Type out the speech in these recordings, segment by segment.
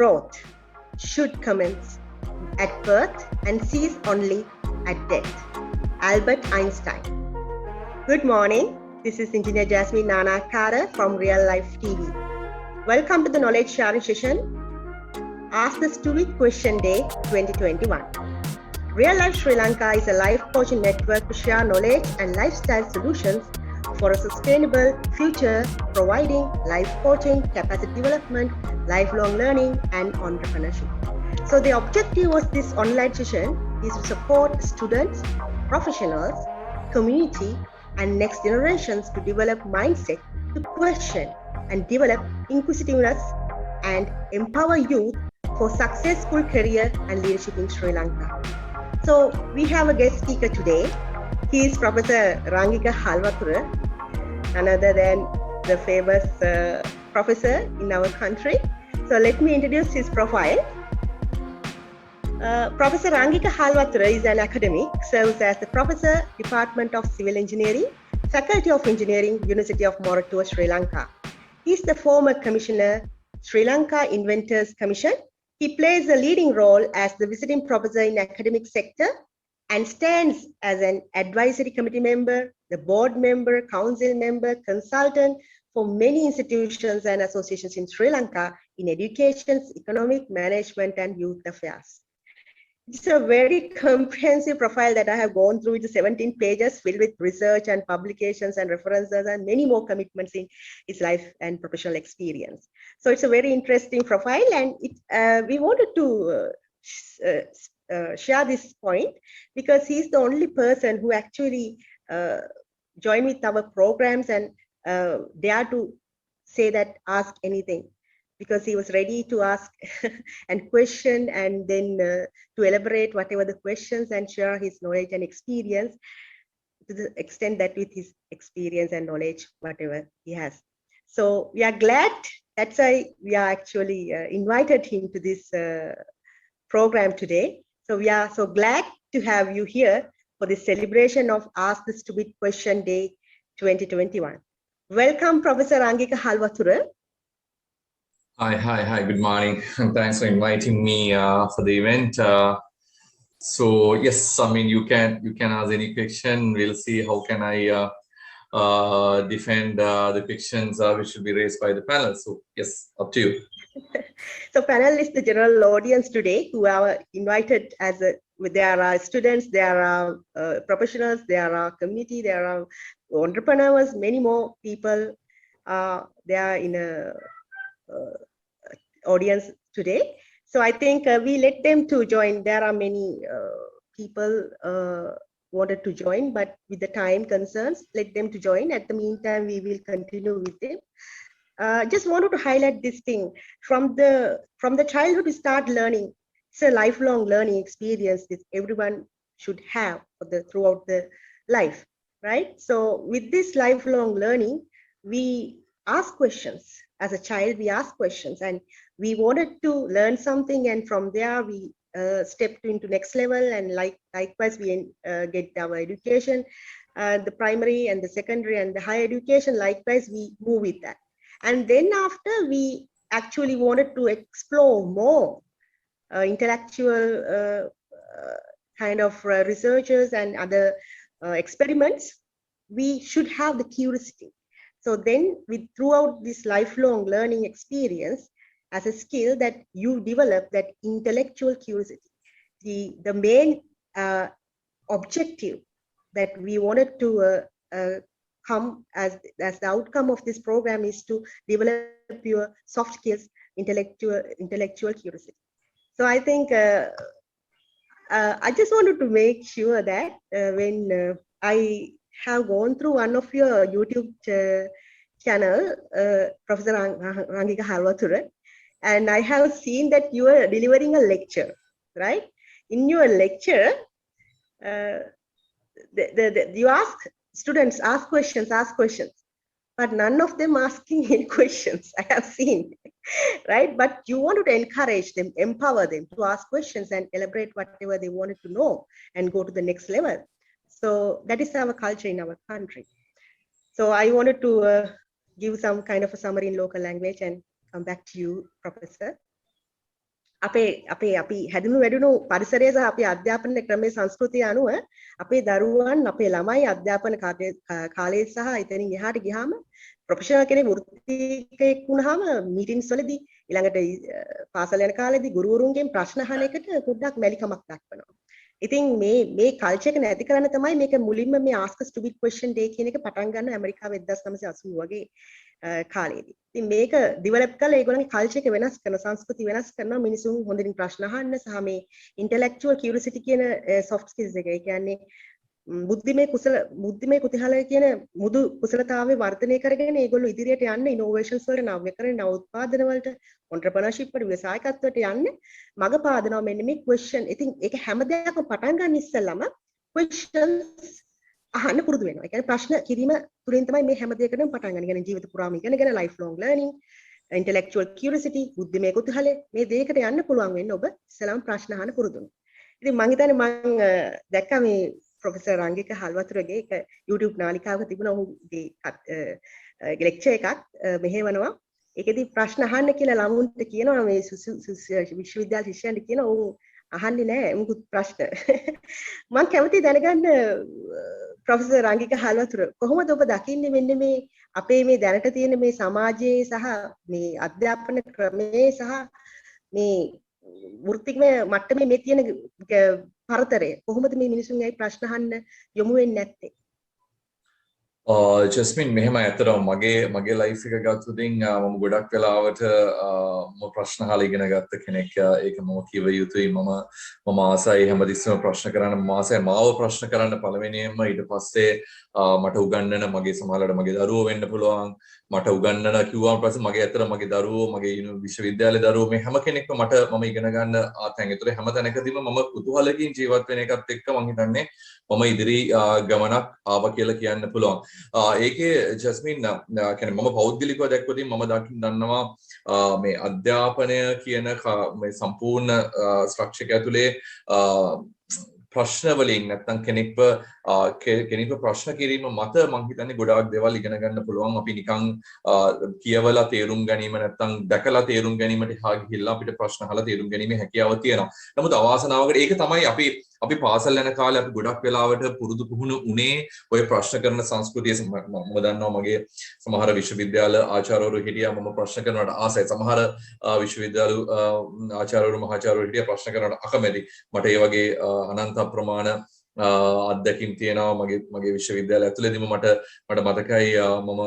growth should commence at birth and cease only at death. Albert Einstein. Good morning. This is Engineer Jasmine Nana Kara from Real Life TV. Welcome to the knowledge sharing session. Ask the Stupid Question Day 2021. Real Life Sri Lanka is a life coaching network to share knowledge and lifestyle solutions for a sustainable future, providing life coaching, capacity development, lifelong learning, and entrepreneurship. So the objective of this online session is to support students, professionals, community, and next generations to develop mindset to question and develop inquisitiveness and empower youth for successful career and leadership in Sri Lanka. So we have a guest speaker today. He is Professor Rangika Halwathura, none other than the famous professor in our country. So let me introduce his profile. Professor Rangika Halwathura is an academic, serves as the Professor, Department of Civil Engineering, Faculty of Engineering, University of Moratuwa, Sri Lanka. He is the former Commissioner, Sri Lanka Inventors Commission. He plays a leading role as the visiting professor in academic sector and stands as an advisory committee member, the board member, council member, consultant for many institutions and associations in Sri Lanka in education, economic management, and youth affairs. It's a very comprehensive profile that I have gone through. It's 17 pages filled with research and publications and references and many more commitments in his life and professional experience. So it's a very interesting profile, and we wanted to share this point because he's the only person who actually joined with our programs and dare to say that ask anything, because he was ready to ask and question and then to elaborate whatever the questions and share his knowledge and experience to the extent that with his experience and knowledge, whatever he has. So we are glad, that's why we are actually invited him to this program today. So we are so glad to have you here for the celebration of Ask the Stupid Question Day 2021. Welcome, Professor Rangika Halwathura. Hi, good morning. And thanks for inviting me for the event. So yes, I mean, you can ask any question. We'll see how can I defend the questions which should be raised by the panel. So yes, up to you. So panel is the general audience today who are invited as there are students, there are professionals, there are community, there are entrepreneurs, many more people. They are in a audience today. So I think we let them to join. There are many people wanted to join, but with the time concerns, let them to join. At the meantime, we will continue with them. Just wanted to highlight this thing from the childhood we start learning. It's a lifelong learning experience that everyone should have throughout the life, right? So with this lifelong learning, we ask questions. As a child, we ask questions, and we wanted to learn something, and from there we stepped into next level, and likewise we get our education, the primary and the secondary and the higher education. Likewise, we move with that. And then after, we actually wanted to explore more intellectual kind of researchers and other experiments. We should have the curiosity. So then throughout this lifelong learning experience, as a skill that you develop, that intellectual curiosity, the main objective that we wanted to come as the outcome of this program is to develop your soft skills, intellectual curiosity. So I think I just wanted to make sure that when I have gone through one of your YouTube channel, Professor Rangika Halwathura, and I have seen that you are delivering a lecture, right? In your lecture, you ask students, ask questions, but none of them asking any questions, I have seen, right? But you wanted to encourage them, empower them to ask questions and elaborate whatever they wanted to know and go to the next level. So that is our culture in our country. So I wanted to give some kind of a summary in local language and come back to you, Professor. අපි හැදුණු වැඩුණු පරිසරය සහ අපේ අධ්‍යාපන ක්‍රමයේ සංස්කෘතිය අනුව අපේ දරුවන් අපේ ළමයි අධ්‍යාපන කාලයේ සහ එතනින් එහාට ගියාම ප්‍රොෆෙෂනල් කෙනෙක් වෘත්තිකයෙක් වුණාම මීටින්ග්ස් වලදී ඊළඟට පාසල යන කාලේදී ගුරුවරුන්ගෙන් ප්‍රශ්න අහන එකට පොඩ්ඩක් මැලිකමක් දක්වනවා. ඉතින් මේ කල්චර් එක නැති කරන්න තමයි මේක මුලින්ම මේ ask a stupid question day කියන එක පටන් ගන්න ඇමරිකාවේ 1980 වගේ කාලේදී. ඉතින් මේක ඩෙවලොප් කරලා ඒගොල්ලන්ගේ කල්චර් එක වෙනස් කරන සංස්කෘතිය වෙනස් කරනවා මිනිසුන් හොඳින් ප්‍රශ්න අහන්න සහ මේ ඉන්ටෙලෙක්චුවල් කියුරියසිටි කියන soft skills එක. ඒ කියන්නේ බුද්ධිමය කුතුහලය කියන මුදු කුසලතාවේ වර්ධනය කරගෙන ඒගොල්ලෝ ඉදිරියට යන්න ඉනෝවේෂන්ස් වලට නවීකරණ නව උත්පාදන වලට entrepreneurship වලට ව්‍යවසායකත්වයට යන්න මඟ පාදනවා මෙන්න මේ question. ඉතින් ඒක හැම දෙයක්ම පටන් ගන්න ඉස්සෙල්ලම questions අහන්න පුරුදු වෙනවා. ඒ කියන්නේ ප්‍රශ්න කිරීම තුලින් තමයි මේ හැම දෙයකටම පටන් ගන්න. කියන්නේ ජීවිත පුරාම ඉගෙනගෙන life long learning, intellectual curiosity, බුද්ධිමය කුතුහලය මේ දෙයකට යන්න පුළුවන් වෙන්නේ ඔබ ඉස්සෙල්ලාම ප්‍රශ්න අහන්න පුරුදු වෙනවා. ඉතින් මම හිතන්නේ මම දැක්කා මේ ප්‍රොෆෙසර් රංගික හල්වතුරගේ එක YouTube නාලිකාවක තිබුණා ඔහුගේ ලෙක්චර් එකක් මෙහෙවනවා. ඒකෙදි ප්‍රශ්න අහන්න කියලා ළමුන්ට කියනවා මේ විශ්වවිද්‍යාල ශිෂ්‍යයන්ට කියනවා ඔව් අහන්නේ නැහැ මොකුත් ප්‍රශ්න. මම කැමති දැනගන්න ප්‍රොෆෙසර් රංගික හල්වතුර කොහොමද ඔබ දකින්නේ මෙන්න මේ අපේ මේ දැනට තියෙන මේ සමාජයේ සහ මේ අධ්‍යාපන ක්‍රමයේ සහ මේ වෘත්තිමය මට්ටමේ මේ තියෙන පරතරය කොහොමද මේ මිනිසුන් ඇයි ප්‍රශ්න අහන්න යොමු වෙන්නේ නැත්තේ? ජස්මින් මෙහෙම ඇත්තටම මගේ ලයිෆ් එක ගත්තොතින් මම ගොඩක් වෙලාවට මම ප්‍රශ්න අහලා ඉගෙන ගත්ත කෙනෙක්. ඒක මම කිව යුතුයි. මම ආසයි හැමතිස්සෙම ප්‍රශ්න කරන්න. මම ආසයි මාව ප්‍රශ්න කරන්න පළවෙනියෙන්ම. ඊට පස්සේ මට උගන්වන මගේ සමහරවිට මගේ දරුවෝ වෙන්න පුළුවන්. මට උගන්වන කිව්වාම පස්සේ මගේ ඇත්තට මගේ දරුවෝ මගේ විශ්වවිද්‍යාලයේ දරුවෝ මේ හැම කෙනෙක්ම මම ඉගෙන ගන්න ආතැන්. ඒතර හැම තැනකදීම මම කුතුහලකින් ජීවත් වෙන එකත් එක්ක මම හිතන්නේ මම ඉදිරි ගමනක් ආවා කියලා කියන්න පුළුවන්. ඒකේ ජස්මින් කියන්නේ මම පෞද්ගලිකව දැක්කොතින් මම දන්නවා මේ අධ්‍යාපනය කියන මේ සම්පූර්ණ ස්ට්‍රක්චර් එක ඇතුලේ ප්‍රශ්න වලින් නැත්නම් කෙනෙක්ව ප්‍රශ්න කිරීම මත මම හිතන්නේ ගොඩාක් දේවල් ඉගෙන ගන්න පුළුවන්. අපි නිකන් කියවලා තේරුම් ගැනීම නැත්නම් දැකලා තේරුම් ගැනීමට හා ගිහිල්ලා අපිට ප්‍රශ්න අහලා තේරුම් ගැනීමේ හැකියාව තියෙනවා. නමුත් අවාසනාවකට ඒක තමයි අපි පාසල් යන කාලේ අපි ගොඩක් වෙලාවට පුරුදු පුහුණු උනේ ඔය ප්‍රශ්න කරන සංස්කෘතිය. මම දන්නවා මගේ සමහර විශ්වවිද්‍යාල ආචාර්යවරු හිටියා මම ප්‍රශ්න කරනවට ආසයි. සමහර විශ්වවිද්‍යාල ආචාර්යවරු මහාචාර්යවරු හිටියා ප්‍රශ්න කරනවට අකමැති. මට ඒ වගේ අනන්ත ප්‍රමාණ අත්දැකීම් තියෙනවා මගේ විශ්වවිද්‍යාලය ඇතුළේදීම මට මතකයි මම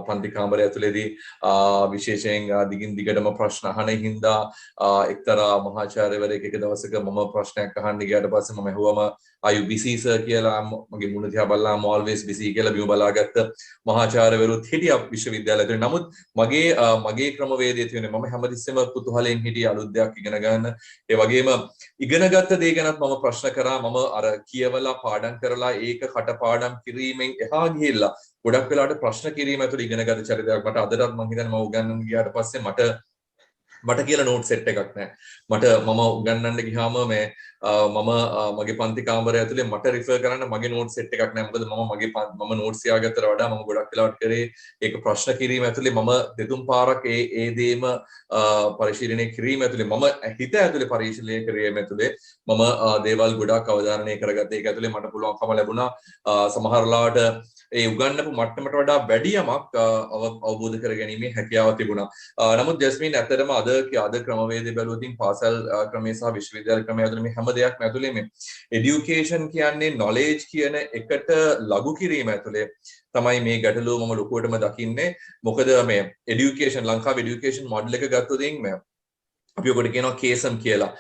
පන්ති කාමරය ඇතුළේදී විශේෂයෙන් දිගින් දිගටම ප්‍රශ්න අහන හින්දා එක්තරා මහාචාර්යවරයෙක් එක දවසක මම ප්‍රශ්නයක් අහන්න ගියාට පස්සේ මම ඇහුවම are you busy sir කියලා මගේ මුණ දිහා බලලාම always busy කියලා බිම බලාගත්ත මහාචාර්යවරුත් හිටියා විශ්වවිද්‍යාලය ඇතුළේ. නමුත් මගේ ක්‍රමවේදය තියෙන්නේ මම හැමතිස්සෙම කුතුහලයෙන් හිටියේ අලුත් දෙයක් ඉගෙන ගන්න. ඒ වගේම ඉගෙනගත්ත දේ ගැනත් මම ප්‍රශ්න කරා. මම අර කියවලා පාඩම් කරලා ඒක කටපාඩම් කිරීමෙන් එහා ගිහිල්ලා ගොඩක් වෙලාවට ප්‍රශ්න කිරීම ඇතුළේ ඉගෙනගත්ත චරිතයක් මට අදටත් මම හිතන්නේ මම උගන්වන්න ගියාට පස්සේ මට කියලා නෝට් සෙට් එකක් නැහැ. මම උගන්වන්න ගියාම මගේ පන්ති කාමරය ඇතුලේ මට රිෆර් කරන්න මගේ නෝට් සෙට් එකක් නැහැ. මොකද මම නෝට්ස් තියාගත්තට වඩා මම ගොඩක් වෙලාවට කරේ ඒක ප්‍රශ්න කිරීම ඇතුලේ මම දෙතුන් පාරක් ඒ දේම පරිශීලනය කිරීම ඇතුලේ මම හිත ඇතුලේ පරිශීලනය කිරීම ඇතුලේ මම දේවල් ගොඩක් අවධාරණය කරගත්තා. ඒක ඇතුලේ මට පුළුවන්කම ලැබුණා සමහර ලාවට ඒ උගන්වපු මට්ටමට වඩා වැඩි යමක් අවබෝධ කර ගැනීමේ හැකියාව තිබුණා. නමුත් ජස්මින් ඇත්තටම අද ක්‍රමවේදය බැලුවොත් පාසල් ක්‍රමය සහ විශ්වවිද්‍යාල ක්‍රමය ඇතුළේ මේ හැම දෙයක්ම ඇතුළේ මේ এডুকেෂන් කියන්නේ knowledge කියන එකට ලඝු කිරීම ඇතුළේ තමයි මේ ගැටලුව මම ලොකුවටම දකින්නේ. මොකද මේ এডুকেෂන් ලංකාවේ এডুকেෂන් මොඩල් එක ගත්තොත් මේ අපි ඔකට කියනවා කේසම් කියලා.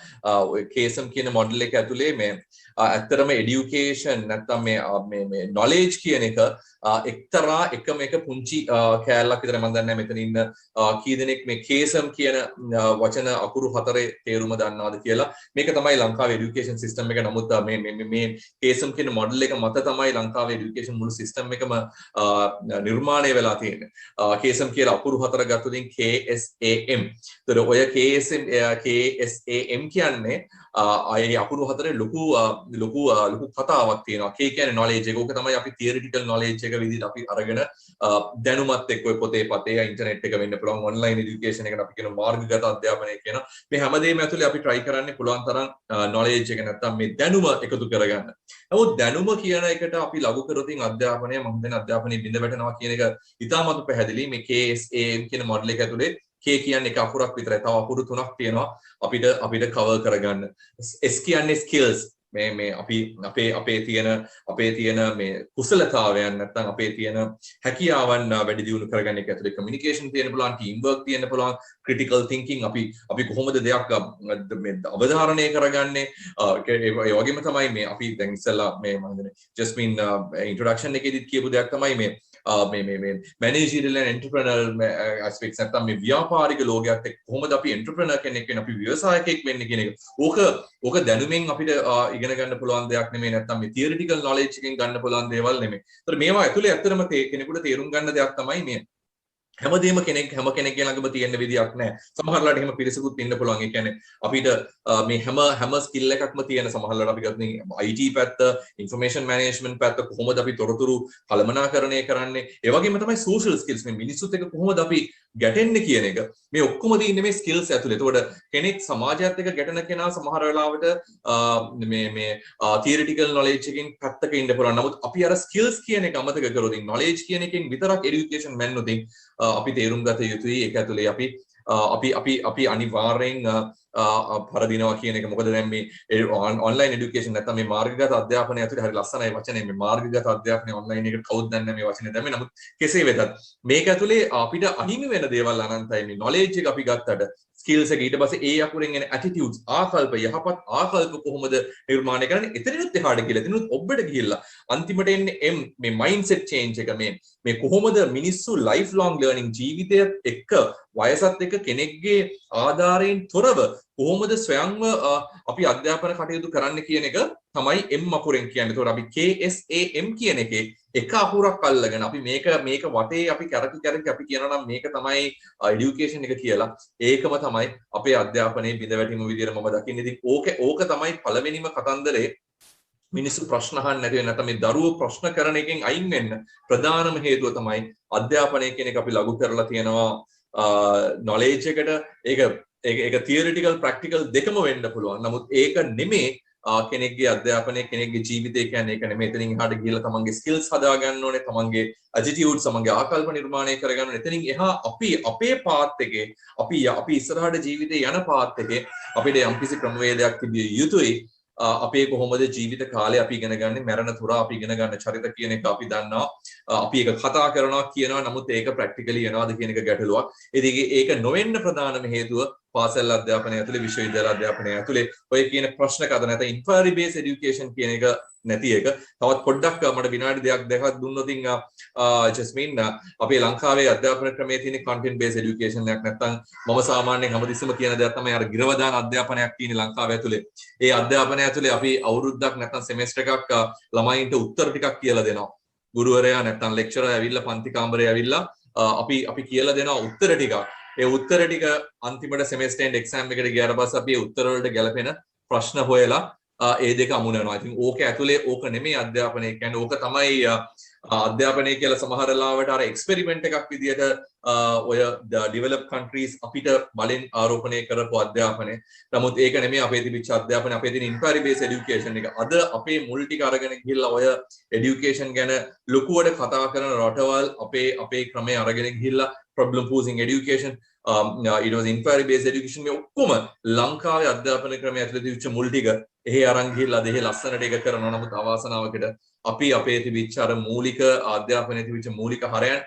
කේසම් කියන මොඩල් එක ඇතුලේ මේ ඇත්තටම এডুকেෂන් නැත්නම් මේ knowledge කියන එක එක්තරා එකම එක පුංචි කෑල්ලක් විතර මම දන්නේ නැහැ මෙතන ඉන්න කී දෙනෙක් මේ කේසම් කියන වචන අකුරු හතරේ තේරුම දන්නවද කියලා. මේක තමයි ලංකාවේ এডুকেෂන් සිස්ටම් එක. නමුත් මේ කේසම් කියන මොඩල් එක මත තමයි ලංකාවේ එඩියුකේෂන් මුළු සිස්ටම් එකම නිර්මාණය වෙලා තියෙන්නේ. කේසම් කියලා අකුරු හතර ගත්තොත් KSAM. ඒතර ඔය KSAM කියන්නේ අය අකුරු හතරේ ලොකු කතාවක් තියෙනවා. K කියන්නේ knowledge එක. ඕක තමයි අපි theoretical knowledge එක එක විදිහට අපි අරගෙන දැනුමත් එක්ක ඔය පොතේ පතේ ඉන්ටර්නෙට් එක වෙන්න පුළුවන් ඔන්ලයින් එඩියුකේෂන් එක අපි කියන මාර්ගගත අධ්‍යාපනය කියන මේ හැමදේම ඇතුලේ අපි try කරන්නේ පුළුවන් තරම් knowledge එක නැත්තම් මේ දැනුම එකතු කරගන්න. නමුත් දැනුම කියන එකට අපි ලඝු කරොතින් අධ්‍යාපනය මම හිතන්නේ අධ්‍යාපනයේ බිඳ වැටෙනවා කියන එක ඉතාමත් පැහැදිලි. මේ KSAM කියන මොඩල් එක ඇතුලේ K කියන්නේ එක අකුරක් විතරයි. තව අකුරු 3ක් තියෙනවා අපිට cover කරගන්න. S කියන්නේ skills. මේ අපි අපේ තියෙන මේ කුසලතාවයන් නැත්නම් අපේ තියෙන හැකියාවන් වැඩි දියුණු කරගන්න එක ඇතුලේ communication තියෙන්න පුළුවන්, team work තියෙන්න පුළුවන්, critical thinking අපි කොහොමද දෙයක් මේ අවධාරණය කරගන්නේ ඒ වගේම තමයි මේ අපි දැන් ඉස්සෙල්ලා මේ මම හිතන්නේ ජස්මින් introduction එකේදීත් කියපු දෙයක් තමයි මේ managerial and entrepreneurial aspects නැත්නම් මේ ව්‍යාපාරික ලෝකයක් එක්ක කොහොමද අපි entrepreneur කෙනෙක් වෙන්නේ අපි ව්‍යවසායකයෙක් වෙන්නේ කියන එක. ඕක දැනුමින් අපිට ඉගෙන ගන්න පුළුවන් දෙයක් නෙමෙයි නැත්නම් මේ theoretical knowledge එකෙන් ගන්න පුළුවන් දේවල් නෙමෙයි. ඒතර මේවා ඇතුලේ ඇත්තටම කෙනෙකුට තේරුම් ගන්න දෙයක් තමයි මේ හැම කෙනෙක්ගේ ළඟම තියෙන විදියක් නැහැ. සමහරලාට එහෙම පිරිසකුත් ඉන්න පුළුවන්. ඒ කියන්නේ අපිට මේ හැම ස්කිල් එකක්ම තියෙන සමහරලාට අපි ගත්තොත් IT පැත්ත, information management පැත්ත කොහොමද අපි තොරතුරු කළමනාකරණය කරන්නේ? ඒ වගේම තමයි social skills මේ මිනිස්සුත් එක්ක කොහොමද අපි ගැටෙන්නේ කියන එක. මේ ඔක්කොම තියෙන්නේ මේ skills ඇතුලේ. ඒතකොට කෙනෙක් සමාජයත් එක්ක ගැටෙන කෙනා සමහර වෙලාවට මේ theoretical knowledge එකකින් පැත්තක ඉන්න පුළුවන්. නමුත් අපි අර skills කියන එක අමතක කරොත් knowledge කියන එකෙන් විතරක් education මැන්නොත් අපි තේරුම් ගත යුතුයි. ඒක ඇතුලේ අපි අනිවාර්යෙන් පරදිනවා කියන එක. මොකද දැන් මේ online education නැත්නම් මේ මාර්ගගත අධ්‍යාපනය ඇතුලේ හරි ලස්සනයි වචනේ මේ මාර්ගගත අධ්‍යාපනය online එකට කවුද දන්නේ මේ වචනේ දැම්මේ. නමුත් කෙසේ වෙතත් මේක ඇතුලේ අපිට අහිමි වෙන දේවල් අනන්තයි. මේ knowledge එක අපි ගත්තට skills එක ඊට පස්සේ ඒ අකුරෙන් එන attitudes ආකල්ප යහපත් ආකල්ප කොහොමද නිර්මාණය කරන්නේ එතනිනුත් එහාට ගිහලා එතනිනුත් ඔබට ගිහිල්ලා අන්තිමට එන්නේ මේ mindset change එක මේ කොහොමද මිනිස්සු life long learning ජීවිතයත් එක්ක වයසත් එක්ක කෙනෙක්ගේ ආධාරයෙන් තොරව කොහොමද ස්වයංව අපි අධ්‍යාපන කටයුතු කරන්න කියන එක තමයි M අකුරෙන් කියන්නේ. ඒතකොට අපි KSAM කියන එකේ එක අකුරක් අල්ලගෙන අපි මේක වටේ අපි කැරකි අපි කියනවා නම් මේක තමයි education එක කියලා. ඒකම තමයි අපේ අධ්‍යාපනයේ බිඳ වැටීම විදියට මම දකින්නේ. ඉතින් ඕක තමයි පළවෙනිම කතන්දරේ. මිනිස්සු ප්‍රශ්න අහන්න නැති වෙන නැත්නම් මේ දරුවෝ ප්‍රශ්න කරන එකෙන් අයින් වෙන්න ප්‍රධානම හේතුව තමයි අධ්‍යාපනය කියන එක අපි ලඝු කරලා තියෙනවා knowledge එකට. ඒක theoretical practical දෙකම වෙන්න පුළුවන්. නමුත් ඒක නෙමේ කෙනෙක්ගේ අධ්‍යාපනය කෙනෙක්ගේ ජීවිතය කියන්නේ ඒක නෙමෙයි. එතනින් එහාට ගිහලා තමන්ගේ skills හදා ගන්න ඕනේ, තමන්ගේ attitude තමන්ගේ ආකල්ප නිර්මාණය කර ගන්න ඕනේ. එතනින් එහා අපේ පාත් එකේ අපි ඉස්සරහට ජීවිතේ යන පාත් එකේ අපිට යම්කිසි ක්‍රමවේදයක් තිබිය යුතුයි. අපේ කොහොමද ජීවිත කාලේ අපි ඉගෙන ගන්න මරණ තුරා අපි ඉගෙන ගන්න චරිත කියන එක අපි දන්නවා. අපි ඒක කතා කරනවා කියනවා. නමුත් ඒක ප්‍රැක්ටිකලි යනවාද කියන එක ගැටලුවක්. ඉතින් ඒක නොවෙන්න ප්‍රධානම හේතුව පාසල් අධ්‍යාපනය ඇතුලේ විශ්වවිද්‍යාල අධ්‍යාපනය ඇතුලේ ඔය කියන ප්‍රශ්න කද නැත්නම් inquiry based education කියන එක නැති එක. තවත් පොඩ්ඩක් මට විනාඩි දෙකක් දුන්නොත් ජස්මින් අපේ ලංකාවේ අධ්‍යාපන ක්‍රමයේ තියෙන content based education එකක් නැත්නම් මම සාමාන්‍යයෙන් හැමතිස්සෙම කියන දෙයක් තමයි අර ගිරවදාන අධ්‍යාපනයක් තියෙන ලංකාවේ ඇතුලේ. ඒ අධ්‍යාපනය ඇතුලේ අපි අවුරුද්දක් නැත්නම් semester එකක් ළමයින්ට උත්තර ටිකක් කියලා දෙනවා. ගුරුවරයා නැත්නම් lecturer ඇවිල්ලා පන්ති කාමරේ ඇවිල්ලා අපි කියලා දෙනවා උත්තර ටිකක්. ඒ උත්තර ටික අන්තිමට semester end exam එකට ගියාට පස්සේ අපි ඒ උත්තර වලට ගැලපෙන ප්‍රශ්න හොයලා ඒ දෙක අමුණනවා. ඉතින් ඕක ඇතුලේ ඕක නෙමෙයි අධ්‍යාපනය කියන්නේ. ඕක තමයි අධ්‍යාපනය කියලා සමහර ලාවට අර එක්ස්පෙරිමන්ට් එකක් විදියට ඔය ඩෙවලොප් කන්ට්‍රීස් අපිට බලෙන් ආරෝපණය කරපු අධ්‍යාපනය. නමුත් ඒක නෙමෙයි අපේ තිබිච්ච අධ්‍යාපනය. අපේ තියෙන ඉන්ක්වයරි බේස් এডুকেෂන් එක. අද අපේ මුල් ටික අරගෙන ගිහිල්ලා ඔය এডুকেෂන් ගැන ලොකුවට කතා කරන රටවල් අපේ ක්‍රමය අරගෙන ගිහිල්ලා problem posing education it was inquiry based education මේ ඔක්කොම ලංකාවේ අධ්‍යාපන ක්‍රමය ඇතුළේ තිබිච්ච මුල් ටික එහෙ අරන් ගිහිල්ලා දෙහෙ ලස්සනට ඒක කරනවා. නමුත් අවාසනාවකට අපේ තිබිච්ච අර මූලික අධ්‍යාපනයේ තිබිච්ච මූලික හරයන්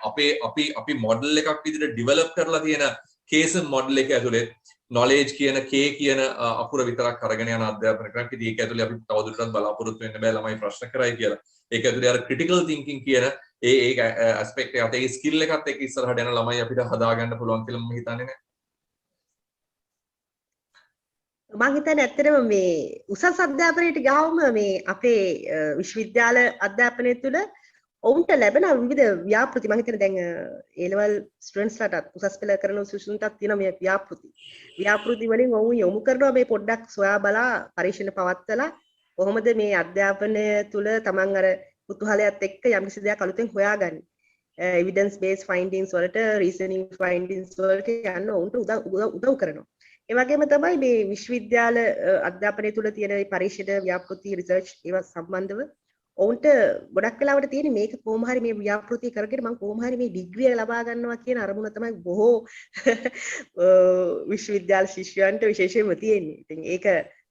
අපි මොඩල් එකක් විදිහට ඩෙවලොප් කරලා තියෙන කේසන් මොඩල් එක ඇතුළේ knowledge කියන K කියන අකුර විතරක් අරගෙන යන අධ්‍යාපන ක්‍රමයක්. ඉතින් ඒක ඇතුළේ අපි තවදුරටත් බලාපොරොත්තු වෙන්න බෑ ළමයි ප්‍රශ්න කරයි කියලා. ඒක ඇතුළේ අර critical thinking කියන ඒ aspect එකට ඒ skill එකත් එක්ක ඉස්සරහට යන ළමයි අපිට හදා ගන්න පුළුවන් කියලා මම හිතන්නේ නෑ. මම හිතන්නේ ඇත්තටම මේ උසස් අධ්‍යාපනයට ගාවම මේ අපේ විශ්වවිද්‍යාල අධ්‍යාපනය තුළ ඔවුන්ට ලැබෙන විවිධ ව්‍යාපෘති මම හිතන්නේ දැන් A level students ලටත් උසස් පෙළ කරන students තියෙන මේ ව්‍යාපෘති වලින් ඔවුන් යොමු කරනවා මේ පොඩ්ඩක් සොයා බලා පරීක්ෂණ පවත්වලා කොහොමද මේ අධ්‍යාපනය තුළ තමන් අර කුතුහලයත් එක්ක යම්කිසි දෙයක් අලුතෙන් හොයාගන්න. evidence based findings වලට reasoning findings වලට යන්න උන්ට උදව් කරනවා. ඒ වගේම තමයි මේ විශ්වවිද්‍යාල අධ්‍යාපනය තුළ තියෙන පරීක්ෂණ ව්‍යාපෘති රිසර්ච් ඒවා සම්බන්ධව ඔවුන්ට ගොඩක් වෙලාවට තියෙන මේක කොහොම හරි මේ ව්‍යාපෘති කරගෙන මම කොහොම හරි මේ ඩිග්‍රිය ලබා ගන්නවා කියන අරමුණ තමයි බොහෝ විශ්වවිද්‍යාල ශිෂ්‍යයන්ට විශේෂයෙන්ම තියෙන්නේ. ඉතින් ඒක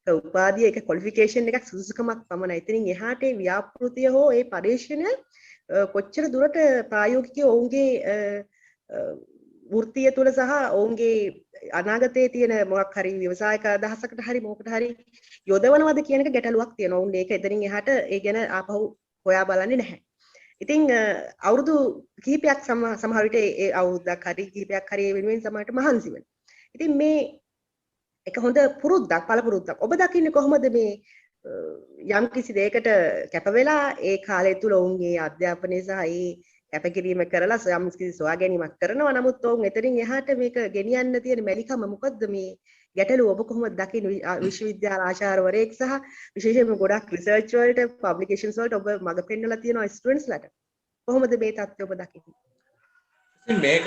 උපාධිය ඒක ක්වොලිෆිකේෂන් එකක් සුදුසුකමක් පමණයි. ඉතින් එහාට ඒ ව්‍යාපෘතිය හෝ ඒ පරීක්ෂණය කොච්චර දුරට ප්‍රායෝගිකව ඔවුන්ගේ වෘත්තිය තුළ සහ ඔවුන්ගේ අනාගතයේ තියෙන මොකක් හරි ව්‍යවසායක අදහසකට හරි මොකකට හරි යොදවනවද කියන එක ගැටලුවක් තියෙනවා. ඔවුන් ඒක එතනින් එහාට ඒ ගැන ආපහු හොයා බලන්නේ නැහැ. ඉතින් අවුරුදු කිහිපයක් සමහර විට ඒ අවුරුද්දක් හරි කිහිපයක් හරි වෙනුවෙන් සමහරට මහන්සි වෙනවා. ඉතින් මේ එක හොඳ පුරුද්දක් පළපුරුද්දක්. ඔබ දකින්නේ කොහොමද මේ යම් කිසි දෙයකට කැප වෙලා ඒ කාලය තුල ඔවුන්ගේ අධ්‍යාපනය සහ ඒ කැපකිරීම කරලා යම් කිසි සොයා ගැනීමක් කරනවා. නමුත් ඔවුන් එතනින් එහාට මේක ගෙනියන්න තියෙන මැලිකම මොකද්ද මේ ගැටලුව ඔබ කොහොමද දකින්නේ විශ්වවිද්‍යාල ආචාර්යවරයෙක් සහ විශේෂයෙන්ම ගොඩක් රිසර්ච් වලට පබ්ලිකේෂන්ස් වලට ඔබ මඟ පෙන්නලා තියෙනවා ස්ටුඩන්ට්ස්ලාට. කොහොමද මේ තත්ත්වය ඔබ දකින්නේ? මේක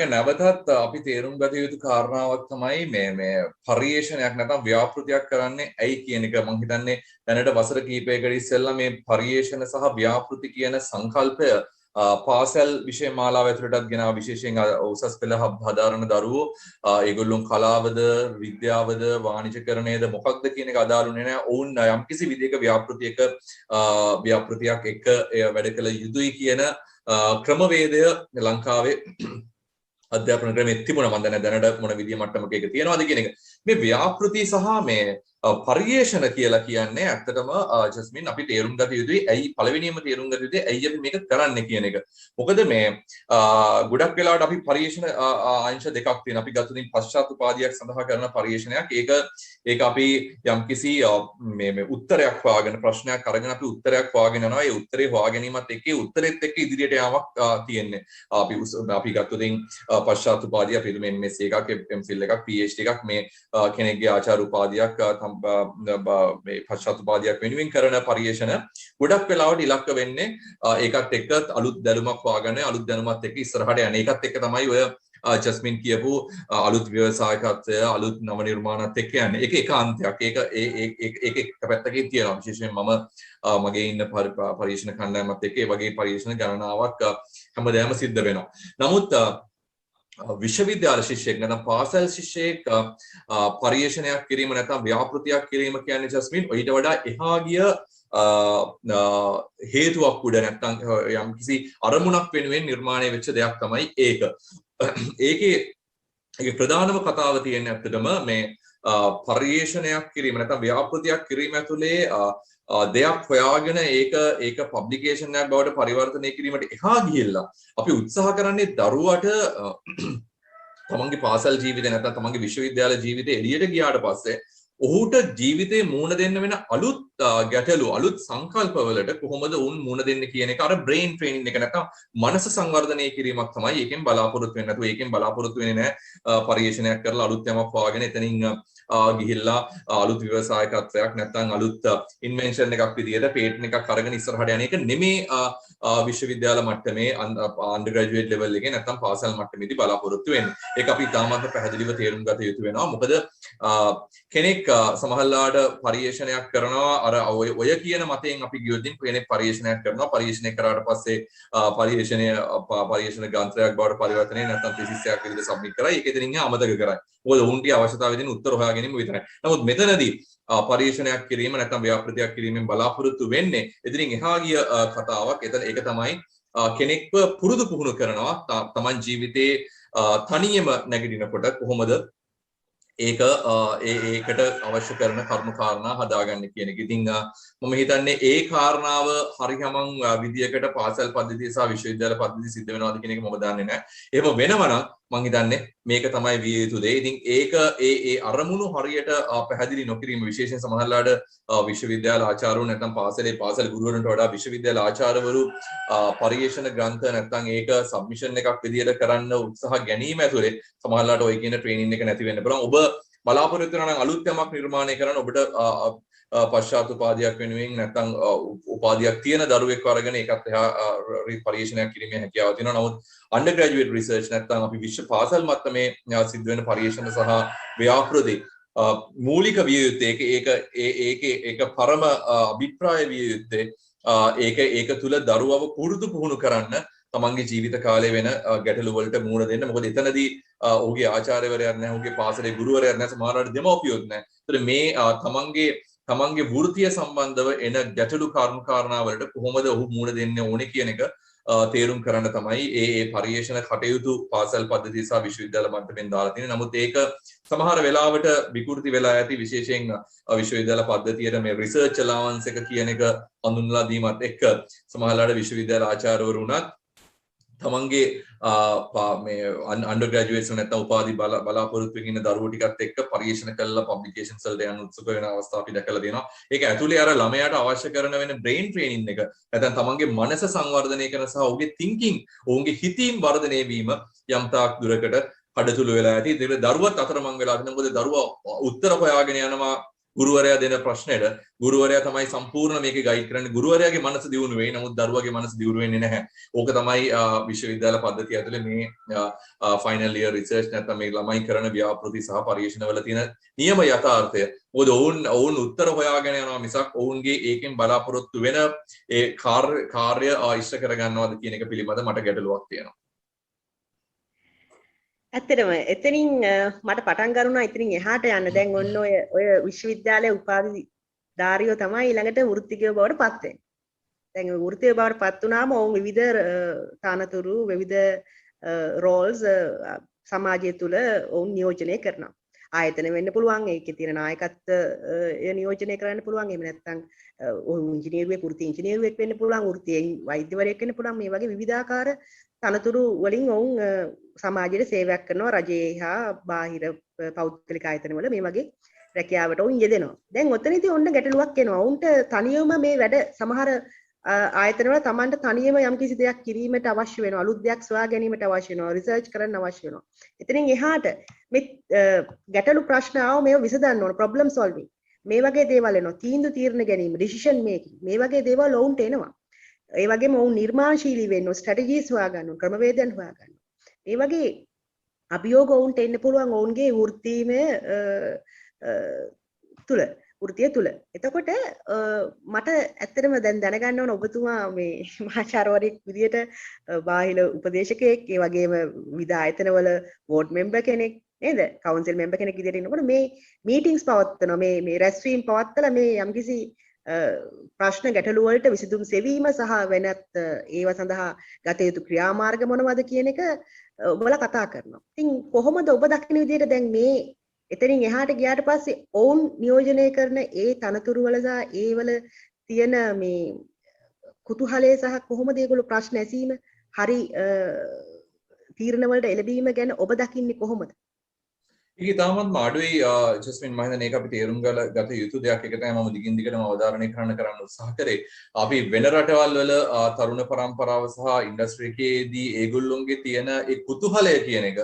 නැවතත් අපි තේරුම් ගත යුතු කාරණාවක් තමයි මේ පරිේශනයක් නැත්නම් ව්‍යාපෘතියක් කරන්නේ ඇයි කියන එක. මම හිතන්නේ දැනට වසර කිහිපයකට ඉස්සෙල්ලා මේ පරිේශන සහ ව්‍යාපෘති කියන සංකල්පය පාසල් විෂය මාලාව ඇතුළටත් ගෙනාව. විශේෂයෙන් උසස් පෙළ හදාරන දරුවෝ ඒගොල්ලොන් කලාවද විද්‍යාවද වාණිජකරණයද මොකක්ද කියන එක අදාළුනේ නැහැ. ඔවුන් යම්කිසි විදිහක ව්‍යාපෘතියක් එක්ක වැඩ කළ යුතුයි කියන ක්‍රමවේදය ලංකාවේ අධ්‍යාපන ක්‍රමයේ තිබුණා. මම දැනට මොන විදිය මට්ටමක ඒක තියෙනවද කියන එක. මේ ව්‍යාපෘති සහ මේ පරිේශන කියලා කියන්නේ ඇත්තටම ජස්මින් අපි තේරුම් ගත යුතුයි. ඇයි පළවෙනියම තේරුම් ගත යුතුයි ඇයි අපි මේක කරන්නේ කියන එක. මොකද මේ ගොඩක් වෙලාවට අපි පරිේශන අංශ දෙකක් තියෙනවා. අපි ගත්තොත් පශ්චාත් උපාධියක් සඳහා කරන පරිේශනයක් ඒක අපි යම්කිසි මේ උත්තරයක් හොයාගෙන ප්‍රශ්නයක් අරගෙන අපි උත්තරයක් හොයාගෙන යනවා. ඒ උත්තරේ හොයා ගැනීමත් එක්ක ඒ උත්තරෙත් එක්ක ඉදිරියට යාමක් තියෙන්නේ. අපි ගත්තොත් පශ්චාත් උපාධිය අපි MSc එකක් MPhil එකක් PhD එකක් මේ කෙනෙක්ගේ ආචාර්ය උපාධියක් මේ පශ්චාත් උපාධියක් වෙනුවෙන් කරන පරිේශන ගොඩක් වෙලාවට ඉලක්ක වෙන්නේ ඒකත් එක්ක අලුත් දැනුමක් හොයාගෙන අලුත් දැනුමත් එක්ක ඉස්සරහට යන ඒකත් එක්ක තමයි ඔය ජස්මින් කියපු අලුත් ව්‍යවසායකත්වය අලුත් නව නිර්මාණත් එක්ක යන්නේ. ඒක ඒකාන්තයක්. ඒක එක පැත්තකින් තියෙනවා. විශේෂයෙන් මම මගේ ඉන්න පරිශන කණ්ඩායමත් එක්ක ඒ වගේ පරිශන ගණනාවක් හැමදාම සිද්ධ වෙනවා. නමුත් විශ්වවිද්‍යාල ශිෂ්‍යයෙක් නැත්නම් පාසල් ශිෂ්‍යයෙක් පරිේශනයක් කිරීම නැත්නම් ව්‍යාපෘතියක් කිරීම කියන්නේ ජස්මින් ඊට වඩා එහා ගිය හේතුවක් උඩ නැත්නම් යම්කිසි අරමුණක් වෙනුවෙන් නිර්මාණය වෙච්ච දෙයක් තමයි ඒක. ඒකේ ප්‍රධානම කතාව තියෙන්නේ ඇත්තටම මේ පරිේශනයක් කිරීම නැත්නම් ව්‍යාපෘතියක් කිරීම ඇතුලේ දෙයක් හොයාගෙන ඒක පබ්ලිකේෂන් එකක් බවට පරිවර්තනය කිරීමට එහා ගිහිල්ලා අපි උත්සාහ කරන්නේ දරුවට තමන්ගේ පාසල් ජීවිතය නැත්නම් තමන්ගේ විශ්වවිද්‍යාල ජීවිතේ එළියට ගියාට පස්සේ ඔහුට ජීවිතේ මූණ දෙන්න වෙන අලුත් ගැටලු අලුත් සංකල්පවලට කොහොමද උන් මූණ දෙන්නේ කියන එක අර බ්‍රේන් ට්‍රේනින් එක නැත්නම් මනස සංවර්ධනය කිරීමක් තමයි ඒකෙන් බලාපොරොත්තු වෙන්නේ. නැතුව ඒකෙන් බලාපොරොත්තු වෙන්නේ නැහැ පරිේශනයක් කරලා අලුත් යමක් හොයාගෙන එතනින් ගිහිල්ලා අලුත් ව්‍යවසායකත්වයක් නැත්නම් අලුත් ඉන්වෙන්ෂන් එකක් විදියට පේටන්ට් එකක් අරගෙන ඉස්සරහට යන එක නෙමේ විශ්වවිද්‍යාල මට්ටමේ අන්ඩර් ග්‍රැජුවේට් ලෙවල් එකේ නැත්නම් පාසල් මට්ටමේදී බලාපොරොත්තු වෙන්නේ. ඒක අපි තාමත් පැහැදිලිව තේරුම් ගත යුතු වෙනවා. මොකද කෙනෙක් සමහරලාට පරිේශනයක් කරනවා අර ඔය කියන මතයෙන් අපි ගියොත් කෙනෙක් පරිේශනයක් කරනවා පරිේශනය කරාට පස්සේ පරිේශන ග්‍රන්ථයක් බවට පරිවර්තනය නැත්නම් thesis එකක් විදිහට සබ්මිට් කරා. ඒක එතනින් අමතක කරයි. මොකද උන්ගේ අවශ්‍යතාවය දෙන උත්තර හොයා ගැනීම විතරයි. නමුත් මෙතනදී පරිේශනයක් කිරීම නැත්නම් ව්‍යාපෘතියක් කිරීමෙන් බලාපොරොත්තු වෙන්නේ එතනින් එහා ගිය කතාවක්. ඒක තමයි කෙනෙක්ව පුරුදු පුහුණු කරනවා තමන් ජීවිතේ තනියම නැගිටිනකොට කොහොමද ඒකට අවශ්‍ය කරන කරුණු කාරණා හදාගන්න කියන එක. ඉතින් මම හිතන්නේ ඒ කාරණාව හරියමං විදියකට පාසල් පද්ධතිය සහ විශ්වවිද්‍යාල පද්ධතිය සිද්ධ වෙනවද කියන එක මම දන්නේ නැහැ. එහෙම වෙනවනම් මම හිතන්නේ මේක තමයි විය යුතු දේ. ඉතින් ඒක ඒ අරමුණු හරියට පැහැදිලි නොකිරීම විශේෂයෙන් සමහරලාට විශ්වවිද්‍යාල ආචාර්යවරු නැත්නම් පාසල් ගුරුවරුන්ට වඩා විශ්වවිද්‍යාල ආචාර්යවරු පරිේශන ග්‍රන්ථ නැත්නම් ඒක සබ්මිෂන් එකක් විදියට කරන්න උත්සාහ ගැනීම ඇතුලේ සමහරලාට ඔය කියන ට්‍රේනින් එක නැති වෙන්න පුළුවන්. ඔබ බලාපොරොත්තු වෙනවා නම් අලුත් යමක් නිර්මාණය කරන්න ඔබට පශ්චාත් උපාධියක් වෙනුවෙන් නැත්නම් උපාධියක් තියෙන දරුවෙක් අරගෙන ඒකත් එහා පරීක්ෂණයක් කිරීමේ හැකියාව තියෙනවා. නමුත් අන්ඩර් ග්‍රැජුවේට් රිසර්ච් නැත්නම් අපි විශ්ව පාසල් මට්ටමේ සිද්ධ වෙන පරීක්ෂණ සහ ව්‍යාපෘති මූලික විය යුත්තේ ඒක පරම අභිප්‍රාය විය යුත්තේ ඒක තුල දරුවව පුහුණු කරන්න තමන්ගේ ජීවිත කාලේ වෙන ගැටලු වලට මුහුණ දෙන්න. මොකද එතනදී ඔහුගේ ආචාර්යවරයෙක් නැහැ, ඔහුගේ පාසලේ ගුරුවරයෙක් නැහැ, සමහරවිට දෙමව්පියොත් නැහැ. ඒතර මේ තමන්ගේ වෘත්තිය සම්බන්ධව එන ගැටලු කාරණා වලට කොහොමද ඔහු මුහුණ දෙන්න ඕනේ කියන එක තේරුම් කරන්න තමයි ඒ පරිේශන කටයුතු පාසල් පද්ධතිය සහ විශ්වවිද්‍යාල මට්ටමින් දාලා තියෙන්නේ. නමුත් ඒක සමහර වෙලාවට විකෘති වෙලා ඇති, විශේෂයෙන් විශ්වවිද්‍යාල පද්ධතියට මේ රිසර්ච් අලවන්ස් එක කියන එක හඳුන්වලා දීමත් එක්ක සමහරලාට විශ්වවිද්‍යාල ආචාර්යවරු උනත් තමන්ගේ මේ අන්ඩර් ග්‍රැජුවේට්ස් නැත්නම් උපාධි බලාපොරොත්තු වෙන දරුවෝ ටිකත් එක්ක පරිශන කළා පබ්ලිකේෂන්ස් වලට යන උත්සුක වෙන අවස්ථා අපි දැකලා තියෙනවා. ඒක ඇතුලේ අර ළමයාට අවශ්‍ය කරන වෙන බ්‍රේන් ට්‍රේනින් එක නැත්නම් තමන්ගේ මනස සංවර්ධනය කරන සහ ඔහුගේ තින්කින්, ඔහුගේ හිතීම් වර්ධනය වීම යම් තාක් දුරකට කඩතුළු වෙලා ඇති. ඒක දරුවත් අතරමං වෙලා තියෙනවා. මොකද දරුවා උත්තර හොයාගෙන යනවා ගුරුවරයා දෙන ප්‍රශ්නෙට. ගුරුවරයා තමයි සම්පූර්ණ මේකේ ගයිඩ් කරන්නේ. ගුරුවරයාගේ මනස දියුණු වෙයි. නමුත් දරුවාගේ මනස දියුණු වෙන්නේ නැහැ. ඕක තමයි විශ්වවිද්‍යාල පද්ධතිය ඇතුලේ මේ ෆයිනල් ඉයර් රිසර්ච් නැත්නම් මේ ළමයි කරන ව්‍යාපෘති සහ පරීක්ෂණවල තියෙන නියම යථාර්ථය. මොකද ඔවුන් උත්තර හොයාගෙන යනවා මිසක් ඔවුන්ගේ ඒකෙන් බලාපොරොත්තු වෙන ඒ කාර්ය ඉෂ්ට කරගන්නවද කියන එක පිළිබඳ මට ගැටලුවක් තියෙනවා. ඇත්තටම එතනින් මට පටන් ගන්නවා ඉතින් එහාට යන්න. දැන් ඔන්න ඔය විශ්වවිද්‍යාලයේ උපාධිධාරියෝ තමයි ඊළඟට වෘත්තිකයෝ බවට පත් වෙන්නේ. දැන් වෘත්තිකයෝ බවට පත් වුණාම ඔවුන් විවිධ තනතුරු විවිධ රෝල්ස් සමාජය තුළ ඔවුන් නියෝජනය කරනවා. ආයතන වෙන්න පුළුවන්, ඒකේ තියෙන නායකත්වය නියෝජනය කරන්න පුළුවන්. එහෙම නැත්නම් ඔවුන් ඉංජිනේරුවෙක්, වෘත්ති ඉංජිනේරුවෙක් වෙන්න පුළුවන්, වෘත්තියෙන් වෛද්‍යවරයෙක් වෙන්න පුළුවන්. මේ වගේ විවිධාකාර තනතුරු වලින් ඔවුන් සමාජයට සේවයක් කරනවා. රජයේ හා බාහිර පෞද්ගලික ආයතන වල මේ වගේ රැකියාවට ඔවුන් යෙදෙනවා. දැන් ඔතනදී ඔන්න ගැටලුවක් එනවා. ඔවුන්ට තනියම මේ වැඩ සමහර ආයතන වල Tamanට තනියම යම්කිසි දෙයක් කිරීමට අවශ්‍ය වෙනවා. අලුත් දෙයක් සොයා ගැනීමට අවශ්‍ය වෙනවා. රිසර්ච් කරන්න අවශ්‍ය වෙනවා. එතනින් එහාට මේ ගැටලු ප්‍රශ්න ආව මේව විසඳන්න ඕන. ප්‍රොබ්ලම් සොල්විං. මේ වගේ දේවල් එනවා. තීන්දුව තීරණ ගැනීම, ඩිසිෂන් මේකින්. මේ වගේ දේවල් ඔවුන්ට එනවා. ඒ වගේම ඔවුන් නිර්මාණශීලී වෙන්න ඕන, ස්ට්‍රැටජිස් හොයාගන්න ඕන, ක්‍රමවේදයන් හොයාගන්න. මේ වගේ අභියෝග ඔවුන්ට එන්න පුළුවන් ඔවුන්ගේ වෘත්තීමය වෘත්තිය තුල. එතකොට මට ඇත්තටම දැන් දැනගන්න ඕන ඔබතුමා මේ මහාචාර්යවරයෙක් විදියට බාහිර උපදේශකයෙක්, ඒ වගේම විවිධ ආයතනවල බෝඩ් මෙම්බර් කෙනෙක් නේද? කවුන්සිල් මෙම්බර් කෙනෙක් විදියට ඉන්නකොට මේ මීටින්ග්ස් පවත්වනවා, මේ රැස්වීම් පවත්වලා මේ යම්කිසි ප්‍රශ්න ගැටලු වලට විසඳුම් සෙවීම සහ වෙනත් ඒව සඳහා ගත යුතු ක්‍රියාමාර්ග මොනවද කියන එක ඔබලා කතා කරනවා. ඉතින් කොහොමද ඔබ දකින විදිහට දැන් මේ එතනින් එහාට ගියාට පස්සේ ඔවුන් නියෝජනය කරන ඒ තනතුරු වල සහ ඒ වල තියෙන මේ කුතුහලය සහ කොහොමද ඒගොල්ලෝ ප්‍රශ්න ඇසීම හරි තීරණ වලට එළඹීම ගැන ඔබ දකින්නේ කොහොමද? ඒක තාමත් අඩුයි ජස්මින්, මම හිතන්නේ ඒක අපි තේරුම් ගත යුතු දෙයක්. ඒක තමයි මම දිගින් දිගටම අවධාරණය කරන්න උත්සාහ කරේ. අපි වෙන රටවල් වල තරුණ පරම්පරාව සහ ඉන්ඩස්ට්‍රි එකේදී ඒගොල්ලොන්ගේ තියෙන ඒ කුතුහලය කියන එක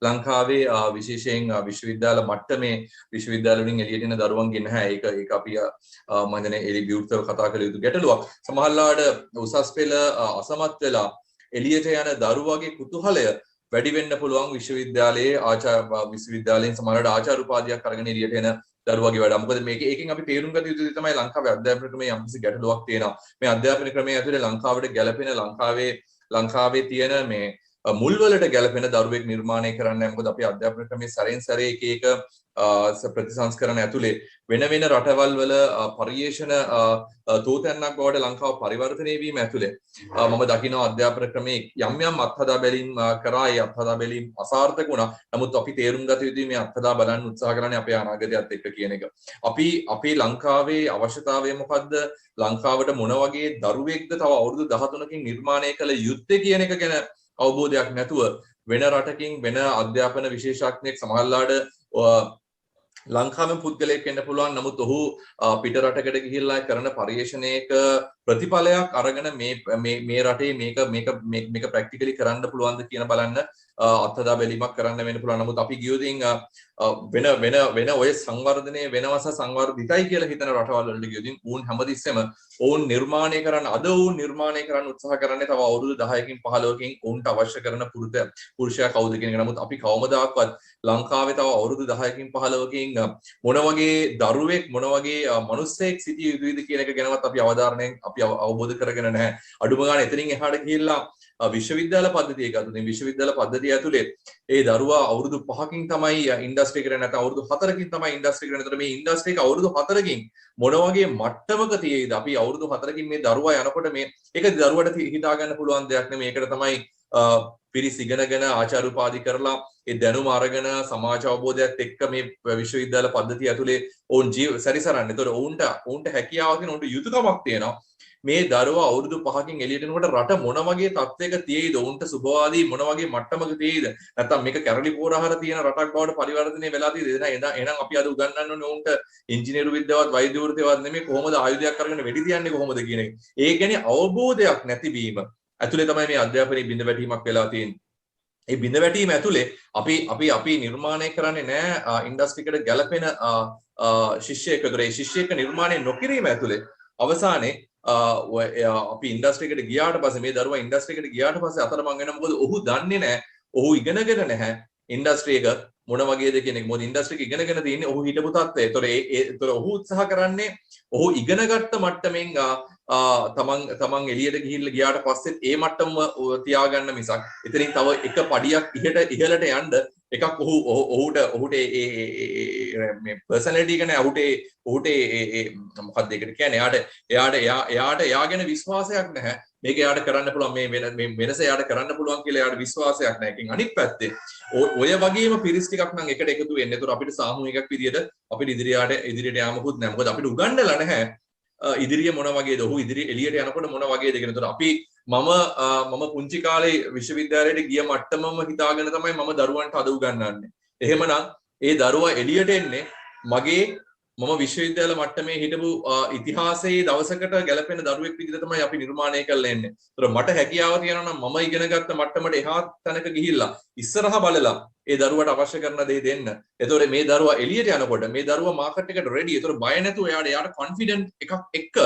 ලංකාවේ විශේෂයෙන් විශ්වවිද්‍යාල මට්ටමේ විශ්වවිද්‍යාල වලින් එළියට එන දරුවන්ගේ නැහැ. ඒක අපි මම හිතන්නේ එලි විවෘතව කතා කළ යුතු ගැටලුවක්. සමහරවිට උසස් පෙළ අසමත් වෙලා එළියට යන දරුවගේ කුතුහලය වැඩි වෙන්න පුළුවන් විශ්වවිද්‍යාලයෙන් සමහරවිට ආචාර්ය උපාධියක් අරගෙන එළියට එන දරුවගේ වැඩ. මොකද ඒකෙන් අපි තේරුම් ගත යුතු දේ තමයි ලංකාවේ අධ්‍යාපන ක්‍රමයේ යම්කිසි ගැටලුවක් තියෙනවා. මේ අධ්‍යාපන ක්‍රමයේ ඇතුලේ ලංකාවට ගැළපෙන ලංකාවේ තියෙන මේ මුල් වලට ගැළපෙන දරුවෙක් නිර්මාණය කරන්න. මොකද අපි අධ්‍යාපන ක්‍රමයේ සැරෙන් සැරේ එක ප්‍රතිසංස්කරණ ඇතුලේ වෙන වෙන රටවල් වල පරිේශන තෝතැන්නක් බවට ලංකාව පරිවර්තනය වීම ඇතුලේ මම දකිනවා අධ්‍යාපන ක්‍රමයේ යම් යම් අත්හදා බැලීම් කරා. ඒ අත්හදා බැලීම් අසාර්ථක වුණා. නමුත් අපි තේරුම් ගත යුතුයි මේ අත්හදා බලන්න උත්සාහ කරන්නේ අපේ අනාගතයත් එක්ක කියන එක. අපේ ලංකාවේ අවශ්‍යතාවය මොකද්ද? ලංකාවට මොන වගේ දරුවෙක්ද තව අවුරුදු 13කින් නිර්මාණය කළ යුත්තේ කියන එක ගැන අවබෝධයක් නැතුව වෙන රටකින් වෙන අධ්‍යාපන විශේෂඥයෙක් සමහරලාට ලංකාවෙන් පුද්ගලයෙක් වෙන්න පුළුවන්. නමුත් ඔහු පිට රටකට ගිහිල්ලා කරන පරිශ්‍රණයක ප්‍රතිඵලයක් අරගෙන මේ රටේ මේක ප්‍රැක්ටිකලි කරන්න පුළුවන්ද කියන බලන්න අත්හදා බැලීමක් කරන්න වෙන්න පුළුවන්. නමුත් අපි ගියොතින් වෙන ඔය සංවර්ධනය වෙනවස සංවර්ධිතයි කියලා හිතන රටවල් වලට ගියොතින් ඌන් හැමතිස්සෙම ඔවුන් නිර්මාණය කරන්න නිර්මාණය කරන්න උත්සාහ කරන්නේ තව අවුරුදු 10කින් 15කින් ඔවුන්ට අවශ්‍ය කරන පුරුෂයා කවුද කියන එක. නමුත් අපි කවමදාකවත් ලංකාවේ තව අවුරුදු 10කින් 15කින් මොන වගේ දරුවෙක් මොන වගේ මිනිස්සෙක් සිටිය යුතුයිද කියන එක ගැනවත් අපි අවබෝධ කරගෙන නැහැ. අඩුම ගානේ එතනින් එහාට ගිහිල්ලා විශ්වවිද්‍යාල පද්ධතිය ගත්තොත් විශ්වවිද්‍යාල පද්ධතිය ඇතුලේ ඒ දරුවා අවුරුදු 5කින් තමයි ඉන්ඩස්ට්‍රි එකට නැත්නම් අවුරුදු 4කින් තමයි ඉන්ඩස්ට්‍රි එකට. එතකොට මේ ඉන්ඩස්ට්‍රි එක අවුරුදු 4කින් මොන වගේ මට්ටමක තියෙයිද? අපි අවුරුදු 4කින් මේ දරුවා යනකොට මේ ඒක දරුවට හිතා ගන්න පුළුවන් දෙයක් නෙමෙයි. ඒකට තමයි පිරිස් ඉගෙනගෙන ආචාර්ය උපාධි කරලා ඒ දැනුම අරගෙන සමාජ අවබෝධයත් එක්ක මේ විශ්වවිද්‍යාල පද්ධතිය ඇතුලේ ඔවුන් සැරිසරන්නේ. එතකොට ඔවුන්ට හැකියාවක් තියෙන ඔවුන්ට යුතුයකමක් තියෙනවා. මේ දරුවා අවුරුදු 5කින් එළියට එනකොට රට මොන වගේ තත්ත්වයක තියෙයිද? ඔවුන්ට සුබවාදී මොන වගේ මට්ටමක තියෙයිද? නැත්නම් මේක කැරලි පෝරහර තියෙන රටක් බවට පරිවර්තනය වෙලා තියෙයිද? එහෙනම් අපි අද උගන්වන්න ඕනේ ඔවුන්ට ඉංජිනේරු විද්‍යාවත් වෛද්‍ය වෘත්තියවත් නෙමෙයි කොහොමද ආයුධයක් අරගෙන වෙඩි තියන්නේ කොහොමද කියන එක. ඒ කියන්නේ අවබෝධයක් නැතිවීම ඇතුලේ තමයි මේ අධ්‍යාපනයේ බිඳ වැටීමක් වෙලා තියෙන්නේ. ඒ බිඳ වැටීම ඇතුලේ අපි නිර්මාණය කරන්නේ නැහැ ඉන්ඩස්ට්‍රි එකට ගැලපෙන ශිෂ්‍යයෙක්. ඒ ශිෂ්‍යයෙක් නිර්මාණය නොකිරීම ඇතුලේ අවසානයේ අපි ඉන්ඩස්ට්‍රි එකට ගියාට පස්සේ මේ දරුවා ඉන්ඩස්ට්‍රි එකට ගියාට පස්සේ අතරමං වෙනවා. මොකද ඔහු දන්නේ නැහැ, ඔහු ඉගෙනගෙන නැහැ ඉන්ඩස්ට්‍රි එක මොන වගේද කියන එක. මොකද ඉන්ඩස්ට්‍රි එක ඉගෙනගෙන තියෙන්නේ ඔහු හිටපු තත්ත්වය. ඒතොර ඔහු උත්සාහ කරන්නේ ඔහු ඉගෙනගත්ත මට්ටමින් තමන් එළියට ගිහිල්ලා ගියාට පස්සේ ඒ මට්ටම තියාගන්න මිසක් එතනින් තව එක පඩියක් ඉහළට යන්න එකක් ඔහුට මේ පර්සනැලිටි එක නෑ. ඔහුට මොකක්ද ඒකට කියන්නේ එයාට එයාගෙන විශ්වාසයක් නැහැ. මේක එයාට කරන්න පුළුවන් මේ වෙනස එයාට කරන්න පුළුවන් කියලා එයාට විශ්වාසයක් නැහැ. ඒකෙන් අනිත් පැත්තේ ඔය වගේම පිරිස් ටිකක් නම් එකට එකතු වෙන්නේ. ඒතර අපිට සාමූහිකයක් විදියට අපිට ඉදිරියට යාමකුත් නැහැ. මොකද අපිට උගන්වලා නැහැ ඉදිරිය මොන වගේද, ඔහු ඉදිරිය එළියට යනකොට මොන වගේද කියන. ඒතර අපි මම පුංචි කාලේ විශ්වවිද්‍යාලයට ගිය මට්ටමම හිතාගෙන තමයි මම දරුවන්ට අද උගන්වන්නේ. එහෙමනම් ඒ දරුවා එළියට එන්නේ මම විශ්වවිද්‍යාල මට්ටමේ හිටපු ඉතිහාසයේ දවසකට ගැලපෙන දරුවෙක් විදිහට තමයි අපි නිර්මාණය කරලා එන්නේ. ඒතර මට හැකියාව තියෙනවා නම් මම ඉගෙනගත්ත මට්ටමට එහා තැනක ගිහිල්ලා ඉස්සරහා බලලා ඒ දරුවට අවශ්‍ය කරන දේ දෙන්න. ඒතකොට මේ දරුවා එළියට යනකොට මේ දරුවා මාකට් එකට රෙඩි. ඒතකොට බය නැතුව එයාට කොන්ෆිඩන්ට් එකක් එක්ක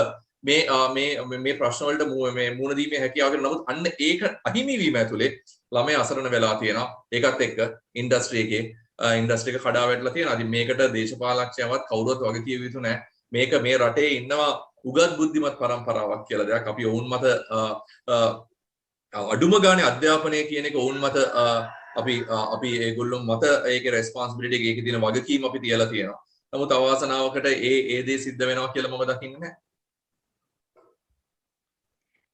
මේ ප්‍රශ්න වලට මුහුණ දීමේ හැකියාව කරනවා. නමුත් අන්න ඒක අහිමි වීම ඇතුලේ ළමයා අසරණ වෙලා තියෙනවා. ඒකත් එක්ක ඉන්ඩස්ට්‍රි එක කඩා වැටලා තියෙනවා. ඉතින් මේකට දේශපාලනඥයවත් කවුරුවත් වග කිය යුතු නැහැ. මේක මේ රටේ ඉන්නවා උගත් බුද්ධිමත් පරම්පරාවක් කියලා දෙයක්. අපි ඔවුන් මත අඩුම ගානේ අධ්‍යාපනය කියන එක ඔවුන් මත අපි ඒගොල්ලෝ මත ඒකේ රෙස්පොන්සිබිලිටි එක ඒකේ තියෙන වගකීම අපි තියලා තියෙනවා. නමුත් අවාසනාවකට ඒ දේ සිද්ධ වෙනවා කියලා මම දකින්නේ නැහැ.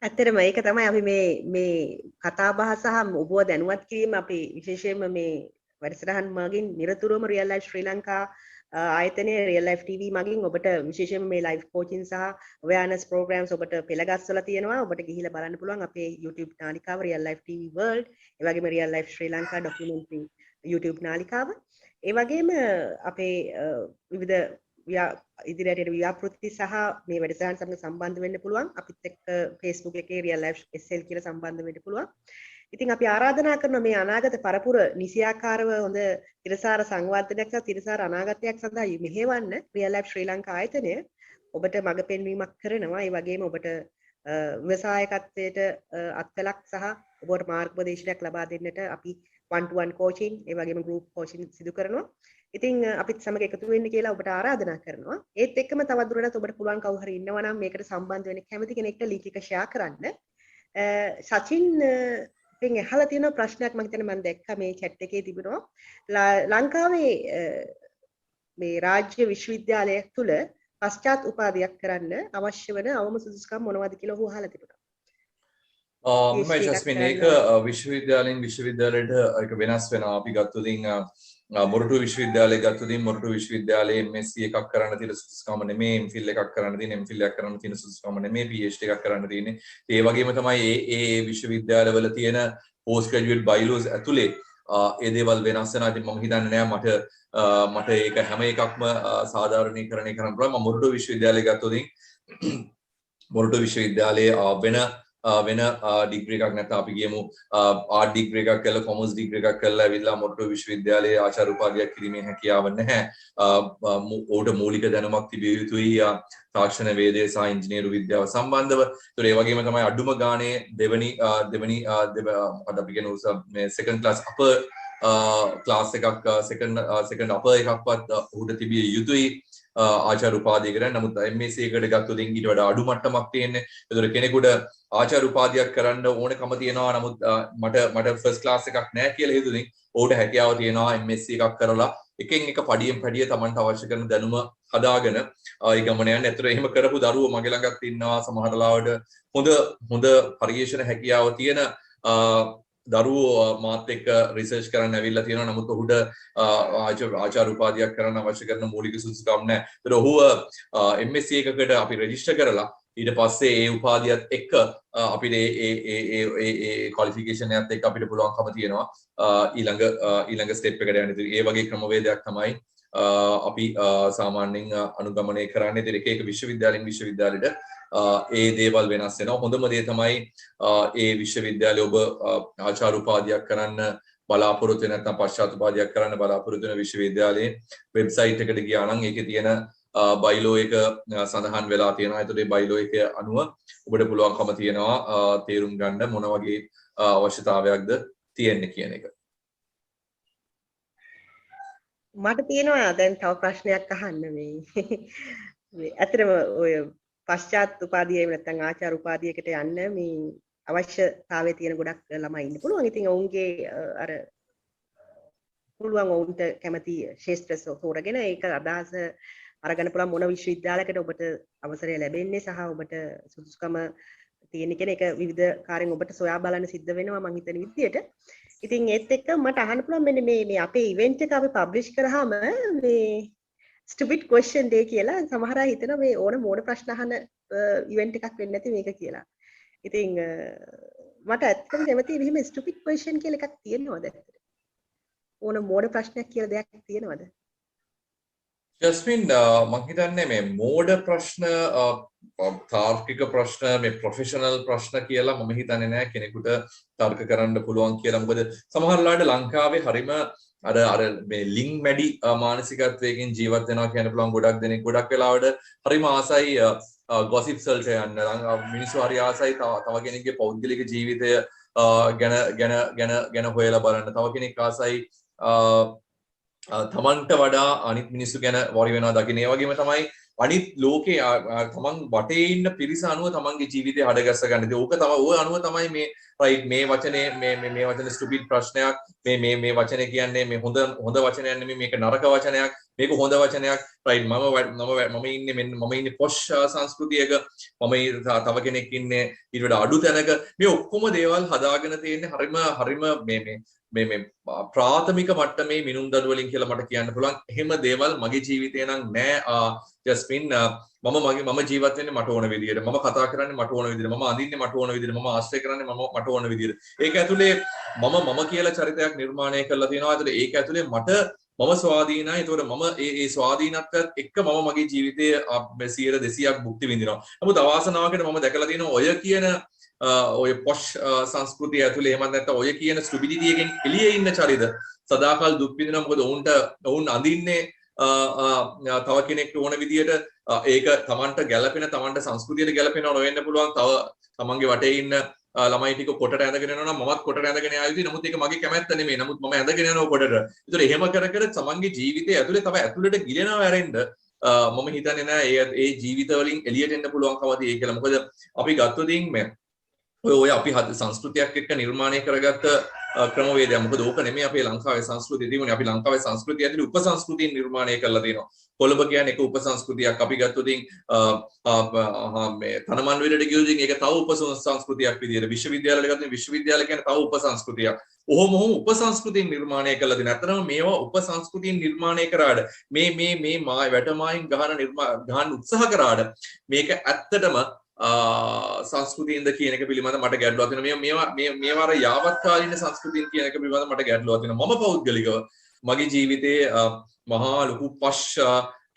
ඇත්තටම ඒක තමයි අපි මේ කතා බහ සහ ඔබව දැනුවත් කිරීම අපි විශේෂයෙන්ම මේ වැඩසටහන් මගින් නිරතුරුවම රියල් ලයිෆ් ශ්‍රී ලංකා ආයතනයේ රියල් ලයිෆ් TV මගින් ඔබට විශේෂයෙන්ම මේ ලයිව් කෝචින් සහ අවයර්නස් ප්‍රෝග්‍රෑම්ස් ඔබට පෙළගස්සලා තියෙනවා. ඔබට ගිහිල්ලා බලන්න පුළුවන් අපේ YouTube නාලිකාව රියල් ලයිෆ් TV World, ඒ වගේම real life Sri Lanka documentary YouTube නාලිකාව. ඒ වගේම අපේ විවිධ ඉදිරියට ව්‍යාපෘති සහ මේ වැඩසටහන් සමග සම්බන්ධ වෙන්න පුළුවන්. අපිත් එක්ක Facebook එකේ රියල් ලයිෆ් SL කියලා සම්බන්ධ වෙන්න පුළුවන්. ඉතින් අපි ආරාධනා කරන මේ අනාගත පරපුර නිසියාකාරව හොඳ තිරසාර සංවර්ධනයක් සහ තිරසාර අනාගතයක් සඳහා මෙහෙවන්න රියල් ලයිෆ් ශ්‍රී ලංකා ආයතනය ඔබට මඟ පෙන්වීමක් කරනවා. ඒ වගේම ඔබට ව්‍යවසායකත්වයට අත්කලක් සහ ඔබට මාර්ගෝපදේශයක් ලබා දෙන්නට අපි 1-to-1 coaching ඒ වගේම group coaching සිදු කරනවා. ඉතින් අපිත් සමග එකතු වෙන්න කියලා ඔබට ආරාධනා කරනවා. ඒත් එක්කම තවදුරටත් ඔබට පුළුවන් කවුරු හරි ඉන්නවා නම් මේකට සම්බන්ධ වෙන්න කැමති කෙනෙක්ට link එක share කරන්න. සචින් ඉතින් අහලා තියෙන ප්‍රශ්නයක් මම හිතන්නේ මම දැක්කා මේ chat එකේ තිබුණා. ලංකාවේ මේ රාජ්‍ය විශ්වවිද්‍යාලය තුල පශ්චාත් උපාධියක් කරන්න අවශ්‍ය වෙන අවම සුදුසුකම් මොනවද කියලා ඔහු අහලා තිබුණා. ජස්මින් ඒක විශ්වවිද්‍යාලයට ඒක වෙනස් වෙනවා. අපි ගත්තොතින් මොරටු විශ්වවිද්‍යාලය ගත්තොතින් මොරටු විශ්වවිද්‍යාලයේ MSc එකක් කරන්න තියෙන සුදුසුකම නෙමෙයි, MPhil එකක් කරන්න තියෙන MPhil එකක් කරන්න තියෙන සුදුසුකම නෙමෙයි, PhD එකක් කරන්න තියෙන්නේ. ඒ වගේම තමයි ඒ විශ්වවිද්‍යාලවල තියෙන post graduate bylaws ඇතුලේ ඒ දේවල් වෙනස් වෙනවා. ඉතින් මම හිතන්නේ නෑ මට ඒක හැම එකක්ම සාධාරණීකරණය කරන්න පුළුවන්. මම මොරටු විශ්වවිද්‍යාලය ගත්තොතින් මොරටු විශ්වවිද්‍යාලයේ වෙන ඩිග්‍රී එකක් නැත්නම් අපි කියමු ආර්ට් ඩිග්‍රී එකක් කරලා කොමර්ස් ඩිග්‍රී එකක් කරලා ඇවිල්ලා මොරටු විශ්වවිද්‍යාලයේ ආචාර්ය උපාධියක් කිරීමේ හැකියාව නැහැ. ඕට මූලික දැනුමක් තිබිය යුතුයි තාක්ෂණ වේදය සහ ඉංජිනේරු විද්‍යාව සම්බන්ධව. ඒතර ඒ වගේම තමයි අඩුම ගානේ දෙවනි අපි කියන මේ සෙකන්ඩ් ක්ලාස් අපර් ක්ලාස් එකක් සෙකන්ඩ් අපර් එකක්වත් උඩ තිබිය යුතුයි. ආචාර්ය උපාධියකට. නමුත් MSc එකට ගත්තොත් ඊට වඩා අඩු මට්ටමක් තියෙන්නේ. ඒතර කෙනෙකුට ආචාර්ය උපාධියක් කරන්න ඕනකම තියෙනවා. නමුත් මට ෆස්ට් ක්ලාස් එකක් නැහැ කියලා හිතුවොත් ඔහුට හැකියාව තියෙනවා MSc එකක් කරලා එකෙන් එක පඩියෙන් පඩිය Tamanට අවශ්‍ය කරන දැනුම හදාගෙන ඒ ගමන යන්න. ඒතර එහෙම කරපු දරුවෝ මගේ ළඟත් ඉන්නවා. සමහර ලාවට හොඳ පරිශන හැකියාව තියෙන දරුවෝ මාත් එක්ක රිසර්ච් කරන්න ඇවිල්ලා තියෙනවා. නමුත් ඔහුට ආචාර්ය උපාධියක් කරන්න අවශ්‍ය කරන මූලික සුදුසුකම් නැහැ. ඒතර ඔහුව MSc එකකට අපි රෙජිස්ටර් කරලා ඊට පස්සේ ඒ උපාධියත් එක්ක අපිට ඒ ක්වොලිෆිකේෂන් එකත් එක්ක අපිට පුළුවන්කම තියෙනවා ඊළඟ ස්ටෙප් එකට යන්න. ඉතින් ඒ වගේ ක්‍රමවේදයක් තමයි අපි සාමාන්‍යයෙන් අනුගමනය කරන්නේ. ඉතින් එක විශ්වවිද්‍යාලයට ඒ දේවල් වෙනස් වෙනවා. හොඳම දේ තමයි ඒ විශ්වවිද්‍යාලයේ ඔබ ආචාර්ය උපාධියක් කරන්න බලාපොරොත්තු වෙන නැත්නම් පශ්චාත් උපාධියක් කරන්න බලාපොරොත්තු වෙන විශ්වවිද්‍යාලයේ වෙබ්සයිට් එකට ගියා නම් ඒකේ තියෙන බයිලෝ එක සඳහන් වෙලා තියෙනවා. ඒතකොට ඒ බයිලෝ එක අනුව ඔබට පුළුවන්කම තියෙනවා තේරුම් ගන්න මොන වගේ අවශ්‍යතාවයක්ද තියෙන්නේ කියන එක. මට තියෙනවා දැන් තව ප්‍රශ්නයක් අහන්න මේ ඇත්තටම ඔය පශ්චාත් උපාධිය නැත්නම් ආචාර්ය උපාධියකට යන්න මේ අවශ්‍යතාවයේ තියෙන ගොඩක් ළමයි ඉන්න පුළුවන්. ඉතින් ඔවුන්ගේ අර පුළුවන් ඔවුන්ට කැමති ශාස්ත්‍ර තෝරගෙන ඒක අදහස අරගෙන පුළුවන් මොන විශ්වවිද්‍යාලයකට ඔබට අවසරය ලැබෙන්නේ සහ ඔබට සුදුසුකම තියෙන කියන එක විවිධ කාර්යන් ඔබට සොයා බලන්න සිද්ධ වෙනවා මම හිතන විදියට. ඉතින් ඒත් එක්ක මට අහන්න පුළුවන් මෙන්න මේ අපේ ඉවෙන්ට් එක අපි පබ්ලිෂ් කරාම මේ stupid question day කියලා සමහර අය හිතනවා මේ ඕන මෝඩ ප්‍රශ්න අහන ඉවෙන්ට් එකක් වෙන්නේ නැති මේක කියලා. ඉතින් මට ඇත්තටම කැමතියි මෙහෙම stupid question කියලා එකක් තියෙනවද ඇත්තට? ඕන මෝඩ ප්‍රශ්නයක් කියලා දෙයක් තියෙනවද? ජස්මින් මම හිතන්නේ මේ මෝඩ ප්‍රශ්න තාර්කික ප්‍රශ්න මේ ප්‍රොෆෙෂනල් ප්‍රශ්න කියලා මම හිතන්නේ නැහැ කෙනෙකුට තර්ක කරන්න පුළුවන් කියලා. මොකද සමහර ලාට ලංකාවේ හරිම අර මේ ලිං මැඩි මානසිකත්වයකින් ජීවත් වෙනවා කියන පුළුවන් ගොඩක් දෙනෙක් ගොඩක් වෙලාවට හරිම ආසයි ගොසිප්ස් වලට යන්න. මිනිස්සු හරි ආසයි තව කෙනෙක්ගේ පෞද්ගලික ජීවිතය ගැන හොයලා බලන්න. තව කෙනෙක් ආසයි තමන්ට වඩා අනිත් මිනිස්සු ගැන වරි වෙනවා දකින්න. ඒ වගේම තමයි අනිත් ලෝකේ තමන් වටේ ඉන්න පිරිස අනුව තමන්ගේ ජීවිතය හඩගස්ස ගන්න. ඉතින් ඕක තමයි ඔය අනුව තමයි මේ රයිට් මේ වචනේ මේ වචනේ ස්ටුපිඩ් ප්‍රශ්නයක් මේ වචනේ කියන්නේ මේ හොඳ වචනයක් නෙමෙයි මේක නරක වචනයක් මේක හොඳ වචනයක් රයිට් මම ඉන්නේ පොෂ් සංස්කෘතියක මම තව කෙනෙක් ඉන්නේ ඊට වඩා අඩු තැනක මේ ඔක්කොම දේවල් හදාගෙන තියෙන්නේ හරිම මේ ප්‍රාථමික මට්ටමේ මිනුම් දඩු වලින් කියලා මට කියන්න පුළුවන්. එහෙම දේවල් මගේ ජීවිතේ නම් නෑ ජස්මින්. මම ජීවත් වෙන්නේ මට ඕන විදියට. මම කතා කරන්නේ මට ඕන විදියට. මම අඳින්නේ මට ඕන විදියට. මම ආශ්‍රය කරන්නේ මට ඕන විදියට. ඒක ඇතුලේ මම කියලා චරිතයක් නිර්මාණය කරලා තියෙනවා. ඒතකොට ඒක ඇතුලේ මම ස්වාධීනයි. ඒතකොට මම ඒ ස්වාධීනත්වයත් එක්ක මම මගේ ජීවිතයේ 100%ක් භුක්ති විඳිනවා. නමුත් අවාසනාවකට මම දැකලා තියෙනවා ඔය කියන ඔය පොෂ් සංස්කෘතිය ඇතුලේ එහෙම නැත්නම් ඔය කියන ස්ටුපිඩිටි එකෙන් එළියේ ඉන්න චරිත සදාකල් දුක් විඳිනවා. මොකද ඔවුන් අඳින්නේ තව කෙනෙක්ට ඕන විදියට ඒක තමන්ට ගැළපෙන තමන්ට සංස්කෘතියට ගැළපෙනව නොවෙන්න පුළුවන්. තව තමන්ගේ වටේ ඉන්න ළමයි ටික කොටට ඇඳගෙන යනවා නම් මමත් කොටට ඇඳගෙන යා යුතුයි. නමුත් ඒක මගේ කැමැත්ත නෙමෙයි. නමුත් මම ඇඳගෙන යනවා කොටට. ඒතර එහෙම කර තමන්ගේ ජීවිතය ඇතුලේ තව ඇතුළට ගිලෙනවා ඇරෙන්න මම හිතන්නේ නෑ ඒ ජීවිත වලින් එළියට එන්න පුළුවන්කම තියෙයි කියලා. මොකද අපි ගත්තොතින් මේ ඔය අපි සංස්කෘතියක් එක්ක නිර්මාණය කරගත්ත ක්‍රමවේදයක්. මොකද ඕක නෙමෙයි අපේ ලංකාවේ සංස්කෘතිය තිබුණේ. අපි ලංකාවේ සංස්කෘතිය ඇතුළේ උපසංස්කෘතිය නිර්මාණය කරලා තියෙනවා. කොළඹ කියන්නේ එක උපසංස්කෘතියක්. අපි ගත්තොතින් මේ තනමන්විලට ගියොතින් ඒක තව උපසංස්කෘතියක් විදියට. විශ්වවිද්‍යාලවල ගත්තොත් විශ්වවිද්‍යාල කියන්නේ තව උපසංස්කෘතියක්. ඔහොම උපසංස්කෘතිය නිර්මාණය කරලා තියෙනවා. අතරම මේවා උපසංස්කෘතිය නිර්මාණය කරාට මේ වැටමායින් ගහන උත්සාහ කරාට මේක ඇත්තටම සංස්කෘතියින්ද කියන එක පිළිබඳව මට ගැටලුවක් තියෙනවා. මේවා යාවත්කාලින සංස්කෘතියින් කියන එක පිළිබඳව මට ගැටලුවක් තියෙනවා. මම පෞද්ගලිකව මගේ ජීවිතයේ මහා ලොකු පෂ්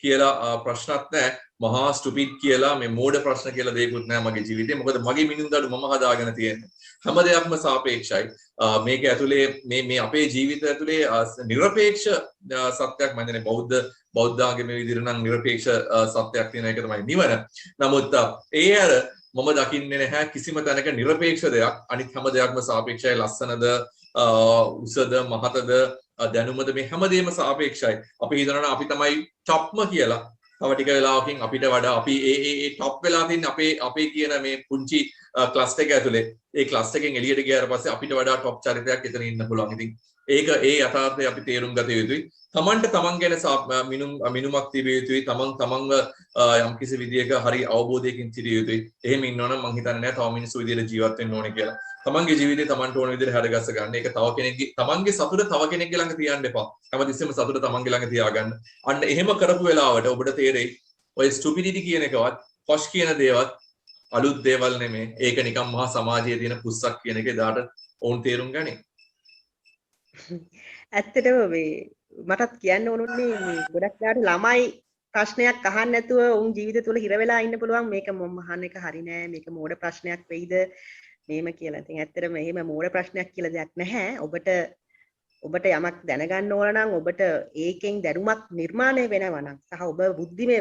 කියලා ප්‍රශ්නත් නැහැ. මහා ස්ටුපිඩ් කියලා මේ මෝඩ ප්‍රශ්න කියලා දෙයක්වත් නැහැ මගේ ජීවිතේ. මොකද මගේ මිනින්දාට මම හදාගෙන තියෙන්නේ. හැම දෙයක්ම සාපේක්ෂයි. මේක ඇතුලේ මේ අපේ ජීවිතය ඇතුලේ නිර්පේක්ෂ සත්‍යයක් මම කියන්නේ බෞද්ධාගමේ විදිහට නම් නිර්පේක්ෂ සත්‍යයක් තියෙන එක තමයි නිවන. නමුත් ඒ අර මම දකින්නේ නැහැ කිසිම තැනක නිර්පේක්ෂ දෙයක්. අනිත් හැම දෙයක්ම සාපේක්ෂයි. ලස්සනද උසද මහතද දැනුමද මේ හැමදේම සාපේක්ෂයි. අපි හිතනවා අපි තමයි টොප්ම කියලා. තව ටික වෙලාවකින් අපිට වඩා අපි ඒ টොප් වෙලා තින්න අපේ කියන මේ පුංචි ක්ලස්ටර් එක ඇතුලේ. ඒ ක්ලස්ටර් එකෙන් එළියට ගියාට පස්සේ අපිට වඩා টොප් චරිතයක් එතන ඉන්න පුළුවන්. ඉතින් ඒක ඒ යථාර්ථය අපි තේරුම් ගත යුතුයි. තමන්ට තමන් ගැන මිනුමක් තිබිය යුතුයි. තමන්ව යම්කිසි විදියක හරි අවබෝධයකින් සිටිය යුතුයි. එහෙම ඉන්නවනම් මං හිතන්නේ නැහැ තව මිනිස්සු විදියට ජීවත් වෙන්න ඕනේ කියලා. තමන්ගේ ජීවිතේ තමන්ට ඕන විදිහට හැඩගස්ස ගන්න. ඒක තව කෙනෙක්ගේ තමන්ගේ සතුට තව කෙනෙක්ගේ ළඟ තියන්න එපා. හැමතිස්සෙම සතුට තමන්ගේ ළඟ තියාගන්න. අන්න එහෙම කරපු වෙලාවට ඔබට තේරෙයි ඔය ස්ටුපිඩිටි කියන එකවත්, පොෂ් කියන දේවත් අලුත් දේවල් නෙමෙයි. ඒක නිකන් මහා සමාජයේ තියෙන පුස්සක් කියන එක එදාට ඕන් තේරුම් ගනි. ඇත්තටම මේ මටත් කියන්න ඕනුනේ මේ ගොඩක් දාට ළමයි ප්‍රශ්නයක් අහන්න නැතුව උන් ජීවිතය තුළ හිර වෙලා ඉන්න පුළුවන්. මේක මම අහන්න එක හරි නෑ. මේක මෝඩ ප්‍රශ්නයක් වෙයිද? මේම කියලා. ඉතින් ඇත්තටම එහෙම මෝඩ ප්‍රශ්නයක් කියලා දෙයක් නැහැ. ඔබට යමක් දැනගන්න ඕන නම් ඔබට ඒකෙන් දැනුමක් නිර්මාණය වෙනවා නම් සහ ඔබ බුද්ධිමය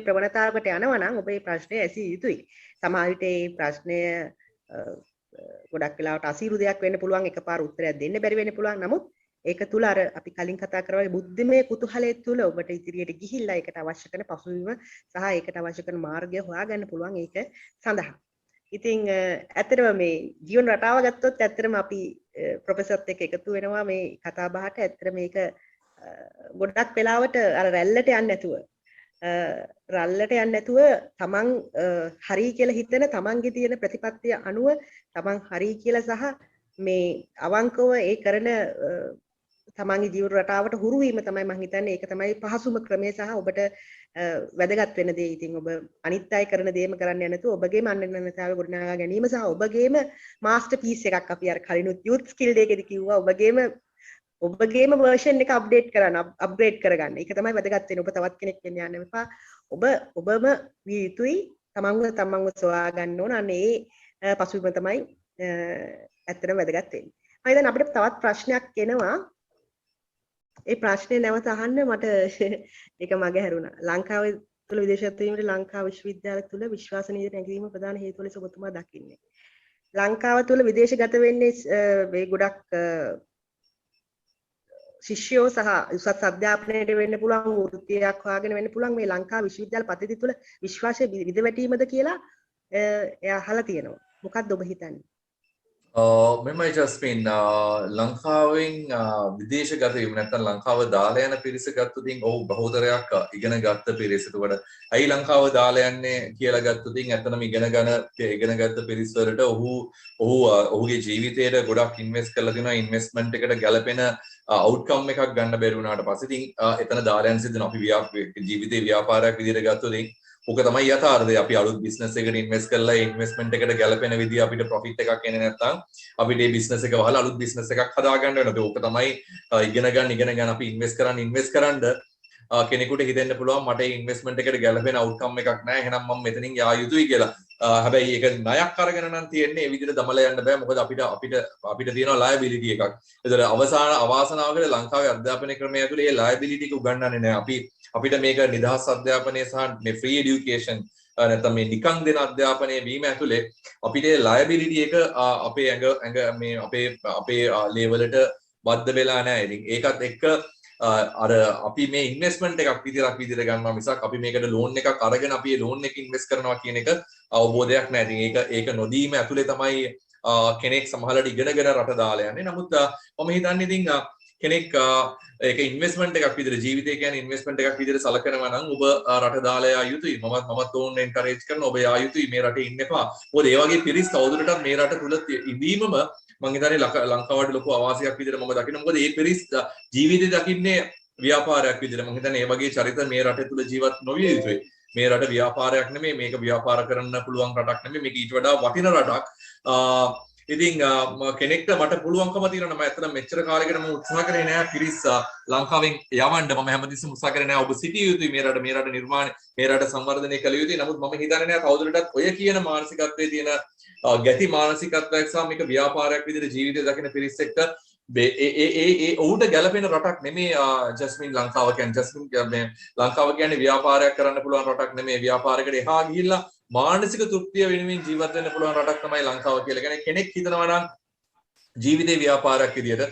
ප්‍රවණතාවකට යනවා නම් ඔබ මේ ප්‍රශ්නේ ඇසිය යුතුයි. සමහර විට මේ ප්‍රශ්නය ගොඩක් වෙලාවට අසීරු දෙයක් වෙන්න පුළුවන්. එකපාර උත්තරයක් දෙන්න බැරි වෙන්න පුළුවන්. නමුත් ඒක තුල අර අපි කලින් කතා කරා වගේ බුද්ධිමය කුතුහලයේ තුල ඔබට ඉදිරියට ගිහිල්ලා ඒකට අවශ්‍ය කරන පසුබිම සහ ඒකට අවශ්‍ය කරන මාර්ගය හොයාගන්න පුළුවන් ඒක සඳහා. ඉතින් ඇත්තටම මේ ජීවන රටාව ගත්තොත් ඇත්තටම අපි ප්‍රොෆෙසර්ත් එක්ක එකතු වෙනවා මේ කතා බහට. ඇත්තට මේක ගොඩක් වෙලාවට අර රැල්ලට යන්නේ නැතුව තමන් හරි කියලා හිතන තමන්ගේ තියෙන ප්‍රතිපත්තිය අනුව තමන් හරි කියලා සහ මේ අවංකව ඒ කරන තමන්ගේ ජීවන රටාවට හුරු වීම තමයි මම හිතන්නේ ඒක තමයි පහසුම ක්‍රමය සහ ඔබට වැදගත් වෙන දේ. ඉතින් ඔබ අනිත් අය කරන දේම කරන්න යන්නේ නැතුව ඔබගේම අනන්‍යතාවය ගොඩනගා ගැනීම සහ ඔබගේම මාස්ටර් පීස් එකක් අපි අර කලිනුත් යූත් ස්කිල් එකේදී කිව්වා ඔබගේම version එක අප්ග්‍රේඩ් කරගන්න. ඒක තමයි වැදගත් වෙන්නේ. ඔබ තවත් කෙනෙක් වෙන්න යන්න එපා. ඔබම විය යුතුයි. තමන්ව සොයා ගන්න ඕන. අනේ ඒ පසුබිම තමයි ඇත්තටම වැදගත් වෙන්නේ. මම දැන් අපිට තවත් ප්‍රශ්නයක් එනවා. ඒ ප්‍රශ්නේ නැවත අහන්න මට ඒක මගේ හැරුණා. ලංකාවේ තුල විදේශගත වීමට ලංකා විශ්වවිද්‍යාල තුල විශ්වාසනීයත නැගීම ප්‍රධාන හේතුව ලෙස ඔබතුමා දකින්නේ. ලංකාව තුල විදේශගත වෙන්නේ මේ ගොඩක් ශිෂ්‍යෝ සහ උසස් අධ්‍යාපනයට වෙන්න පුළුවන් වෘත්තියක් හොයාගෙන වෙන්න පුළුවන් මේ ලංකා විශ්වවිද්‍යාල පද්ධතිය තුල විශ්වාසය විදවැටීමද කියලා එයා අහලා තියෙනවා. මොකක්ද ඔබ හිතන්නේ? මෙමයි ජස්මින් ලංකාවෙන් විදේශගත වීම නැත්නම් ලංකාව දාලා යන පිරිස ගත්තොත් ඔව් බහුතරයක් ඉගෙන ගත්ත පිරිස. ඒකට ඇයි ලංකාව දාලා යන්නේ කියලා ගත්තොත් ඇත්තටම ඉගෙන ගත්ත පිරිස වලට ඔහුගේ ජීවිතයට ගොඩක් ඉන්වෙස්ට් කරලා දෙනවා. ඉන්වෙස්ට්මන්ට් එකට ගැලපෙන අවුට්කම් එකක් ගන්න බැරි වුණාට පස්සේ ඉතින් එතන දාලා යන සිද්ධ අපි ජීවිතේ ව්‍යාපාරයක් විදිහට ගත්තොත් ඕක තමයි යථාර්ථය. අපි අලුත් බිස්නස් එකකට ඉන්වෙස්ට් කරලා ඒ ඉන්වෙස්ට්මන්ට් එකට ගැලපෙන විදිහ අපිට ප්‍රොෆිට් එකක් එන්නේ නැත්නම් අපිට මේ බිස්නස් එක වහලා අලුත් බිස්නස් එකක් හදා ගන්න වෙනවා. ඕක තමයි ඉගෙන ගන්න අපි ඉන්වෙස්ට් කරන්න කෙනෙකුට හිතෙන්න පුළුවන් මට මේ ඉන්වෙස්ට්මන්ට් එකට ගැලපෙන අවුට්කම් එකක් නැහැ. එහෙනම් මම මෙතනින් යා යුතුයි කියලා. හැබැයි ඒක ණයක් අරගෙන නම් තියෙන්නේ ඒ විදිහට දමලා යන්න බෑ. මොකද අපිට තියෙනවා ලයබිලිටි එකක්. ඒතර අවාසනාවකට ලංකාවේ අධ්‍යාපන ක්‍රමය ඇතුලේ මේ ලයබිලිටි එක උගන්වන්නේ නැහැ. අපිට මේක නිදහස් අධ්‍යාපනය සහ මේ ෆ්‍රී එඩියුකේෂන් නැත්නම් මේ නිකන් දෙන අධ්‍යාපනය වීම ඇතුලේ අපිට ලයබිලිටි එක අපේ අපේ ලේවලට බද්ධ වෙලා නැහැ. ඉතින් ඒකත් එක්ක අර අපි මේ ඉන්වෙස්ට්මන්ට් එකක් විදිහට ගන්නවා මිසක් අපි මේකට ලෝන් එකක් අරගෙන අපි ඒ ලෝන් එක ඉන්වෙස්ට් කරනවා කියන එක අවබෝධයක් නැහැ. ඉතින් ඒක නොදීම ඇතුලේ තමයි කෙනෙක් සමහරවිට ඉගෙනගෙන රට දාලා යන්නේ. නමුත් මම හිතන්නේ ඉතින් කෙනෙක් ඒක ඉන්වෙස්ට්මන්ට් එකක් විදිහට ජීවිතය කියන්නේ ඉන්වෙස්ට්මන්ට් එකක් විදිහට සලකනවා නම් ඔබ රට දාලා යා යුතුයි. මමත් ඕන් එන්කරේජ් කරනවා ඔබ යා යුතුයි මේ රටේ ඉන්න එපා. මොකද ඒ වගේ පිරිස් තවදුරටත් මේ රට තුල ඉඳීමම මම හිතන්නේ ලංකාවට ලොකු අවාසියක් විදිහට මම දකිනවා. මොකද මේ පිරිස් ජීවිතය දකින්නේ ව්‍යාපාරයක් විදිහට. මම හිතන්නේ මේ වගේ චරිත මේ රටේ තුල ජීවත් නොවිය යුතුයි. මේ රට ව්‍යාපාරයක් නෙමෙයි, මේක ව්‍යාපාර කරන්න පුළුවන් රටක් නෙමෙයි, මේක ඊට වඩා වටින රටක්. ඉතින් කෙනෙක්ට මට පුළුවන්කම තියෙනවා මම ඇත්තට මෙච්චර කාලෙකට මම උත්සාහ කරේ නෑ පිරිස් ලංකාවෙන් යවන්න මම හැමතිස්සෙම උත්සාහ කරේ නෑ ඔබ සිටිය යුතුයි මේ රට නිර්මාණය මේ රට සංවර්ධනය කළ යුතුයි නමුත් මම හිතන්නේ නෑ තවදුරටත් ඔය කියන මානසිකත්වයේ තියෙන ගැති මානසිකත්වයක් සහ මේක ව්‍යාපාරයක් විදිහට ජීවිතය දකින පිරිස් එක්ක ඔවුන්ට ගැලපෙන රටක් නෙමේ ජස්මින් ලංකාව කියන්නේ ජස්මින් මේ ලංකාව කියන්නේ ව්‍යාපාරයක් කරන්න පුළුවන් රටක් නෙමේ ව්‍යාපාරයකට එහා ගිහිල්ලා මානසික තෘප්තිය වෙනුවෙන් ජීවත් වෙන්න පුළුවන් රටක් තමයි ලංකාව කියලා. කියන්නේ කෙනෙක් හිතනවා නම් ජීවිතේ ව්‍යාපාරයක් විදියට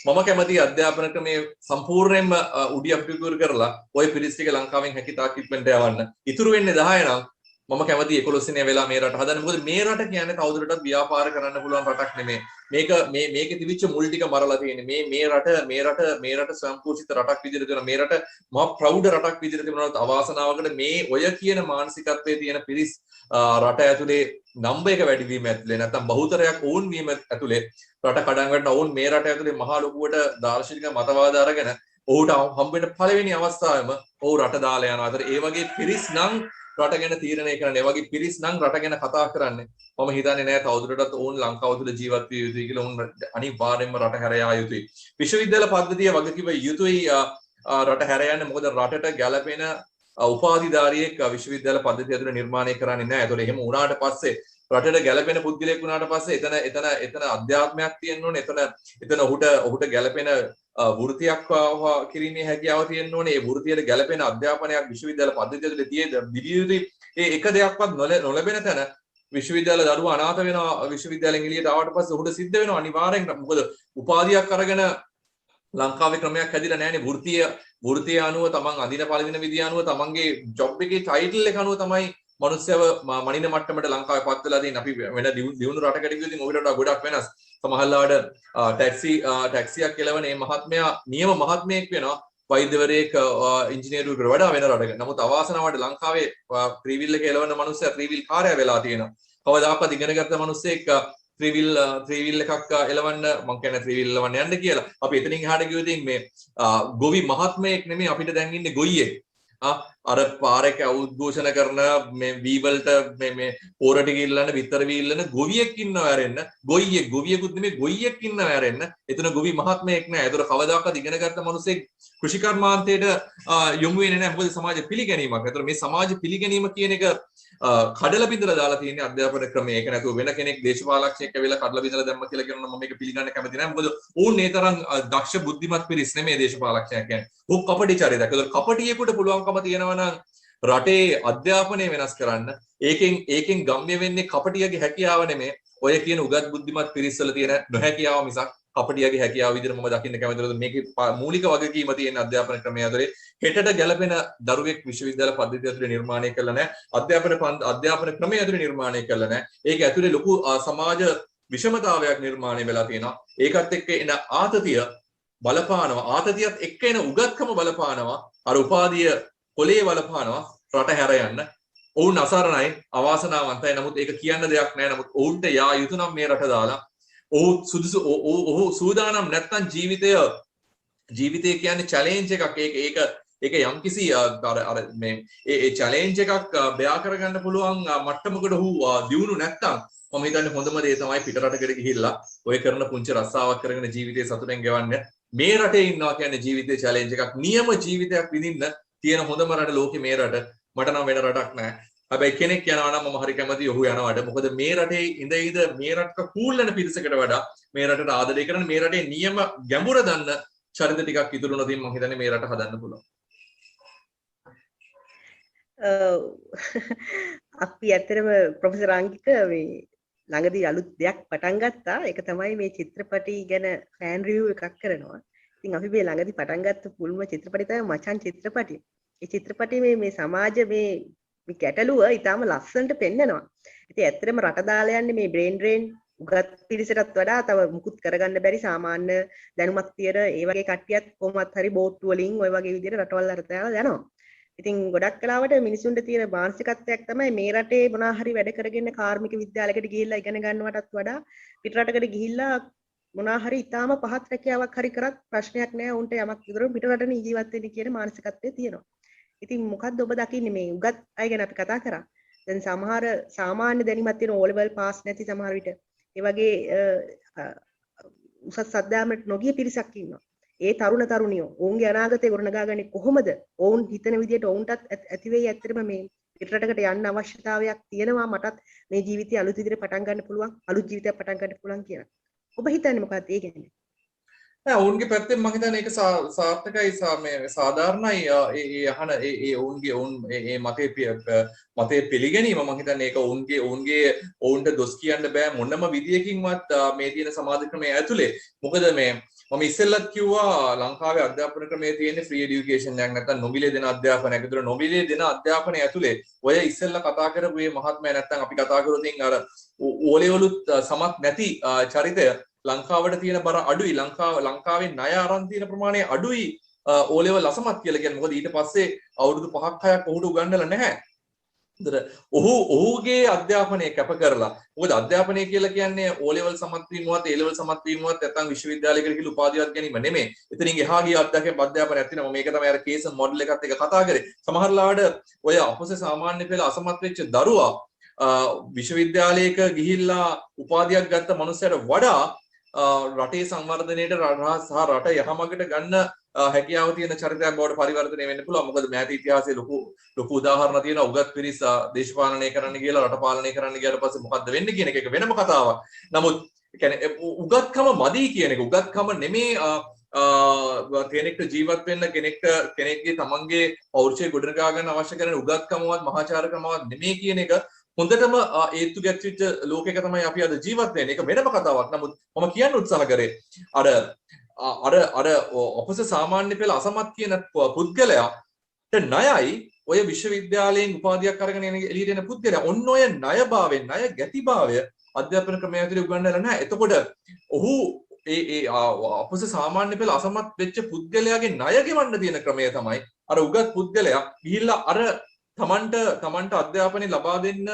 මම කැමති අධ්‍යාපන ක්‍රමයේ සම්පූර්ණයෙන්ම උඩිය අපිකුර කරලා ওই පිරිස් ටික ලංකාවෙන් හැකියතාක් ඉක්මනට යවන්න. ඉතුරු වෙන්නේ 10 නම් මම කැමති 11 වෙනි වෙලා මේ රට හදන්න. මොකද මේ රට කියන්නේ තවදුරටත් ව්‍යාපාර කරන්න පුළුවන් රටක් නෙමෙයි. මේකේ තිබිච්ච මුල් ටික මරලා තියෙන්නේ. මේ රට සම්පූර්ණිත රටක් විදිහට දෙන මේ රට මහා ප්‍රෞඩ රටක් විදිහට තිබුණාත් අවාසනාවකට මේ ඔය කියන මානසිකත්වයේ තියෙන පිරිස් රට ඇතුලේ නම්බර් එක වැඩි වීම ඇතුලේ නැත්නම් බහුතරයක් ඕන් වීම ඇතුලේ රට කඩන් වැටෙන ඕන් මේ රට ඇතුලේ මහා ලොකුවට දාර්ශනික මතවාද අරගෙන ඔහුට හම්බෙන්න පළවෙනි අවස්ථාවෙම ඔහු රට දාලා යනවා. අතර ඒ වගේ පිරිස් නම් රට ගැන තීරණය කරන්නේ. ඒ වගේ පිරිස් නම් රට ගැන කතා කරන්නේ. මම හිතන්නේ නෑ තවදුරටත් ඕන් ලංකාව තුළ ජීවත් විය යුතුයි කියලා. ඕන් අනිවාර්යයෙන්ම රට හැර යා යුතුයි. විශ්වවිද්‍යාල පද්ධතිය වගකීම යුතුයි රට හැර යන්න. මොකද රටට ගැළපෙන උපාධිධාරියෙක් විශ්වවිද්‍යාල පද්ධතිය ඇතුළේ නිර්මාණය කරන්නේ නෑ. ඒතකොට එහෙම වුණාට පස්සේ රටට ගැළපෙන පුද්ගලයෙක් වුණාට පස්සේ එතන අධ්‍යාත්මයක් තියෙන්න ඕනේ. එතන ඔහුට ගැළපෙන වෘත්තියක් කිරීමේ හැකියාව තියෙන්න ඕනේ. ඒ වෘත්තියට ගැළපෙන අධ්‍යාපනයක් විශ්වවිද්‍යාල පද්ධතිය ඇතුළේ තිබිය යුතුයි. ඒ එක දෙයක්වත් නොලැබෙන තැන විශ්වවිද්‍යාල දරුවා අනාථ වෙනවා. විශ්වවිද්‍යාලෙන් එළියට ආවට පස්සේ ඔහුට සිද්ධ වෙනවා අනිවාර්යෙන්. මොකද උපාධියක් අරගෙන ලංකාවේ ක්‍රමයක් හැදිලා නැහැනේ. වෘත්තිය අනුව තමන් අඳින පළඳින විදිය අනුව තමන්ගේ ජොබ් එකේ ටයිටල් එක අනුව තමයි මනුස්සයව මනින මට්ටමට ලංකාවේ පත් වෙලා තියෙන. අපි වෙන දියුණු රටකට ගියොත් ඉතින් ඔබට වඩා ගොඩක් වෙනස්. සමහරවිට ටැක්සියක් කෙලවන මේ මහත්මයා නියම මහත්මයෙක් වෙනවා. වෛද්‍යවරයෙක් ඉංජිනේරුවෙකුට වඩා වෙන රටක. නමුත් අවාසනාවට ලංකාවේ ත්‍රිවිල් එක කෙලවන මනුස්සයා ත්‍රිවිල් කාර්යය වෙලා තියෙනවා. කවදාකවත් ඉගෙනගත්ත මනුස්සයෙක් ත්‍රිවිල් එකක් එලවන්න මම කියන්නේ ත්‍රිවිල් එලවන්න යන්න කියලා. අපි එතනින් එහාට ගියොත් මේ ගොවි මහත්මයෙක් නෙමෙයි අපිට දැන් ඉන්නේ ගොයියෙක්. අර පාරක උද්ඝෝෂණ කරන මේ වීවලට මේ පොරට ගිල්ලන විතර වීල්ලන ගොවියෙක් ඉන්නව ඇරෙන්න ගොවියෙකුත් නෙමෙයි ගොයියෙක් ඉන්නව ඇරෙන්න එතන ගොවි මහත්මයෙක් නෑ. ඒතර කවදාකවත් ඉගෙන ගත්ත මිනිස්සෙක් කෘෂි කර්මාන්තයට යොමු වෙන්නේ නෑ. මොකද සමාජ පිළිගැනීමක්. ඒතර මේ සමාජ පිළිගැනීම කියන එක කඩලා බිඳලා දාලා තියෙන අධ්‍යාපන ක්‍රමය. ඒක නැතුව වෙන කෙනෙක් දේශපාලනඥයෙක් ඇවිල්ලා කඩලා බිඳලා දැම්ම කියලා කියනවා මම මේක පිළිගන්න කැමති නෑ. මොකද ඕන් ඒ තරම් දක්ෂ බුද්ධිමත් පිරිස් නෙමෙයි දේශපාලනඥයෙක් කියන්නේ. ඔක් කපටි චරිතයක්. ඒතර කපටියෙකුට පුළුවන්කම තියෙනවා නම් රටේ අධ්‍යාපනය වෙනස් කරන්න. ඒකෙන් ගම්ම්‍ය වෙන්නේ කපටියගේ හැකියාව නෙමෙයි. ඔය කියන උගත් බුද්ධිමත් පිරිස්වල තියෙන නොහැකියාව මිසක් කපටියගේ හැකියාව විදිහට මම දකින්න කැමතිද? මේකේ මූලික වගකීම තියෙන අධ්‍යාපන ක්‍රමය ඇතුලේ හෙටට ගැලපෙන දරුවෙක් විශ්වවිද්‍යාල පද්ධතිය ඇතුලේ නිර්මාණය කළා නැහැ. අධ්‍යාපන ක්‍රමය ඇතුලේ නිර්මාණය කළා නැහැ. ඒක ඇතුලේ ලොකු සමාජ විෂමතාවයක් නිර්මාණය වෙලා තියෙනවා. ඒකත් එක්ක එන ආතතිය බලපානවා. ආතතියත් එක්ක එන උගත්කම බලපානවා. අර උපාධිය කොලේ බලපානවා රට හැර යන්න. ඔවුන් අසරණයි අවාසනාවන්තයි. නමුත් ඒක කියන්න දෙයක් නැහැ. නමුත් ඔවුන්ට යා යුතු නම් මේ රට දාලා ඔහු සූදානම් නැත්තම් ජීවිතය කියන්නේ චැලෙන්ජ් එකක්. ඒක යම්කිසි අර මේ ඒ චැලෙන්ජ් එකක් බයා කරගන්න පුළුවන් මට්ටමකට ඔහු දියුණු නැත්තම් මම හිතන්නේ හොඳම දේ තමයි පිට රටකට ගිහිල්ලා ඔය කරන පුංචි රස්සාවක් කරගෙන ජීවිතේ සතුටෙන් ගෙවන්න. මේ රටේ ඉන්නවා කියන්නේ ජීවිතේ චැලෙන්ජ් එකක්. නියම ජීවිතයක් විඳින්න තියෙන හොඳම රට ලෝකේ මේ රට. මට නම් වෙන රටක් නැහැ. හැබැයි කෙනෙක් යනවා නම් මම හරි කැමතියි ඔහු යනවාට. මොකද මේ රටේ ඉඳ මේ රටක කූල්ලන පිරිසකට වඩා මේ රටට ආදරය කරන මේ රටේ නියම ගැඹුර දන්න චරිත ටිකක් ඉතුරු නොදී මම හිතන්නේ මේ රට හදන්න පුළුවන්. අපි ඇත්තටම ප්‍රොෆෙසර් අංකික මේ ළඟදී අලුත් දෙයක් පටන් ගත්තා. ඒක තමයි මේ චිත්‍රපටි ගැන ෆෑන් රිවිව් එකක් කරනවා. ඉතින් අපි මේ ළඟදී පටන් ගත්ත මුල්ම චිත්‍රපටි තමයි මචන් චිත්‍රපටි. ඒ චිත්‍රපටි මේ සමාජ මේ ගැටලුව ඊටාම ලස්සනට පෙන්නනවා. ඉතින් ඇත්තටම රට දාලා යන්නේ මේ බ්‍රේන් ඩ්‍රේන් උගත් පිරිසටත් වඩා තව මුකුත් කරගන්න බැරි සාමාන්‍ය දැනුමක් තියෙන ඒ වගේ කට්ටියත් කොහොමත් හරි බෝට්ටු වලින් ඔය වගේ විදිහට රටවල් අරට යනවා. ඉතින් ගොඩක් කලාවට මිනිසුන්ට තියෙන මානසිකත්වයක් තමයි මේ රටේ මොනවා හරි වැඩ කරගෙන කාර්මික විද්‍යාලයකට ගිහිල්ලා ඉගෙන ගන්නවටත් වඩා පිට රටකට ගිහිල්ලා මොනවා හරි ඊටාම පහත් රැකියාවක් හරි කරත් ප්‍රශ්නයක් නෑ. උන්ට යමක් විතර පිට රටේ ජීවත් වෙන්න කියන මානසිකත්වය තියෙනවා. ඉතින් මොකද්ද ඔබ දකින්නේ මේ උගත් අය ගැන අපි කතා කරා. දැන් සමහර සාමාන්‍ය දැනුමක් තියෙන ඕ ලෙවල් පාස් නැති සමහර විට ඒ වගේ උසස් අධ්‍යාපනයට නොගිය පිරිසක් ඉන්නවා. ඒ තරුණ තරුණියෝ ඔවුන්ගේ අනාගතය ගොඩනගාගන්නේ කොහොමද? ඔවුන් හිතන විදිහට ඔවුන්ටත් ඇති වෙයි ඇත්තටම මේ පිටරටකට යන්න අවශ්‍යතාවයක් තියෙනවා මටත් මේ ජීවිතය අලුත් විදිහට පටන් ගන්න පුළුවන් අලුත් ජීවිතයක් පටන් ගන්න පුළුවන් කියලා. ඔබ හිතන්නේ මොකක්ද ඒ ගැන? ඔවුන්ගේ පැත්තෙන් මම හිතන්නේ ඒක සාර්ථකයි මේ සාධාරණයි ඒ අහන ඒ ඔවුන්ගේ මතේ පිළිගැනීම මම හිතන්නේ ඒක ඔවුන්ට දොස් කියන්න බෑ මොනම විදියකින්වත් මේ තියෙන සමාජ ක්‍රමයේ ඇතුලේ. මොකද මේ මම ඉස්සෙල්ලත් කිව්වා ලංකාවේ අධ්‍යාපන ක්‍රමයේ තියෙන ෆ්‍රී এডুকেෂන් එකක් නැත්නම් නොමිලේ දෙන අධ්‍යාපනයක්. ඒතර නොමිලේ දෙන අධ්‍යාපනය ඇතුලේ ඔය ඉස්සෙල්ලා කතා කරපු මේ මහත්මයා නැත්නම් අපි කතා කරොත් අර ඕලෙවලුත් සමත් නැති චරිතය ලංකාවට තියෙන බර අඩුයි. ලංකාවේ ණය අරන් තියෙන ප්‍රමාණය අඩුයි O level අසමත් කියලා කියන්නේ. මොකද ඊට පස්සේ අවුරුදු 5ක් 6ක් ඔහුට උගන්වලා නැහැ. ඒතර ඔහුගේ අධ්‍යාපනය කැප කරලා මොකද අධ්‍යාපනය කියලා කියන්නේ O level සමත් වීමවත් A level සමත් වීමවත් නැත්නම් විශ්වවිද්‍යාලයකට ගිහලා උපාධියක් ගැනීම නෙමෙයි. එතනින් එහා ගිය අධ්‍යාපනයක් තියෙනවා. මේක තමයි අර කේසන් මොඩල් එකත් එක කතා කරේ. සමහරලාට ඔය අපොසේ සාමාන්‍ය පෙළ අසමත් වෙච්ච දරුවා විශ්වවිද්‍යාලයක ගිහිල්ලා උපාධියක් ගත්ත මනුස්සයට වඩා රටේ සංවර්ධනයේට සහ රට යහමගට ගන්න හැකියාව තියෙන චරිතයක් බවට පරිවර්තනය වෙන්න පුළුවන්. මොකද මෑත ඉතිහාසයේ ලොකු උදාහරණ තියෙනවා. උගත් පිරිස දේශපාලනය කරන්න ගිහලා රට පාලනය කරන්න ගියාට පස්සේ මොකද්ද වෙන්නේ කියන එක වෙනම කතාවක්. නමුත් කියන්නේ උගත්කම මදි කියන එක උගත්කම නෙමේ කෙනෙක්ට ජීවත් වෙන්න කෙනෙක්ගේ තමන්ගේ පෞරුෂය ගොඩනගා ගන්න අවශ්‍ය කරන උගත්කමවත් මහාචාරකමවත් නෙමේ කියන එක හොඳටම ඒත්තු ගැච්චිච්ච ලෝකයක තමයි අපි අද ජීවත් වෙන්නේ. ඒක වෙනම කතාවක්. නමුත් මම කියන්න උත්සාහ කරේ අර ඔපස සාමාන්‍ය පෙළ අසමත් කියන පුද්ගලයාට ණයයි ඔය විශ්වවිද්‍යාලයෙන් උපාධියක් අරගෙන එළියට එන පුද්ගලයා ඔන්න ඔය ණයභාවයෙන් ණය ගැතිභාවය අධ්‍යාපන ක්‍රමය ඇතුළේ උගන්වලා නැහැ. එතකොට ඔහු ඒ ඔපස සාමාන්‍ය පෙළ අසමත් වෙච්ච පුද්ගලයාගේ ණය ගෙවන්න තියෙන ක්‍රමය තමයි අර උගත් පුද්ගලයා ගිහිල්ලා අර තමන්ට අධ්‍යාපනය ලබා දෙන්න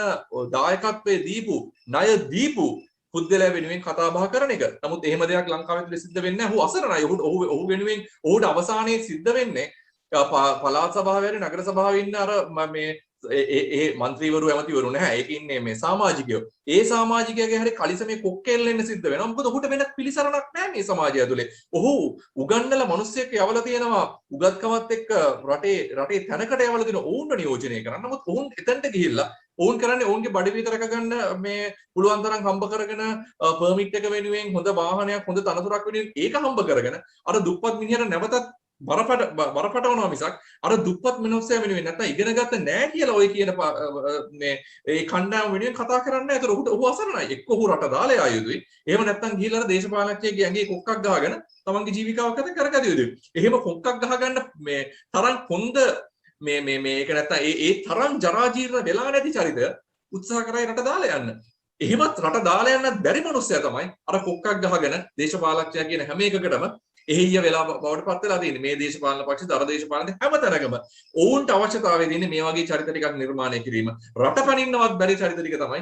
දායකත්වයේ දීපු ණය දීපු පුද්ගලයා වෙනුවෙන් කතා බහ කරන එක. නමුත් එහෙම දෙයක් ලංකාවේ තුල සිද්ධ වෙන්නේ නැහැ. ඔහු අසරණයි. ඔහු වෙනුවෙන් ඔහුට අවසානයේ සිද්ධ වෙන්නේ පළාත් සභාවේ නගර සභාවේ ඉන්න අර මේ ඒ മന്ത്രിවරු ඇමතිවරු නැහැ. ඒක ඉන්නේ මේ සමාජිකයෝ. ඒ සමාජිකයාගේ හැරි කලිසමේ කොක්කෙල්ලෙන්න සිද්ධ වෙනවා. මොකද ඔහුට වෙන පිළිසරණක් නැහැ මේ සමාජය ඇතුලේ. ඔහු උගන්නලා මිනිස්සෙක් යවලා තියෙනවා උගත්කමත් එක්ක රටේ තැනකට යවලා දෙන ඔවුන්ව නියෝජනය කරන්න. නමුත් ඔවුන් එතනට ගිහිල්ලා ඔවුන් කරන්නේ ඔවුන්ගේ බඩ විතරක ගන්න මේ පුළුවන් තරම් හම්බ කරගෙන පර්මිට් එක වෙනුවෙන් හොඳ වාහනයක් හොඳ තනතුරක් වෙනුවෙන් ඒක හම්බ කරගෙන අර දුප්පත් මිනිහට නැවතත් බරපතවනවා මිසක් අර දුප්පත් මිනිස්සයා වෙනුවෙන් නැත්නම් ඉගෙන ගත්ත නෑ කියලා ඔය කියන මේ ඒ කණ්ඩායම වෙනුවෙන් කතා කරන්නේ නැහැ. ඒතර ඔහු අසරණයි. එක්ක ඔහු රට දාලා යා යුතුයි. එහෙම නැත්නම් ගිහිල්ලා දේශපාලනඥයෙක්ගේ ඇඟේ කොක්කක් ගහගෙන තමන්ගේ ජීවිකාවක් ගත කරගත යුතුයි. එහෙම කොක්කක් ගහගන්න මේ තරම් කොන්ද මේක නැත්තම් ඒ තරම් ජරා ජීර්ණ වෙලා නැති චරිතය උත්සාහ කරයි රට දාලා යන්න. එහෙමත් රට දාලා යන්නත් බැරි මිනිස්සයා තමයි අර කොක්කක් ගහගෙන දේශපාලකයා කියන හැම එකකටම එහෙయ్య වෙලා බවට පත් වෙලා තියෙන්නේ. මේ දේශපාලන පක්ෂ දර දේශපාලන හැමතැනකම ඔවුන්ට අවශ්‍යතාවය දෙන්නේ මේ වගේ චරිත ටිකක් නිර්මාණය කිරීම. රට පනින්නවත් බැරි චරිත ටික තමයි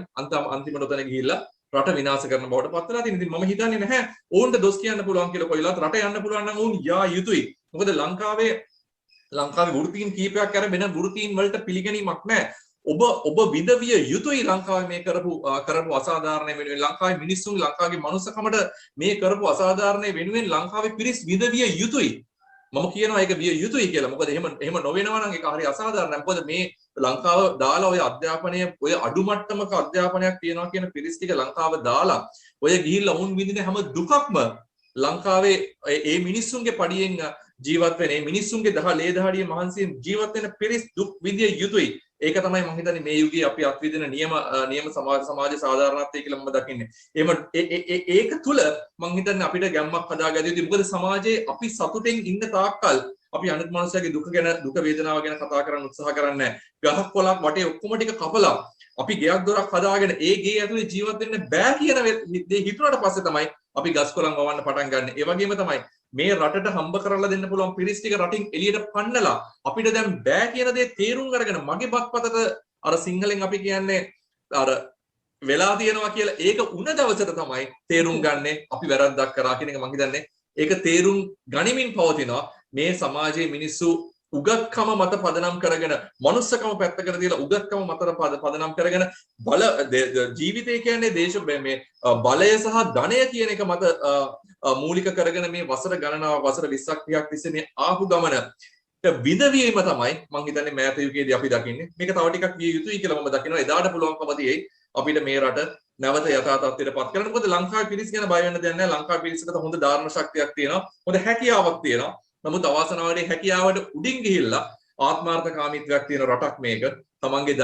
අන්තිමට උතන ගිහිල්ලා රට විනාශ කරන බවට පත් වෙලා තියෙන්නේ. ඉතින් මම හිතන්නේ නැහැ ඔවුන්ට දොස් කියන්න පුළුවන් කියලා කොයිලත් රට යන්න පුළුවන් නම් ඔවුන් යා යුතුයි. මොකද ලංකාවේ වෘත්තීන් කීපයක් අර වෙන වෘත්තීන් වලට පිළිගැනීමක් නැහැ. ඔබ විදවිය යුතුයි ලංකාවේ මේ කරපු අසාධාරණ වෙනුවෙන් ලංකාවේ මිනිස්සුන් ලංකාවේ මනුස්සකමට මේ කරපු අසාධාරණ වෙනුවෙන් ලංකාවේ පිරිස් විදවිය යුතුයි. මම කියනවා ඒක විය යුතුයි කියලා. මොකද එහෙම නොවෙනවා නම් ඒක හරි අසාධාරණයි. මොකද මේ ලංකාව දාලා ඔය අධ්‍යාපනය ඔය අඩු මට්ටමක අධ්‍යාපනයක් තියනවා කියන පිරිස් ටික ලංකාව දාලා ඔය ගිහිල්ලා වුන් විඳින හැම දුකක්ම ලංකාවේ ඒ මිනිස්සුන්ගේ පඩියෙන් ජීවත් වෙන මේ මිනිස්සුන්ගේ ලේ දහඩිය මහන්සියෙන් ජීවත් වෙන පිරිස් දුක් විඳිය යුතුයි. ඒක තමයි මම හිතන්නේ මේ යුගයේ අපි අත්විඳින නියම සමාජ සාධාරණත්වය කියලා මම දකින්නේ. එහෙම ඒක තුල මම හිතන්නේ අපිට ගැම්මක් හදාගන්න යුතුයි. මොකද සමාජයේ අපි සතුටෙන් ඉන්න තාක්කල් අපි අනිත් මනුස්සයගේ දුක වේදනාව ගැන කතා කරන්න උත්සාහ කරන්නේ නැහැ. ගහක් කොළක් වටේ ඔක්කොම ටික කපලා අපි ගෙයක් දොරක් හදාගෙන ඒ ගේ ඇතුලේ ජීවත් වෙන්න බෑ කියන දේ හිතුණාට පස්සේ තමයි අපි ගස් කොළන් වවන්න පටන් ගන්න. ඒ වගේම තමයි මේ රටට හම්බ කරලා දෙන්න පුළුවන් පිරිස් ටික රටින් එළියට පන්නලා අපිට දැන් බෑ කියන දේ තේරුම් අරගෙන මගේ බත්පතට අර සිංහලෙන් අපි කියන්නේ අර වෙලා තියෙනවා කියලා ඒක උන දවසට තමයි තේරුම් ගන්නේ අපි වැරද්දක් කරා කියන එක මම හිතන්නේ ඒක තේරුම් ගනිමින් පවතිනවා මේ සමාජයේ මිනිස්සු උගත්කම මත පදනම් කරගෙන මනුස්සකම පැත්තකට දාලා උගත්කම මත පදනම් කරගෙන බල ජීවිතය කියන්නේ මේ බලය සහ ධනය කියන එක මත මූලික කරගෙන මේ වසර ගණනාව වසර 20ක් 30ක් තිස්සේ මේ ආපු ගමන විඳවීම තමයි මම හිතන්නේ මෑත යුගයේදී අපි දකින්නේ. මේක තව ටිකක් විය යුතුයි කියලා මම දකිනවා. එදාට පුළුවන්කම තියෙයි අපිට මේ රට නැවත යථා තත්ත්වයට පත් කරන්න. මොකද ලංකාවේ පිරිස ගැන බය වෙන්න දෙයක් නැහැ. ලංකාවේ පිරිසකට හොඳ ධාරණ ශක්තියක් තියෙනවා. හොඳ හැකියාවක් තියෙනවා. නමුත් අවාසනාවකට හැකියාවට උඩින් ගිහිල්ලා ආත්මార్థකාමීත්වයක් තියෙන රටක් මේක. තමන්ගේ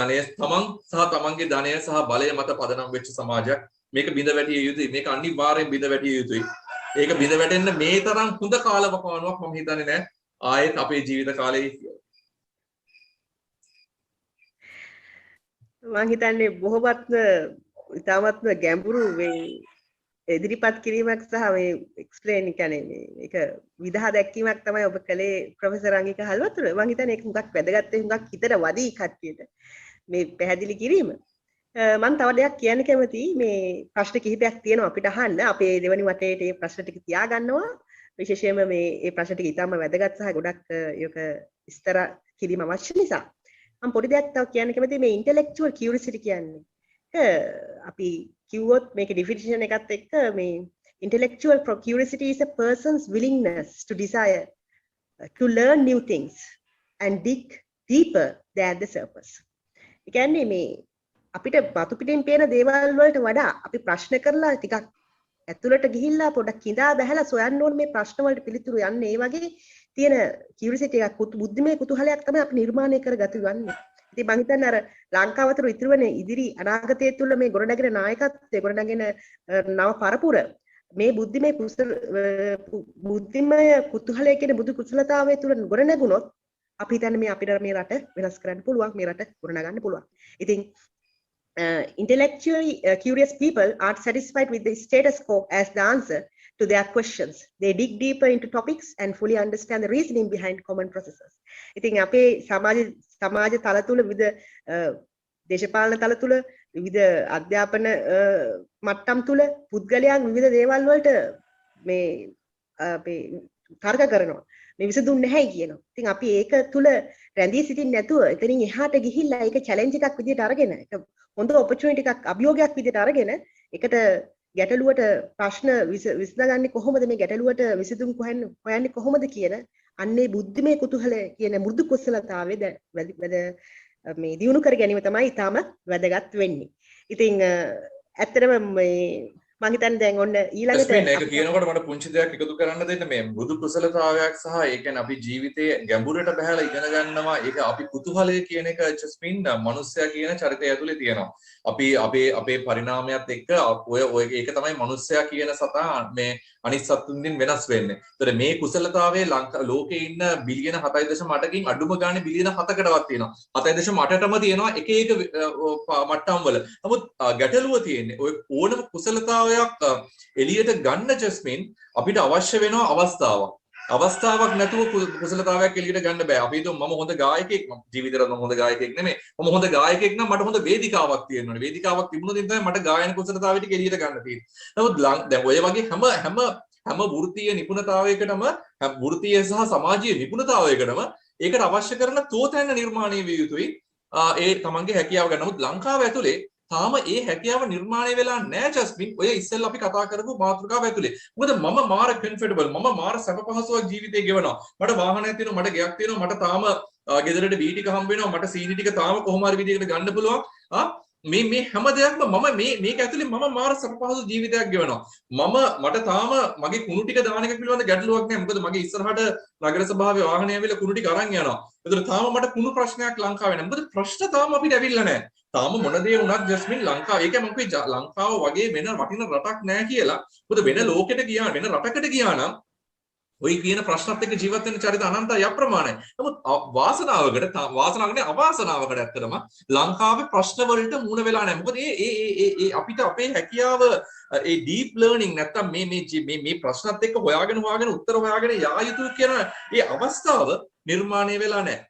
ධනය සහ බලය මත පදනම් වෙච්ච සමාජයක්. මේක බිඳ වැටිය යුතුයි. මේක අනිවාර්යෙන් බිඳ වැටිය යුතුයි. ඒක බිඳ වැටෙන්න මේ තරම් හොඳ කාලවකවානුවක් මම හිතන්නේ නැහැ. ආයෙත් අපේ ජීවිත කාලේ මම හිතන්නේ බොහොමත්ම ඉතාමත්ම ගැඹුරු මේ ඉදිරිපත් කිරීමක් සහ මේ එක්ස්ප්ලේන් කියන්නේ මේක විදහා දැක්වීමක් තමයි ඔබ කළේ ප්‍රොෆෙසර් අංගික හල්වතුර. මම හිතන්නේ ඒක හුඟක් වැදගත් හුඟක් හිතට වදී කට්ටියට මේ පැහැදිලි කිරීම. මම තව දෙයක් කියන්න කැමතියි. මේ ප්‍රශ්න කිහිපයක් තියෙනවා අපිට අහන්න. අපේ දෙවනි වටේට මේ ප්‍රශ්න ටික තියාගන්නවා. විශේෂයෙන්ම මේ ප්‍රශ්න ටික ඉතාම වැදගත් සහ ගොඩක් ඒක විස්තර කිරීම අවශ්‍ය නිසා මම පොඩි දෙයක් තව කියන්න කැමතියි. මේ intellectual curiosity කියන්නේ අපි කිව්වොත් මේක definition එකත් එක්ක මේ intellectual curiosity is a person's willingness to desire to learn new things and dig deeper than the surface. ඒ කියන්නේ මේ අපිට බතු පිටින් පේන දේවල් වලට වඩා අපි ප්‍රශ්න කරලා ටිකක් ඇතුළට ගිහිල්ලා පොඩක් කිඳා බහැලා සොයන්න ඕන මේ ප්‍රශ්න වලට පිළිතුරු යන්නේ. ඒ වගේ තියෙන curiosity එකක් බුද්ධිමය කුතුහලයක් තමයි අපි නිර්මාණය කරගතු යන්නේ. ඉතින් මම හිතන්නේ අර ලංකාව අතර ඉතුරු වෙන ඉදිරි අනාගතය තුළ මේ ගොඩනැගෙන නායකත්වයේ ගොඩනැගෙන නව පරපුර මේ බුද්ධිමය කුතුහලය කියන බුදු කුසලතාවය තුළ ගොඩනැගුණොත් අපි හිතන්නේ මේ අපිට මේ රට වෙනස් කරන්න පුළුවන්, මේ රට ගොඩනගන්න පුළුවන්. ඉතින් intellectually curious people aren't satisfied with the status quo as the answer to their questions. They dig deeper into topics and fully understand the reasoning behind common processes. ඉතින් අපේ සමාජ තල තුල විවිධ දේශපාලන තල තුල විවිධ අධ්‍යාපන මට්ටම් තුල පුද්ගලයන් විවිධ දේවල් වලට මේ අපේ තර්ක කරනවා. මේ විසඳුම් නැහැයි කියනවා. ඉතින් අපි ඒක තුල රැඳී සිටින්න නැතුව එතනින් එහාට ගිහිල්ලා ඒක චැලෙන්ජ් එකක් විදිහට අරගෙන ඒක හොඳ ඔපචුනිටි එකක් අභියෝගයක් විදිහට අරගෙන ඒකට ගැටලුවට ප්‍රශ්න විසඳගන්නේ කොහොමද, මේ ගැටලුවට විසඳුම් හොයන්නේ කොහොමද කියන අන්නේ බුද්ධිමය කුතුහලය කියන මෘදු කුසලතාවය මේ දියුණු කර ගැනීම තමයි ඊටම වැදගත් වෙන්නේ. ඉතින් ඇත්තටම මේ මම හිතන්නේ දැන් ඔන්න ඊළඟට මේක කියනකොට මට පුංචි දෙයක් එකතු කරන්න දෙන්න. මේ මෘදු කුසලතාවයක් සහ ඒ කියන්නේ අපි ජීවිතයේ ගැඹුරට බහැලා ඉගෙන ගන්නවා. ඒක අපි කුතුහලය කියන එක ජස්මින් මනුස්සයා කියන චරිතය ඇතුලේ තියෙනවා. අපි අපේ පරිණාමයත් එක්ක ඔය ඒක තමයි මනුස්සයා කියන සතා මේ අනිත් සතුන්ගෙන් වෙනස් වෙන්නේ. ඒතර මේ කුසලතාවයේ ලෝකේ ඉන්න බිලියන 7.8කින් අඩුම ගානේ බිලියන 7කටවත් තියෙනවා. 7.8ටම තියෙනවා එක එක මට්ටම් වල. නමුත් ගැටලුව තියෙන්නේ ඔය ඕනම කුසලතාවයක් එළියට ගන්න ජස්මින් අපිට අවශ්‍ය වෙනවා අවස්ථාවක් නැතුව කුසලතාවයක් එළියට ගන්න බෑ. අපි හිතමු මම හොඳ ගායකයෙක්, ජීවිතේට මම හොඳ ගායකයෙක් නෙමෙයි. මම හොඳ ගායකයෙක් නම් මට හොඳ වේදිකාවක් තියෙන්න ඕනේ. වේදිකාවක් තිබුණොත් තමයි මට ගායන කුසලතාවය ටික එළියට ගන්න තියෙන්නේ. නමුත් දැන් ඔය වගේ හැම වෘත්තීය නිපුණතාවයකටම වෘත්තීය සහ සමාජීය නිපුණතාවයකටම ඒකට අවශ්‍ය කරන තෝතැන්න නිර්මාණය විය යුතුයි. ඒ තමන්ගේ හැකියාව ගන්න. නමුත් ලංකාව ඇතුලේ තාම ඒ හැකියාව නිර්මාණය වෙලා නැහැ ජස්මින්. ඔය ඉස්සෙල්ලා අපි කතා කරපු මාතෘකාව ඇතුලේ. මොකද මම මාර කම්ෆර්ටබල්, මම මාර සැප පහසුවක් ජීවිතේ ගෙවනවා. මට වාහනයක් තියෙනවා, මට ගෙයක් තියෙනවා, මට තාම ගෙදරට වී ටික හම්බ වෙනවා, මට සීනි ටික තාම කොහොම හරි විදිහකට ගන්න පුළුවන්. මේ හැම දෙයක්ම මම මේක ඇතුලේ මම මාර සැප පහසු ජීවිතයක් ගෙවනවා. මට තාම මගේ කුණු ටික දාන එක පිළිබඳ ගැටලුවක් නැහැ. මොකද මගේ ඉස්සරහට නගර සභාවේ වාහනය ඇවිල්ලා කුණු ටික අරන් යනවා. ඒතර තාම මට කුණු ප්‍රශ්නයක් ලංකාවේ නැහැ. මොකද ප්‍රශ්න තාම අපිට ඇවිල්ලා නැහැ. තාම මොන දේ වුණත් ජස්මින් ලංකාව ඒක මම කිව්වේ ලංකාව වගේ වෙන වටින රටක් නැහැ කියලා. මොකද වෙන ලෝකෙට ගියා, වෙන රටකට ගියා නම් ඔය කියන ප්‍රශ්නත් එක්ක ජීවත් වෙන චරිත අනන්තයි අප්‍රමාණයි. නමුත් අවාසනාවකට ඇත්තටම ලංකාවේ ප්‍රශ්න වලට මුහුණ වෙලා නැහැ. මොකද ඒ අපිට අපේ හැකියාව ඒ ඩීප් ලර්නින් නැත්තම් මේ ප්‍රශ්නත් එක්ක හොයාගෙන උත්තර හොයාගෙන යා යුතුයි කියන ඒ අවස්ථාව නිර්මාණය වෙලා නැහැ.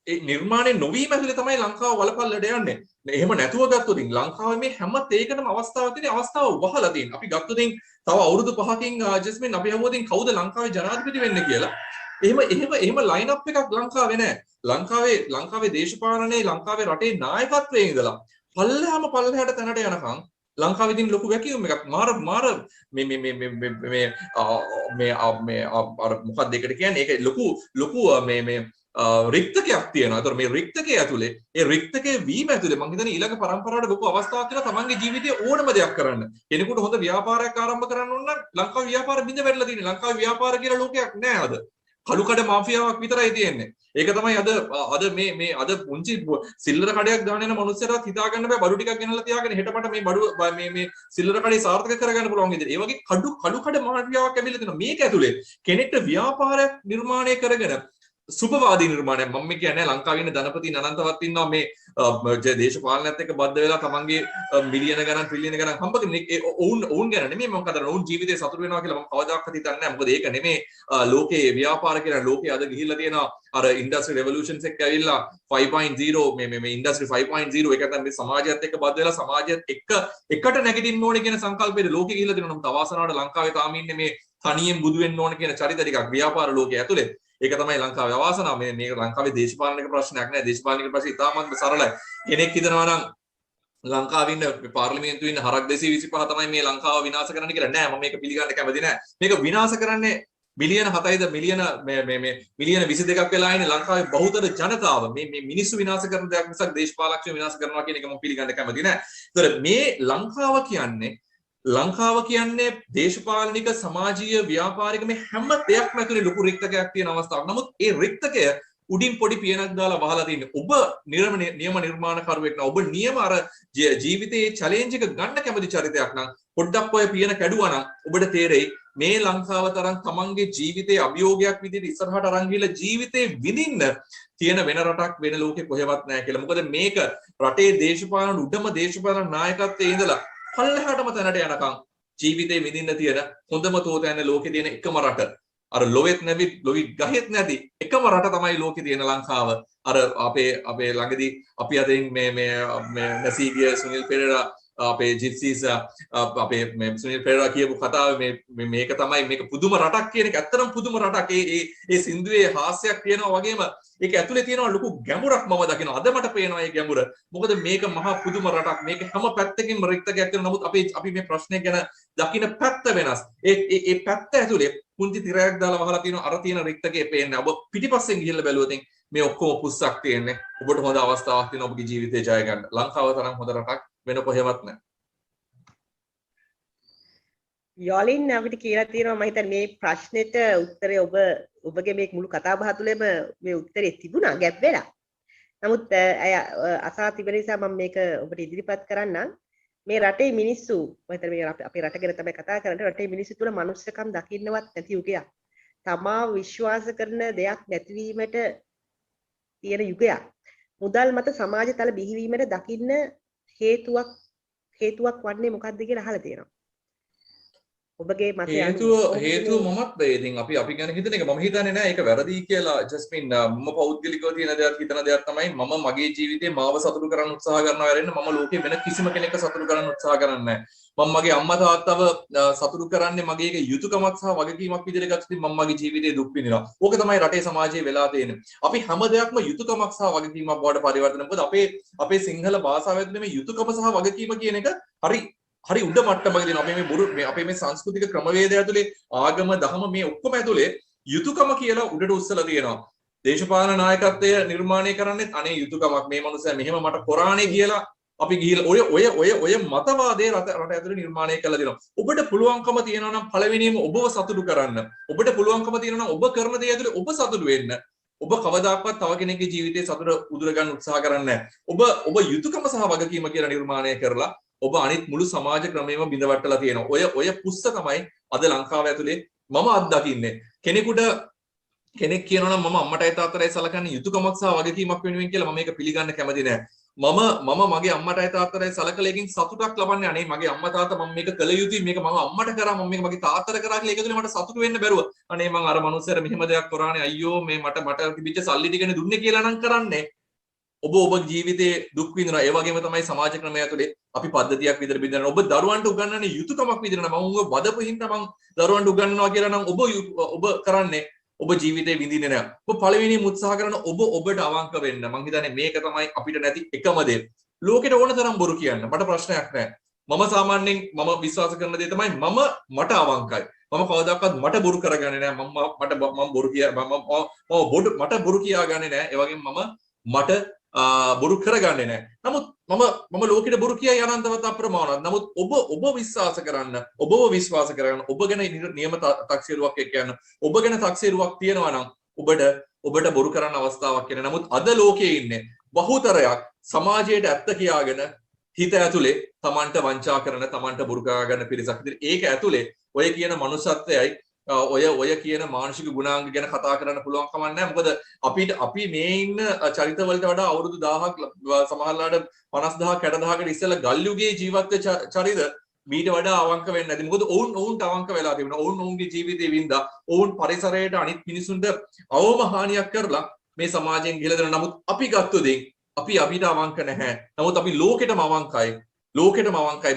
ඒ නිර්මාණය නොවීම ඇතුලේ තමයි ලංකාව වලපල්ලට යන්නේ. එහෙම නැතුව ගත්තොත් ලංකාවේ මේ හැම තේකටම අවස්ථාවක් තියෙන අවස්ථාව වහලා තියෙනවා. අපි ගත්තොත් තව අවුරුදු 5කින් ජස්මින් අපි හමුවතින් කවුද ලංකාවේ ජනාධිපති වෙන්නේ කියලා. එහෙම ලයින් අප් එකක් ලංකාවේ නැහැ. ලංකාවේ දේශපාලනයේ ලංකාවේ රටේ නායකත්වයේ ඉඳලා පල්ලෙහාට තැනට යනකම් ලංකාවේ තියෙන ලොකු වැකියුම් එකක් මාර මේ අර මොකක්ද ඒකට කියන්නේ ඒක ලොකු මේ රික්තකයක් තියෙනවා. ඒතර මේ රික්තකයේ ඇතුලේ ඒ රික්තකයේ වීම ඇතුලේ මම හිතන්නේ ඊළඟ පරම්පරාවට ලොකු අවස්ථාවක් කියලා තමන්ගේ ජීවිතයේ ඕනම දෙයක් කරන්න. කෙනෙකුට හොඳ ව්‍යාපාරයක් ආරම්භ කරන්න ඕන නම් ලංකාවේ ව්‍යාපාර බිඳ වැටලා තියෙන්නේ. ලංකාවේ ව්‍යාපාර කියලා ලෝකයක් නැහැ අද. කළුකඩ මාෆියාවක් විතරයි තියෙන්නේ. ඒක තමයි අද අද පුංචි සිල්ලර කඩයක් දාන යන මනුස්සයරත් හිතා ගන්න බෑ බඩු ටිකක් ගෙනල්ලා තියාගෙන හෙට මට මේ බඩු මේ සිල්ලර කඩේ සාර්ථක කරගන්න පුළුවන් විදිහට. ඒ වගේ කළුකඩ මාෆියාවක් ඇවිල්ලා තියෙනවා. මේක ඇතුලේ කෙනෙක්ට ව්‍යාපාරයක් නිර්මාණය කරගෙන සුභවාදී නිර්මාණයක් මම කියන්නේ ලංකාවේ ඉන්න ධනපති අනන්තවත් ඉන්නවා මේ දේශපාලනයත් එක්ක බද්ධ වෙලා තමන්ගේ මිලියන ගණන් ට්‍රිලියන ගණන් හම්බ කරන ඔවුන් ගැන නෙමෙයි මම කතා කරන්නේ ඔවුන් ජීවිතේ සතුට වෙනවා කියලා මම කවදාකවත් හිතන්නේ නැහැ මොකද ඒක නෙමෙයි ලෝකයේ ව්‍යාපාර කියන ලෝකයේ අද ගිහිල්ලා තියෙනවා අර ඉන්ඩස්ට්‍රි රෙවොලූෂන්ස් එක්ක ඇවිල්ලා 5.0 මේ ඉන්ඩස්ට්‍රි 5.0 ඒක තමයි සමාජයත් එක්ක බද්ධ වෙලා සමාජයත් එක්ක එකට නැගිටින්න ඕනේ කියන සංකල්පයේ ලෝකෙ ගිහිල්ලා තියෙනවා නම් තවාසනාවට ලංකාවේ තාම ඉන්නේ මේ තනියෙන් බුදු වෙන්න ඕන කියන චරිත ටිකක් ව්‍යාපාර ලෝකයේ ඇතුලේ ඒක තමයි ලංකාවේ අවාසනාව මේ ලංකාවේ දේශපාලනික ප්‍රශ්නයක් නෑ දේශපාලනික ප්‍රශ්න ඉතාමත් සරලයි කෙනෙක් හිතනවා නම් ලංකාවේ ඉන්න පාර්ලිමේන්තුවේ ඉන්න හරක් 225 තමයි මේ ලංකාව විනාශ කරන්න කියලා නෑ මම මේක පිළිගන්න කැමති නෑ මේක විනාශ කරන්නේ මිලියන 7යිද මිලියන මිලියන 22ක් වෙලා ඉන්නේ ලංකාවේ බහුතර ජනතාව මේ මිනිස්සු විනාශ කරන දෙයක් මිසක් දේශපාලකයෝ විනාශ කරනවා කියන එක මම පිළිගන්න කැමති නෑ. ඒතර මේ ලංකාව කියන්නේ දේශපාලනික සමාජීය ව්‍යාපාරික මේ හැම දෙයක්ම ඇතුලේ ලොකු රික්තකයක් තියෙන අවස්ථාවක්. නමුත් ඒ රික්තකය උඩින් පොඩි පියනක් දාලා වහලා තින්නේ. ඔබ නියම නිර්මාණකරුවෙක් නම් ඔබ නියම අර ජීවිතයේ චැලෙන්ජ් එක ගන්න කැමති චරිතයක් නම් පොඩ්ඩක් ඔය පියන කැඩුවා නම් ඔබට තේරෙයි මේ ලංකාව තරම් තමන්ගේ ජීවිතයේ අභියෝගයක් විදිහට ඉස්සරහට අරන් ගිහලා ජීවිතේ විඳින්න තියෙන වෙන රටක් වෙන ලෝකේ කොහෙවත් නැහැ කියලා. මොකද මේක රටේ දේශපාලන උඩම දේශපාලන නායකත්වයේ ඉඳලා පල්ලෙහාටම තැනට යනකම් ජීවිතේ විඳින්න තියෙන හොඳම තෝතැන්න ලෝකේ තියෙන එකම රට අර ලොවෙත් නැවි ලොවි ගහෙත් නැති එකම රට තමයි ලෝකේ තියෙන ලංකාව අර අපේ ළඟදී අපි අදින් මේ නැසීගිය සුනිල් පෙරේරා අපේ ජිප්සීස් අපේ සුනිල් පෙරේරා කියපු කතාව මේක තමයි මේක පුදුම රටක් කියන එක ඇත්තටම පුදුම රටක් ඒ සින්දුවේ හාස්‍යයක් තියෙනවා වගේම ඒක ඇතුලේ තියෙනවා ලොකු ගැඹුරක් මම දකිනවා අද මට පේනවා මේ ගැඹුර මොකද මේක මහා පුදුම රටක් මේක හැම පැත්තකින්ම රික්තකයක් තියෙනවා නමුත් අපි මේ ප්‍රශ්නේ ගැන දකින්න පැත්ත වෙනස් ඒ පැත්ත ඇතුලේ පුංචි තිරයක් දාලා වහලා තියෙනවා අර තියෙන රික්තකේ පේන්නේ ඔබ පිටිපස්සෙන් ගිහිල්ලා බැලුවොත් මේ ඔක්කොම පුස්සක් තියෙන්නේ ඔබට හොඳ අවස්ථාවක් තියෙනවා ඔබගේ ජීවිතේ ජය ගන්න ලංකාව තරම් හොඳ රටක් වෙන කොහෙවත් නැහැ. යෝලින් අපිට කියලා තියෙනවා මම හිතන්නේ මේ ප්‍රශ්නෙට උත්තරේ ඔබගේ මේ මුළු කතා බහ තුළම මේ උත්තරේ තිබුණා ගැප් වෙලා. නමුත් අය අසා තිබෙන නිසා මම මේක ඔබට ඉදිරිපත් කරන්නම්. මේ රටේ මිනිස්සු මම හිතන්නේ මේ අපේ රට ගැන තමයි කතා කරන්නේ. රටේ මිනිස්සු තුළ මනුස්සකම් දකින්නවත් නැති යුගයක්. තමා විශ්වාස කරන දෙයක් නැතිවීමට තියෙන යුගයක්. මුදල් මත සමාජ තල බිහිවීමට දකින්න හේතුවක් වන්නේ මොකක්ද කියලා අහලා තියෙනවා. ඔබගේ මතය හේතුව මමත් ඉතින් අපි ගැන හිතන එක මම හිතන්නේ නෑ ඒක වැරදි කියලා ජස්මින් මම පෞද්ගලිකව තියෙන දෙයක් හිතන දෙයක් තමයි මම මගේ ජීවිතේ මාව සතුටු කරන්න උත්සාහ කරනවා වෙරෙන්න මම ලෝකේ වෙන කිසිම කෙනෙක්ව සතුටු කරන්න උත්සාහ කරන්නේ නෑ මම මගේ අම්මා තාත්තව සතුටු කරන්නේ මගේ යුතුයකමක් සහ වගකීමක් විදිහට ගත්තොත් මම මගේ ජීවිතේ දුක් විඳිනවා ඕක තමයි රටේ සමාජයේ වෙලා තියෙන්නේ අපි හැම දෙයක්ම යුතුයකමක් සහ වගකීමක් බවට පරිවර්තන මොකද අපේ සිංහල භාෂාව ඇතුලේ මේ යුතුයකම සහ වගකීම කියන එක හරි උඩ මට්ටමක තියෙන අපේ මේ සංස්කෘතික ක්‍රමවේදය ඇතුලේ ආගම දහම මේ ඔක්කොම ඇතුලේ යුතුයකම කියලා උඩට උස්සලා තියෙනවා. දේශපාලන නායකත්වය නිර්මාණය කරන්නේ අනේ යුතුයකමක් මේ මනුස්සයා මෙහෙම මට කොරානේ කියලා අපි ගිහිල්ලා ඔය මතවාදයේ රට ඇතුලේ නිර්මාණය කළා දෙනවා. ඔබට පුළුවන්කම තියෙනවා නම් පළවෙනියෙන්ම ඔබව සතුටු කරන්න. ඔබට පුළුවන්කම තියෙනවා නම් ඔබ කරන දේ ඇතුලේ ඔබ සතුටු වෙන්න. ඔබ කවදාකවත් තව කෙනෙක්ගේ ජීවිතේ සතුට උදුර ගන්න උත්සාහ කරන්නේ නැහැ. ඔබ යුතුයකම සහ වගකීම කියලා නිර්මාණය කරලා ඔබ අනිත් මුළු සමාජ ක්‍රමයේම බිඳවට්ටලා තියෙනවා. ඔය පුස්ස තමයි අද ලංකාව ඇතුලේ මම අත්දකින්නේ. කෙනෙක් කියනවා නම් මම අම්මටයි තාත්තටයි සලකන්නේ යුතුයකමක් සහ වගකීමක් වෙනුවෙන් කියලා මම මේක පිළිගන්න කැමති නෑ. මම මගේ අම්මටයි තාත්තටයි සලකලා එකකින් සතුටක් ලබන්නේ අනේ මගේ අම්මා තාත්තා මම මේක කළ යුතුයි මේක මම අම්මට කරා මම මේක මගේ තාත්තට කරා කියලා ඒක තුනේ මට සතුටු වෙන්න බැරුව. අනේ මං අර මනුස්සයර මෙහෙම දෙයක් කරානේ අයියෝ මේ මට තිබිච්ච සල්ලි ටිකනේ දුන්නේ කියලා නම් කරන්නේ. ඔබ ජීවිතේ දුක් විඳිනවා. ඒ වගේම තමයි සමාජ ක්‍රමය ඇතුලේ අපි පද්ධතියක් විදිහට බෙදනවා. ඔබ දරුවන්ට උගන්වන්නේ යුතුයකමක් විදිහට නම් මම උඹ වදපු හින්දා මම දරුවන්ට උගන්වනවා කියලා නම් ඔබ කරන්නේ ඔබ ජීවිතේ විඳින්නේ නැහැ. ඔබ පළවෙනිම උත්සාහ කරන ඔබට අවංක වෙන්න. මං හිතන්නේ මේක තමයි අපිට නැති එකම දේ. ලෝකෙට ඕන තරම් බොරු කියන්න. මට ප්‍රශ්නයක් නැහැ. මම සාමාන්‍යයෙන් මම විශ්වාස කරන දේ තමයි මට අවංකයි. මම කවදාකවත් මට බොරු කරගන්නේ නැහැ. මම බොරු මට බොරු කියාගන්නේ නැහැ. ඒ වගේම මට බොරු කරගන්නේ නැහැ. නමුත් මම ලෝකෙට බොරු කියයි අනන්තවත් අප්‍රමාණවත්. නමුත් ඔබ විශ්වාස කරන්න, ඔබ ගැන නියම තක්සේරුවක් එක්ක යන්න. ඔබ ගැන තක්සේරුවක් තියෙනවා නම් ඔබට බොරු කරන්න අවස්ථාවක් එන. නමුත් අද ලෝකයේ ඉන්නේ බහුතරයක් සමාජයට ඇත්ත කියාගෙන හිත ඇතුලේ Tamanට වංචා කරන, Tamanට බොරු කරගන්න පිරිසක්. ඒක ඇතුලේ ඔය කියන මනුෂ්‍යත්වයයි ඔය කියන මානසික ගුණාංග ගැන කතා කරන්න පුළුවන් කමක් නැහැ. මොකද අපි මේ ඉන්න චරිත වලට වඩා අවුරුදු 1000ක් සමහරලාට 50000ක් 60000කට ඉස්සෙල්ලා ගල් යුගයේ ජීවත් වෙච්ච චරිත මීට වඩා අවංක වෙන්නේ නැති. මොකද ඔවුන්ට අවංක වෙලා තිබුණා. ඔවුන්ගේ ජීවිතේ වින්දා. ඔවුන් පරිසරයට අනිත් මිනිසුන්ට අවම හානියක් කරලා මේ සමාජයෙන් ගිහලා දෙනවා. නමුත් අපි ගත්ත දේ අපිට අවංක නැහැ. නමුත් අපි ලෝකෙටම අවංකයි.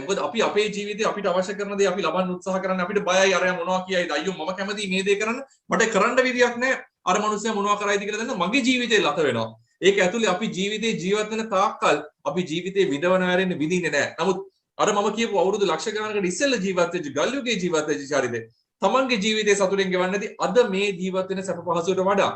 මොකද අපි අපේ ජීවිතේ අපිට අවශ්‍ය කරන දේ අපි ලබන්න උත්සාහ කරන්නේ. අපිට බයයි අරයා මොනවා කියයිද, අයියෝ මම කැමතියි මේ දේ කරන්න, මට කරන්න විදියක් නැහැ, අර මනුස්සයා මොනවා කරයිද කියලා දන්න මගේ ජීවිතේ ලත වෙනවා. ඒක ඇතුලේ අපි ජීවිතේ ජීවත් වෙන තාක්කල් අපි ජීවිතේ විඳවන හැරෙන්නේ විඳින්නේ නැහැ. නමුත් අර මම කියපු අවුරුදු ලක්ෂ ගණනකට ඉස්සෙල්ලා ජීවත් වෙච්ච ගල් යුගයේ ජීවත් වෙච්ච චරිතේ තමන්ගේ ජීවිතේ සතුටින් ගෙවන්නේ නැති අද මේ ජීවත් වෙන සැප පහසුවට වඩා.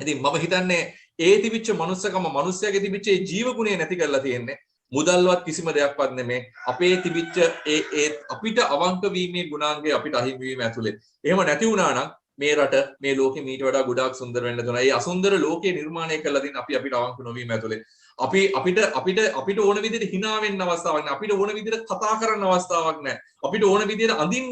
ඉතින් මම හිතන්නේ ඒ තිබිච්ච මනුස්සකම මනුස්සයාගේ තිබිච්ච ඒ ජීව ගුණය නැති කරලා තියෙන්නේ. මුදල්වත් කිසිම දෙයක්වත් නෙමේ. අපේ තිබිච්ච ඒ අපිට අවංක වීමේ ගුණාංගය අපිට අහිමි වීම ඇතුලේ. එහෙම නැති වුණා නම් මේ රට මේ ලෝකෙ මීට වඩා ගොඩාක් සුන්දර වෙන්න දුනා. ඒ අසුන්දර ලෝකේ නිර්මාණය කරලා තියෙන අපිට අවංක නොවීම ඇතුලේ. අපිට ඕන විදිහට hina වෙන්න අවස්ථාවක් නැහැ. අපිට ඕන විදිහට කතා කරන්න අවස්ථාවක් නැහැ. අපිට ඕන විදිහට අඳින්න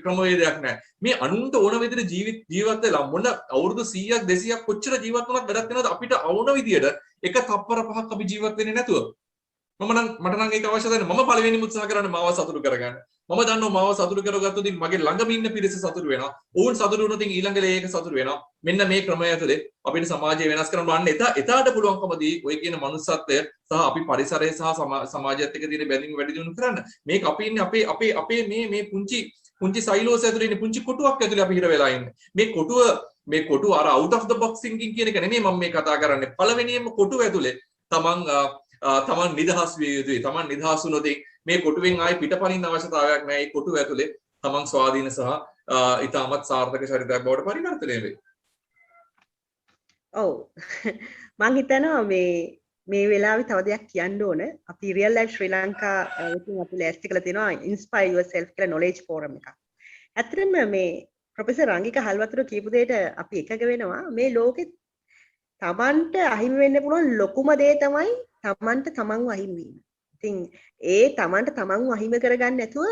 ක්‍රමවේදයක් නැහැ. මේ අනුන්ට ඕන විදිහට ජීවත් වෙලා මොන අවුරුදු 100ක් 200ක් කොච්චර ජීවත් වුණත් වැඩක් වෙනවද? අපිට ඕන විදිහට එක තප්පර පහක් අපි ජීවත් වෙන්නේ නැතුව. මට නම් ඒක අවශ්‍ය නැහැ. මම පළවෙනිම උත්සාහ කරන්නේ මාව සතුටු කරගන්න. මම දන්නවා මාව සතුටු කරගත්තොත් මගේ ළඟම ඉන්න පිරිස සතුටු වෙනවා. ඕන් සතුටු වුණොත් ඊළඟ ලේයක සතුටු වෙනවා. මෙන්න මේ ක්‍රමය ඇතුලේ අපිට සමාජය වෙනස් කරන්න බලන්න. එතාට පුළුවන්කමදී ඔය කියන මනුස්සත්වය සහ අපි පරිසරය සහ සමාජයත් එක්ක තියෙන බැඳීම වැඩි දියුණු කරන්න. මේක අපි ඉන්නේ අපේ මේ පුංචි සයිලෝස් ඇතුලේ ඉන්නේ පුංචි කොටුවක් ඇතුලේ අපි හිර වෙලා ඉන්නේ. මේ කොටුව අර out of the box thinking කියන එක නෙමෙයි මම මේ කතා කරන්නේ. පළවෙනියෙන්ම කොටුව ඇතුලේ තමන් නිදහස් විය යුතුයි. තමන් නිදහස් වුණොත් මේ කොටුවෙන් ආයි පිටපනින්න අවශ්‍යතාවයක් නැහැ. මේ කොටුව ඇතුලේ තමන් ස්වාධීන සහ ඊටමත් සාර්ථක චරිතයක් බවට පරිවර්තනය වෙයි. ඔව්. මම හිතනවා මේ වෙලාවේ තව දෙයක් කියන්න ඕන. අපි real life ශ්‍රී ලංකා විසින් අපි ලෑස්ති කරලා තියෙනවා inspire yourself කියලා knowledge forum එකක්. ඇත්තටම මේ ප්‍රොෆෙසර් රංගික හල්වතුර කියපු දෙයට අපි එකග වෙනවා. මේ ලෝකෙ තමන්ට අහිමි වෙන්න පුළුවන් ලොකුම දේ තමයි තමන්ට තමන්ව අහිමි වීම. ඉතින් ඒ තමන්ට තමන්ව අහිමි කරගන්න නැතුව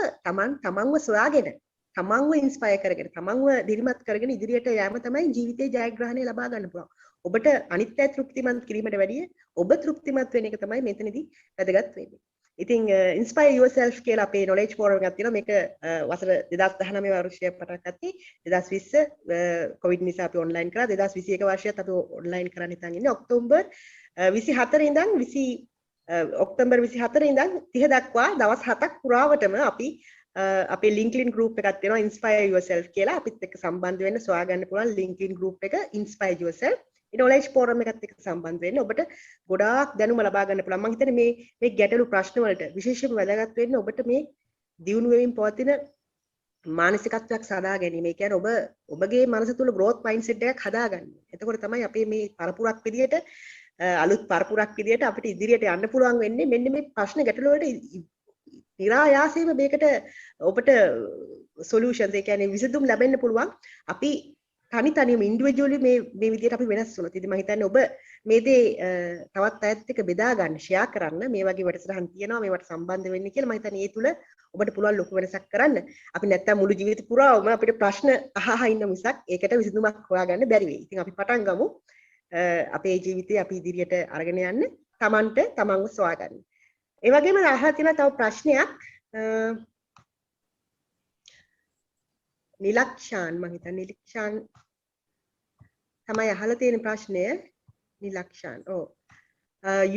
තමන්ව සොයාගෙන තමන්ව ඉන්ස්පයර් කරගෙන තමන්ව දිරිමත් කරගෙන ඉදිරියට යෑම තමයි ජීවිතේ ජයග්‍රහණය ලබා ගන්න පුළුවන්. ඔබට අනිත් අය තෘප්තිමත් කිරීමට වැඩිය ඔබ තෘප්තිමත් වෙන එක තමයි මෙතනදී වැදගත් වෙන්නේ. ඉතින් inspire yourself කියලා අපේ knowledge forum එකක් තියෙනවා. මේක වසර 2019 වර්ෂයේ පටන් ගත්තේ. 2020 COVID නිසා අපි online කරා. 2021 වර්ෂයත් අපි online කරන්න හිතන් ඉන්නේ. ඔක්තෝබර් 24 ඉඳන් 30 දක්වා දවස් 7ක් පුරාවටම අපි අපේ LinkedIn group එකක් තියෙනවා inspire yourself කියලා. අපිත් එක්ක සම්බන්ධ වෙන්න සොයා ගන්න පුළුවන් LinkedIn group එක inspire yourself. knowledge forum එකත් එක්ක සම්බන්ධ වෙන්න ඔබට ගොඩාක් දැනුම ලබා ගන්න පුළුවන්. මම හිතන්නේ මේ ගැටලු ප්‍රශ්න වලට විශේෂයෙන්ම වැදගත් වෙන්නේ ඔබට මේ දියුණු වෙමින් පවතින මානසිකත්වයක් සාදා ගැනීම. ඒ කියන්නේ ඔබගේ මනස තුල growth mindset එකක් හදාගන්න. එතකොට තමයි අපේ මේ පරපුරක් විදියට අලුත් පරපුරක් විදියට අපිට ඉදිරියට යන්න පුළුවන් වෙන්නේ. මෙන්න මේ ප්‍රශ්න ගැටලු වලට නිරායාසයෙන්ම මේකට ඔබට solutions ඒ කියන්නේ විසඳුම් ලැබෙන්න පුළුවන්. අපි තනියම ඉන්ඩිවිජුවලි මේ විදිහට අපි වෙනස් වුණොත්. ඉතින් මම හිතන්නේ ඔබ මේ දේ තවත් අයත් එක්ක බෙදා ගන්න, ෂෙයා කරන්න. මේ වගේ වැඩසටහන් තියෙනවා, මේවට සම්බන්ධ වෙන්න කියලා මම හිතන්නේ ඒ තුල ඔබට පුළුවන් ලොකු වෙනසක් කරන්න. අපි නැත්තම් මුළු ජීවිත පුරාම අපිට ප්‍රශ්න අහහා ඉන්න මිසක් ඒකට විසඳුමක් හොයාගන්න බැරි වෙයි. ඉතින් අපි පටන් ගමු. අපේ ජීවිතේ අපි ඉදිරියට අරගෙන යන්න තමන්ට තමන්ව සොයාගන්න. ඒ වගේම අහලා තියෙන තව ප්‍රශ්නයක් නිලක්ෂාන් මම හිතන්නේ නිලක්ෂාන් තමයි අහලා තියෙන ප්‍රශ්නය. නිලක්ෂාන්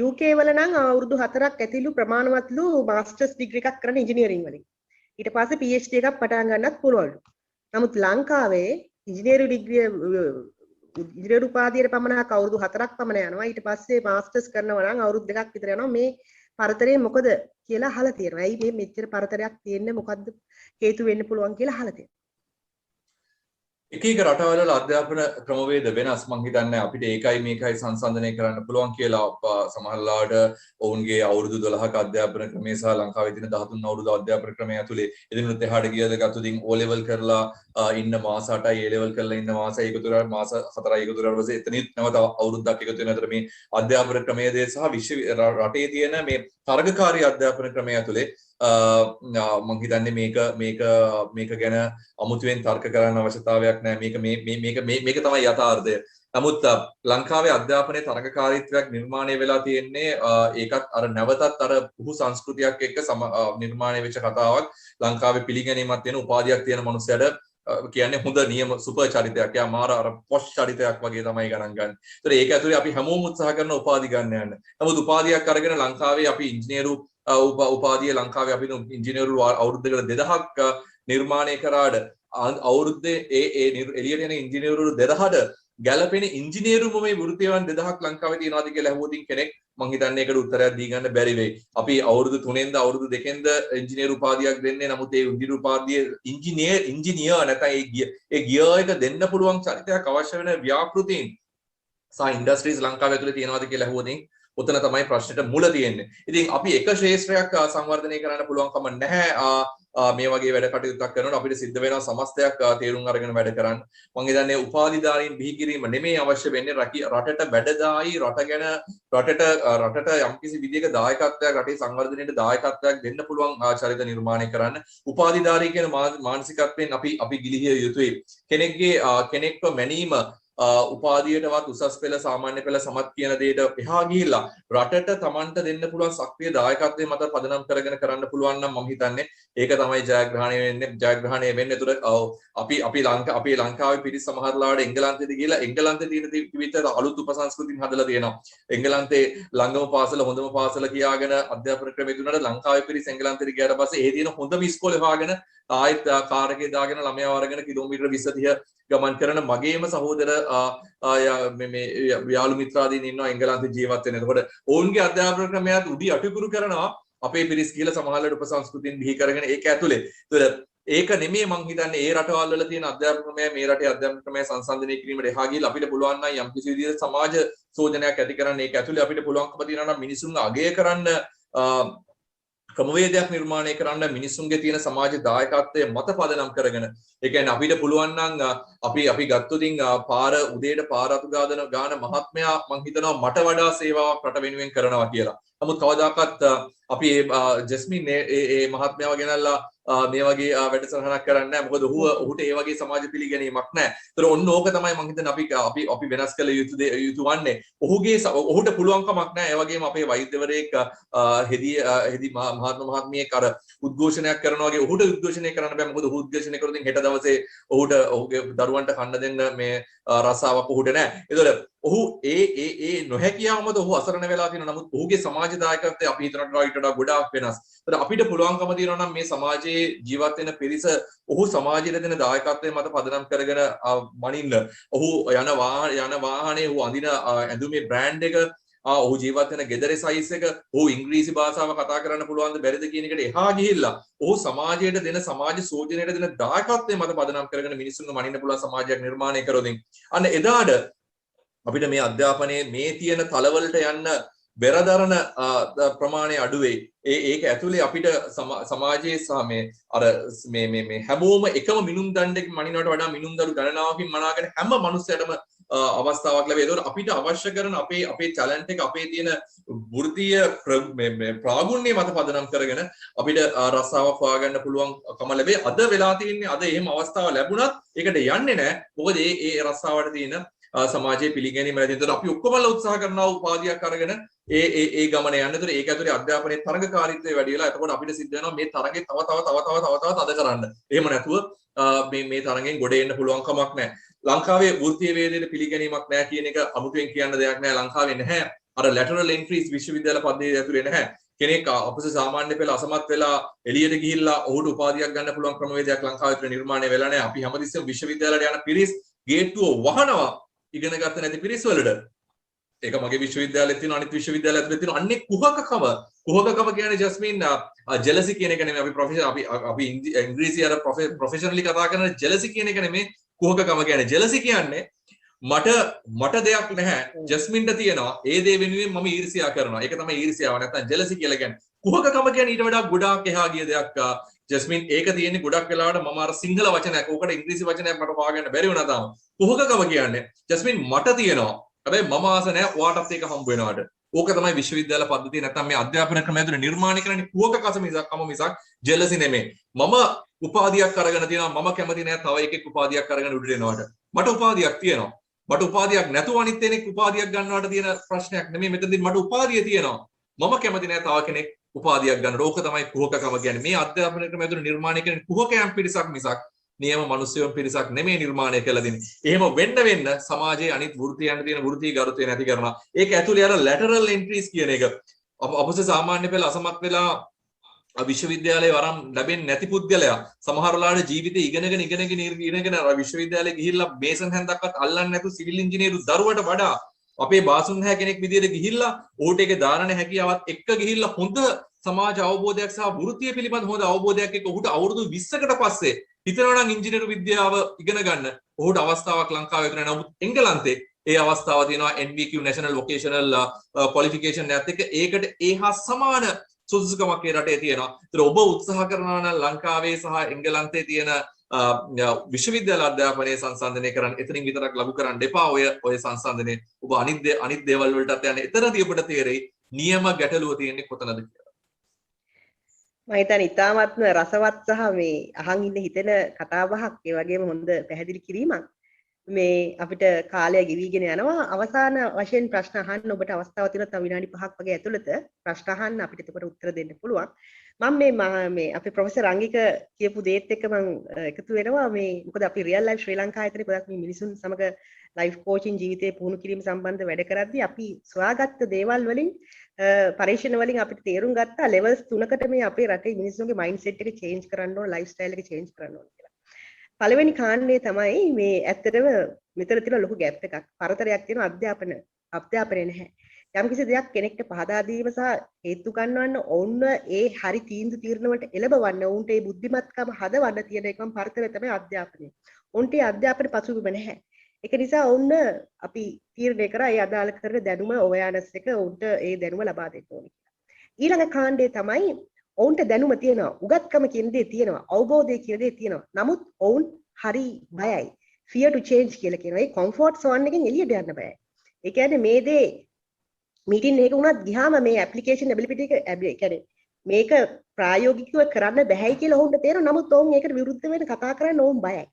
UK වල නම් අවුරුදු 4ක් ඇතිලු ප්‍රමාණවත්ලු මාස්ටර්ස් ඩිග්‍රී එකක් කරන ඉංජිනේරින් වලින්. ඊට පස්සේ PhD එකක් පටන් ගන්නත් පුළුවන්ලු. නමුත් ලංකාවේ ඉංජිනේරු ඩිග්‍රිය ඉංජිනේරු උපාධියට පමණක් අවුරුදු 4ක් පමණ යනවා. ඊට පස්සේ මාස්ටර්ස් කරනවා නම් අවුරුදු 2ක් විතර යනවා. මේ පරතරේ මොකද කියලා අහලා තියෙනවා. ඇයි මේ මෙච්චර පරතරයක් තියෙන්නේ? මොකද්ද හේතු වෙන්න පුළුවන් කියලා අහලා තියෙනවා. එක එක රටවල අධ්‍යාපන ක්‍රමවේද වෙනස්. මං හිතන්නේ අපිට ඒකයි මේකයි සංසන්දනය කරන්න පුළුවන් කියලා. සමහරලාට ඔවුන්ගේ අවුරුදු 12ක අධ්‍යාපන ක්‍රමය සහ ලංකාවේ තියෙන 13 අවුරුදු අධ්‍යාපන ක්‍රමය ඇතුලේ එදිනුත් එහාට ගියද ගතුදින් O level කරලා ඉන්න මාස 8යි A level කරලා ඉන්න මාස 1 තුර මාස 4යි 1 තුර ඊපස්සේ එතනින් නැවත අවුරුද්දක් එකතු වෙන අතර මේ අධ්‍යාපන ක්‍රමයේදී සහ විශ්ව රටේ තියෙන මේ තරගකාරී අධ්‍යාපන ක්‍රමය ඇතුලේ මං හිතන්නේ මේක ගැන අමුතුවෙන් තර්ක කරන්න අවශ්‍යතාවයක් නැහැ. මේක තමයි යථාර්ථය. නමුත් ලංකාවේ අධ්‍යාපනයේ තරගකාරීත්වයක් නිර්මාණය වෙලා තියෙන්නේ ඒකත් අර නැවතත් අර පුහු සංස්කෘතියක් එක්ක නිර්මාණය වෙච්ච කතාවක්. ලංකාවේ පිළිගැනීමක් තියෙන උපාධියක් තියෙන මනුස්සයට කියන්නේ හොඳ නියම සුපර් චරිතයක්. යා මාර අර පොෂ් චරිතයක් වගේ තමයි ගණන් ගන්න. ඒතර ඒක ඇතුලේ අපි හැමෝම උත්සාහ කරන උපාධි ගන්න යන්න. නමුත් උපාධියක් අරගෙන ලංකාවේ අපි ඉංජිනේරු උපාධිය ලංකාවේ අපි ඉංජිනේරු අවුරුද්දකට 2000ක් නිර්මාණය කරාට අවුරුද්දේ එළියට එන ඉංජිනේරු 2000ට ගැළපෙන ඉංජිනේරුම මේ වෘත්තියන් 2000ක් ලංකාවේ තියෙනවාද කියලා අහුවොතින් කෙනෙක් මං හිතන්නේ ඒකට උත්තරයක් දී ගන්න බැරි වෙයි. අපි අවුරුදු 3ෙන්ද අවුරුදු 2ෙන්ද ඉංජිනේරු උපාධියක් දෙන්නේ. නමුත් ඒ ඉංජිනේරු උපාධිය ඉංජිනියර් නැත්නම් ඒ ගියර් එක දෙන්න පුළුවන් චරිතයක් අවශ්‍ය වෙන ව්‍යාපෘතීන් සහ ඉන්ඩස්ට්‍රීස් ලංකාවේ ඇතුලේ තියෙනවාද කියලා අහුවොතින් උතන තමයි ප්‍රශ්නෙට මුල තියෙන්නේ. ඉතින් අපි එක ශේෂ්ත්‍රයක් සංවර්ධනය කරන්න පුළුවන්කම නැහැ. මේ වගේ වැඩ කටයුත්තක් කරනකොට අපිට සිද්ධ වෙනවා සමස්තයක් තේරුම් අරගෙන වැඩ කරන්න. මම හිතන්නේ උපාධිධාරීන් බිහි කිරීම නෙමෙයි අවශ්‍ය වෙන්නේ. රටට වැඩදායි රටට යම්කිසි විදියක දායකත්වයක් රටේ සංවර්ධනයට දායකත්වයක් දෙන්න පුළුවන් චරිත නිර්මාණය කරන්න. උපාධිධාරී කියන මානසිකත්වයෙන් අපි ගිලිහිය යුතුයි. කෙනෙක්ව මැනීම උපාධියටවත් උසස් පෙළ සාමාන්‍ය පෙළ සමත් කියන දෙයට එහා ගිහිල්ලා රටට Tamanට දෙන්න පුළුවන් සක්‍රීය දායකත්වයේ මත පදනම් කරගෙන කරන්න පුළුවන් නම් මම හිතන්නේ ඒක තමයි ජයග්‍රහණය වෙන්නේ. ඒතර අපි ලංකාවේ පිරිස සමහරලාට එංගලන්තෙද ගිහලා එංගලන්තේ තියෙන විවිධ අලුත් උපසංස්කෘතින් හදලා තියෙනවා. එංගලන්තේ ළඟම පාසල හොඳම පාසල කියාගෙන අධ්‍යාපන ක්‍රමය දුන්නාට ලංකාවේ පිරිස එංගලන්තෙට ගියාට පස්සේ ඒ තියෙන හොඳම ඉස්කෝලේ හොයාගෙන ආයෙත් කාර් එකේ දාගෙන ළමයාව අරගෙන කිලෝමීටර 20 30 ගමන් කරන මගේම සහෝදර මේ යාළු මිත්‍රාදීන් ඉන්නවා එංගලන්තේ ජීවත් වෙන. එතකොට ඔවුන්ගේ අධ්‍යාපන ක්‍රමයට උඩි අටුකුරු කරනවා අපේ පිරිස් කියලා සමහරවල්ලාට උපසංස්කෘතින් බිහි කරගෙන ඒක ඇතුලේ. ඒතර ඒක නෙමෙයි මං හිතන්නේ ඒ රටවල් වල තියෙන අධ්‍යාපන ක්‍රමය මේ රටේ අධ්‍යාපන ක්‍රමය සංසන්දනය කිරීමට එහා ගිහලා අපිට පුළුවන් නම් යම් කිසි විදිහට සමාජ සෝජනයක් ඇති කරන්න ඒක ඇතුලේ අපිට පුළුවන්කම තියෙනවා නම් මිනිසුන්ව අගය කරන්න ක්‍රමවේදයක් නිර්මාණය කරන්න මිනිසුන්ගේ තියෙන සමාජ දායකත්වයේ මත පදනම් කරගෙන ඒ කියන්නේ අපිට පුළුවන් නම් අපි ගත්තොතින් පාර උදේට පාර අතු ගාන මහත්මයා මං හිතනවා මට වඩා සේවාවක් රට වෙනුවෙන් කරනවා කියලා. නමුත් කවදාකවත් අපි ජස්මින් ඒ මහත්මයාව ගෙනල්ලා මේ වගේ වැඩසටහනක් කරන්නේ නැහැ. මොකද ඔහුට ඒ වගේ සමාජ පිළිගැනීමක් නැහැ. ඒතර ඔන්න ඕක තමයි මං හිතන්නේ අපි වෙනස් කළ යුතු වන්නේ. ඔහුට පුළුවන්කමක් නැහැ. ඒ වගේම අපේ වෛද්‍යවරයෙක් හෙදි මහත්මියෙක් අර උද්ඝෝෂණයක් කරනවා වගේ ඔහුට උද්ඝෝෂණය කරන්න බෑ. මොකද ඔහු උද්ඝෝෂණය කරොත් හෙට දවසේ ඔහුගේ දරුවන්ට කන්න දෙන්න මේ රසාවක් ඔහුට නැහැ. ඒතර ඔහු ඒ නොහැකියාව මත ඔහු අසරණ වෙලා තියෙනවා. නමුත් ඔහුගේ සමාජ දායකත්වය අපි හිතනට වඩා ගොඩාක් වෙනස්. ඒතර අපිට පුළුවන්කම තියෙනවා නම් මේ සමාජයේ ජීවත් වෙන පිරිස ඔහු සමාජයට දෙන දායකත්වයේ මත පදනම් කරගෙන මනින්න. ඔහු යන වාහනේ ඔහු අඳින ඇඳුමේ බ්‍රෑන්ඩ් එක ඔහු ජීවත් වෙන ගෙදරේ සයිස් එක ඔහු ඉංග්‍රීසි භාෂාව කතා කරන්න පුළුවන්ද බැරිද කියන එකට එහා ගිහිල්ලා ඔහු සමාජයට දෙන සමාජ සෝජනයට දෙන දායකත්වයේ මත පදනම් කරගෙන මිනිස්සුන්ව මනින්න පුළුවන් සමාජයක් නිර්මාණය කරොත් අන්න එදාට අපිට මේ අධ්‍යාපනයේ මේ තියෙන තලවලට යන්න බෙරදරන ප්‍රමාණය අඩු වෙයි. ඒක ඇතුලේ අපිට සමාජයේ සහ මේ හැමෝම එකම මිනුම් දණ්ඩකින් මනිනවට වඩා මිනුම් දරු ගණනාවකින් මනාගෙන හැම මනුස්සයටම අවස්ථාවක් ලැබේ. ඒතකොට අපිට අවශ්‍ය කරන අපේ ටැලන්ට් එක අපේ තියෙන වෘත්තීය ප්‍රාගුණ්‍ය මත පදනම් කරගෙන අපිට රස්සාවක් හොයාගන්න පුළුවන්කම ලැබේ. අද වෙලා තියෙන්නේ අද එහෙම අවස්ථාවක් ලැබුණත් ඒකට යන්නේ නැහැ. මොකද ඒ රස්සාවට තියෙන සමාජයේ පිළිගැනීම නැති. ඒතකොට අපි ඔක්කොමලා උත්සාහ කරනවා උපාධියක් අරගෙන ඒ ගමන යන්න. ඒතකොට ඒක ඇතුලේ අධ්‍යාපනයේ තරඟකාරීත්වය වැඩි වෙලා එතකොට අපිට සිද්ධ වෙනවා මේ තරඟේ තව අද කරන්න. එහෙම නැතුව මේ තරඟෙන් ගොඩ එන්න පුළුවන් කමක් නැහැ. ලංකාවේ වෘත්තීය වේදයට පිළිගැනීමක් නැහැ කියන එක අමුතුවෙන් කියන්න දෙයක් නැහැ. ලංකාවේ නැහැ. අර lateral entries විශ්වවිද්‍යාල පද්ධතිය ඇතුලේ නැහැ. කෙනෙක් අපසේ සාමාන්‍ය පෙළ අසමත් වෙලා එළියට ගිහිල්ලා ඔහුට උපාධියක් ගන්න පුළුවන් ක්‍රමවේදයක් ලංකාවේ විතර නිර්මාණය වෙලා නැහැ. අපි හැමතිස්සෙම විශ්වවිද්‍යාලයට යන පිරිස් ගේට්ටුව වහනවා ඉගෙන ගන්න නැති පිරිස් වලට. ඒක මගේ විශ්වවිද්‍යාලෙත් තියෙන අනිත් විශ්වවිද්‍යාල ඇතුලේ තියෙන අන්නේ කුහකකම කියන්නේ ජස්මින් ජෙලසි කියන එක නෙමෙයි. අපි ඉංග්‍රීසි අර ප්‍රොෆෙෂනලි කතා කරන ජෙලසි කියන එක නෙමෙයි කුහකකම කියන්නේ. ජෙලසි කියන්නේ මට දෙයක් නැහැ ජස්මින්ට තියෙනවා ඒ දේ වෙනුවෙන් මම ඊර්ෂ්‍යා කරනවා. ඒක තමයි ඊර්ෂ්‍යාව නැත්නම් ජෙලසි කියලා කියන්නේ. කුහකකම කියන්නේ ඊට වඩා ගොඩාක් එහා ගිය දෙයක්. ජස්මින් ඒක තියෙන්නේ ගොඩක් වෙලාවට මම අර සිංහල වචනයක් ඕකට ඉංග්‍රීසි වචනයක් මට හොයාගන්න බැරි වුණා තාම. කුහකකම කියන්නේ ජස්මින් මට තියෙනවා හැබැයි මම ආස නැහැ ඔයාටත් ඒක හම්බ වෙනවට. ඕක තමයි විශ්වවිද්‍යාල පද්ධතිය නැත්නම් මේ අධ්‍යාපන ක්‍රමය ඇතුළේ නිර්මාණය කරන්නේ කුහකකම මිසක් ජෙලසි නෙමෙයි. මම උපාධියක් අරගෙන තියෙනවා මම කැමති නැහැ තව එකෙක් උපාධියක් අරගෙන උඩට එනවට. මට උපාධියක් තියෙනවා. මට උපාධියක් නැතුව අනිත් කෙනෙක් උපාධියක් ගන්නවට තියෙන ප්‍රශ්නයක් නෙමෙයි. මෙතනදී මට උපාධිය තියෙනවා. මම කැමති නැහැ තව කෙනෙක් උපාධියක් ගන්නට. ඕක තමයි කුහකකම කියන්නේ. මේ අධ්‍යාපන ක්‍රමය ඇතුළේ නිර්මාණය කරන කුහකයන් පිරිසක් මිසක් නියම මිනිස්සුන් පිරිසක් නෙමෙයි නිර්මාණය කළා දෙන්නේ. එහෙම වෙන්න සමාජයේ අනිත් වෘත්තියන්ට තියෙන වෘත්ති ගරුත්වය නැති කරනවා. ඒක ඇතුළේ අර ලැටරල් එන්ට්‍රීස් කියන එක අපසේ සාමාන්‍ය පෙළ අසමත් වෙලා විශ්වවිද්‍යාලයේ වරම් ලැබෙන්නේ නැති පුද්ගලයා සමහර වෙලාවට ජීවිතේ ඉගෙනගෙන විශ්වවිද්‍යාලේ ගිහිල්ලා මේසන් හැන්දක්වත් අල්ලන්නේ නැතු සිවිල් ඉංජිනේරු දරුවට වඩා අපේ බාසුන් හැ කෙනෙක් විදියට ගිහිල්ලා ඕට ඒකේ දානන හැකියාවත් එක්ක ගිහිල්ලා හොඳ සමාජ අවබෝධයක් සහ වෘත්තිය පිළිබඳ හොඳ අවබෝධයක් එක්ක ඔහුට අවුරුදු 20කට පස්සේ හිතනවා නම් ඉංජිනේරු විද්‍යාව ඉගෙන ගන්න ඔහුට අවස්ථාවක් ලංකාවේ විතර නමුත් එංගලන්තේ ඒ අවස්ථාව තියෙනවා NVQ National Vocational Qualification එකත් එක්ක ඒකට ඒහා සමාන සුදුසුකමක් ඒ රටේ තියෙනවා. ඒතර ඔබ උත්සාහ කරනවා නම් ලංකාවේ සහ එංගලන්තයේ තියෙන විශ්වවිද්‍යාල අධ්‍යාපනයේ සංසන්දනය කරන්න එතනින් විතරක් ලබු කරන්න එපා. ඔය සංසන්දනයේ ඔබ අනිත් දේවල් වලටත් යන්න. එතරම්දී ඔබට තේරෙයි නියම ගැටලුව තියෙන්නේ කොතනද කියලා. මම හිතන්නේ ඉතාමත්ම රසවත් සහ මේ අහන් ඉන්න හිතෙන කතාබහක් ඒ වගේම හොඳ පැහැදිලි කිරීමක්. මේ අපිට කාලය ගෙවිගෙන යනවා. අවසාන වශයෙන් ප්‍රශ්න අහන්න ඔබට අවස්ථාවක් තියෙනවා. තව විනාඩි 5ක් වගේ ඇතුළත ප්‍රශ්න අහන්න අපිට එතකොට උත්තර දෙන්න පුළුවන්. මම මේ අපේ ප්‍රොෆෙසර් රංගික කියපු දේත් එක්ක මම එකතු වෙනවා. මේ මොකද අපි රියල් ලයිෆ් ශ්‍රී ලංකා ආයතනයේ ගොඩක් මේ මිනිසුන් සමග ලයිෆ් කෝචින් ජීවිතේ පුහුණු කිරීම සම්බන්ධ වැඩ කරද්දී අපි සොයාගත්ත දේවල් වලින් පරීක්ෂණ වලින් අපිට තේරුම් ගත්තා ලෙවල්ස් 3කට මේ අපේ රටේ මිනිස්සුන්ගේ මයින්ඩ් සෙට් එක චේන්ජ් කරන්න ඕන, ලයිෆ් ස්ටයිල් එක චේන්ජ් කරන්න ඕන කියලා. පළවෙනි කාණ්ඩේ තමයි මේ ඇත්තටම මෙතන තියෙන ලොකු ગેප් එකක්. පරතරයක් තියෙන අධ්‍යාපනය නැහැ. යම්කිසි දෙයක් කෙනෙක්ට පහදා දීම සහ හේතු ගන්නවන්න ඔවුන්ව ඒ හරි තීන්දුව తీරන වලට එළබවන්න ඔවුන්ට ඒ බුද්ධිමත්කම හදවන්න තියෙන එකම පරතරය තමයි අධ්‍යාපනය. ඔවුන්ට ඒ අධ්‍යාපන පසුබිම නැහැ. ඒක නිසා ඔවුන් අපි තීරණය කරා ඒ අදාළ කරන දැනුම අවයනස් එක ඔවුන්ට ඒ දැනුම ලබා දෙන්න ඕනේ කියලා. ඊළඟ කාණ්ඩේ තමයි ඔවුන්ට දැනුම තියෙනවා, උගත්කම කියන දේ තියෙනවා, අවබෝධය කියන දේ තියෙනවා. නමුත් ඔවුන් හරි බයයි. fear to change කියලා කියනවා. ඒ comfort zone එකෙන් එළියට යන්න බයයි. ඒ කියන්නේ මේ දේ මීටින් එක වුණත් ගියාම මේ ඇප්ලිකේෂන් ඇබිලිටි එක කියන්නේ මේක ප්‍රායෝගිකව කරන්න බැහැයි කියලා ඔවුන්ට තේරෙනවා. නමුත් ඔවුන් ඒකට විරුද්ධ වෙන්න කතා කරන්න ඔවුන් බයයි.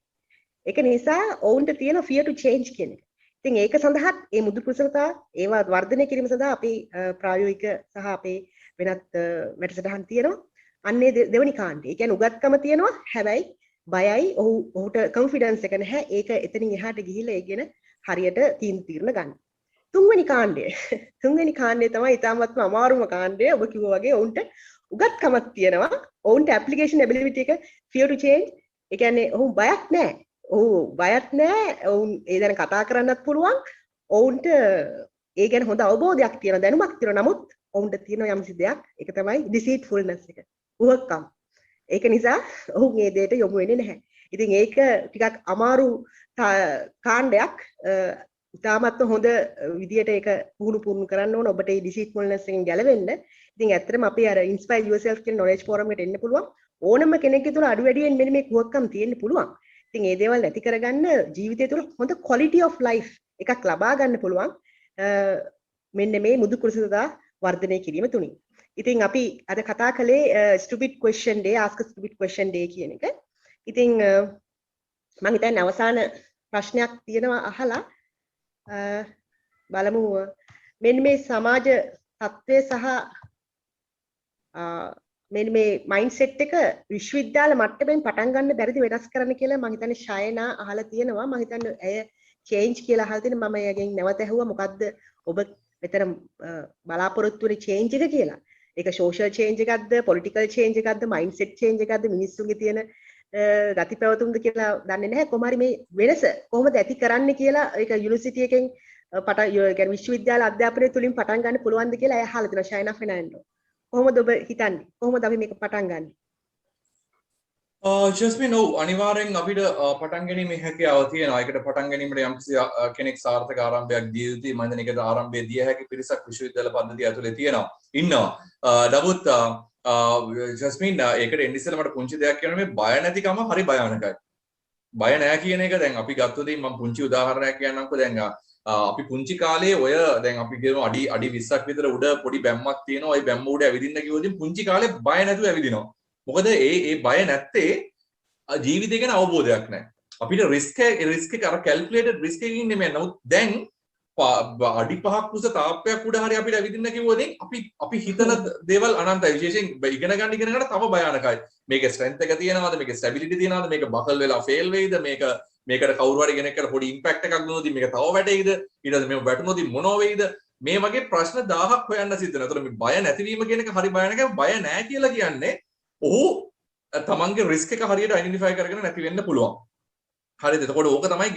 ඒක නිසා ඔවුන්ට තියෙන fear to change කියන එක. ඉතින් ඒක සඳහා මේ මුදු කුසලතා ඒවා වර්ධනය කිරීම සඳහා අපේ ප්‍රායෝගික සහ අපේ වෙනත් වැඩසටහන් තියෙනවා. අන්නේ දෙවෙනි කාණ්ඩේ. ඒ කියන්නේ උගත්කම තියෙනවා. හැබැයි බයයි. ඔහුට කොන්ෆිඩන්ස් එක නැහැ. ඒක එතනින් එහාට ගිහිල්ලා ඒ කියන හරියට තීරණ ගන්න. තුන්වෙනි කාණ්ඩය. තුන්වෙනි කාණ්ඩය තමයි ඊටාත්ම අමාරුම කාණ්ඩය. ඔබ කිව්වා වගේ ඔවුන්ට උගත්කමක් තියෙනවා. ඔවුන්ට ඇප්ලිකේෂන් ඇබිලිටි එක fear to change. ඒ කියන්නේ ඔහු බයක් නැහැ. බයක් නැහැ. ඔවුන් ඒ දැන කතා කරන්නත් පුළුවන්. ඔවුන්ට ඒ ගැන හොඳ අවබෝධයක් තියෙන දැනුමක් තියෙනවා. නමුත් ඔවුන්ට තියෙන යම්කිසි දෙයක් ඒක තමයි deceitfulness එක. උහක්කම්. ඒක නිසා ඔවුන් මේ දෙයට යොමු වෙන්නේ නැහැ. ඉතින් ඒක ටිකක් අමාරු කාණ්ඩයක්. ඉතාමත්ම හොඳ විදියට ඒක පුහුණු කරන්න ඕන. ඔබට මේ deceitfulness එකෙන් ගැලවෙන්න. ඉතින් ඇත්තටම අපි අර inspire yourself කියන knowledge forum එකට එන්න පුළුවන්. ඕනම කෙනෙක්ගේ තුල අඩු වැඩියෙන් මෙන්න මේ කුහක්කම් තියෙන්න පුළුවන්. ඉතින් මේ දේවල් නැති කරගන්න ජීවිතය තුළ හොඳ quality of life එකක් ලබා ගන්න පුළුවන්. මෙන්න මේ මුදු කුසලතා වර්ධනය කිරීම තුලින්. ඉතින් අපි අද කතා කළේ stupid question day, ask a stupid question day කියන එක. ඉතින් මම හිතන්නේ අවසාන ප්‍රශ්නයක් තියෙනවා අහලා බලමු මෙන්න මේ සමාජ තත්ත්වය සහ මෙන්න මේ මයින්ඩ්සෙට් එක විශ්වවිද්‍යාල මට්ටමින් පටන් ගන්න බැරිද වෙනස් කරන්න කියලා මම හිතන්නේ ෂයනා අහලා තියෙනවා. මම හිතන්නේ ඇය චේන්ජ් කියලා අහලා තියෙන මම එයාගෙන් නැවත ඇහුවා මොකද්ද ඔබ මෙතන බලාපොරොත්තු වෙන චේන්ජ් එක කියලා. ඒක social change එකක්ද political change එකක්ද mindset change එකක්ද මිනිස්සුන්ගේ තියෙන ගති පැවතුම්ද කියලා දන්නේ නැහැ. කොහොම හරි මේ වෙනස කොහොමද ඇති කරන්නේ කියලා ඒක යුනිවර්සිටි එකෙන් පටන් විශ්වවිද්‍යාල අධ්‍යාපනය තුලින් පටන් ගන්න පුළුවන්ද කියලා අහලා තියෙනවා ෂයිනා ෆර්නැන්ඩෝ. කොහොමද ඔබ හිතන්නේ? කොහොමද අපි මේක පටන් ගන්නේ? ජස්මින් ඔව් අනිවාර්යෙන් අපිට පටන් ගැනීමේ හැකියාව තියෙනවා. ඒකට පටන් ගැනීමට යම්කිසි කෙනෙක් සාර්ථක ආරම්භයක් දිය යුතුයි. මම හිතන්නේ ඒකට ආරම්භය දිය හැකි පිරිසක් විශ්වවිද්‍යාල පද්ධතිය ඇතුලේ තියෙනවා. නමුත් ජස්මින් ඒකට එන්න ඉස්සෙල්ලා මට පුංචි දෙයක් කියන්න මේ බය නැතිකම හරි භයානකයි. බය නැහැ කියන එක දැන් අපි ගත්තොත් මම පුංචි උදාහරණයක් කියන්නම්කෝ. දැන් අපි පුංචි කාලේ ඔය දැන් අපි කියමු අඩි 20ක් විතර උඩ පොඩි බැම්මක් තියෙනවා. ওই බැම්ම උඩ ඇවිදින්න කිව්වොත් පුංචි කාලේ බය නැතුව ඇවිදිනවා. මොකද ඒ බය නැත්තේ ජීවිතය ගැන අවබෝධයක් නැහැ. අපිට රිස්ක් එක අර කැල්කියුලේටඩ් රිස්ක් එකකින් නෙමෙයි. නමුත් දැන් අඩි 5ක් උස තාප්පයක් උඩ හරි අපිට ඇවිදින්න කිව්වොත් අපි හිතන දේවල් අනන්තයි. විශේෂයෙන් ඉගෙන ගන්න තව භයානකයි. මේකේ ස්ට්‍රෙන්ත් එක තියෙනවද? මේකේ ස්ටැබිලිටි තියෙනවද? මේක බකල් වෙලා ෆේල් වෙයිද? මේකට කවුරු හරි කෙනෙක්ට පොඩි ඉම්පැක්ට් එකක් දුන්නොත් මේක තව වැටෙයිද? ඊට පස්සේ මේක වැටුනොත් මොනව වෙයිද? මේ වගේ ප්‍රශ්න 1000ක් හොයන්න සිද්ධ වෙනවා. ඒතකොට මේ බය නැතිවීම කියන එක හරි භයානකයි. බය නැහැ කියලා කියන්නේ ඔහු තමන්ගේ රිස්ක් එක හරියට අයිඩෙන්ටිෆයි කරගෙන නැති වෙන්න පුළුවන්. හරිද? එතකොට ඕක තමයි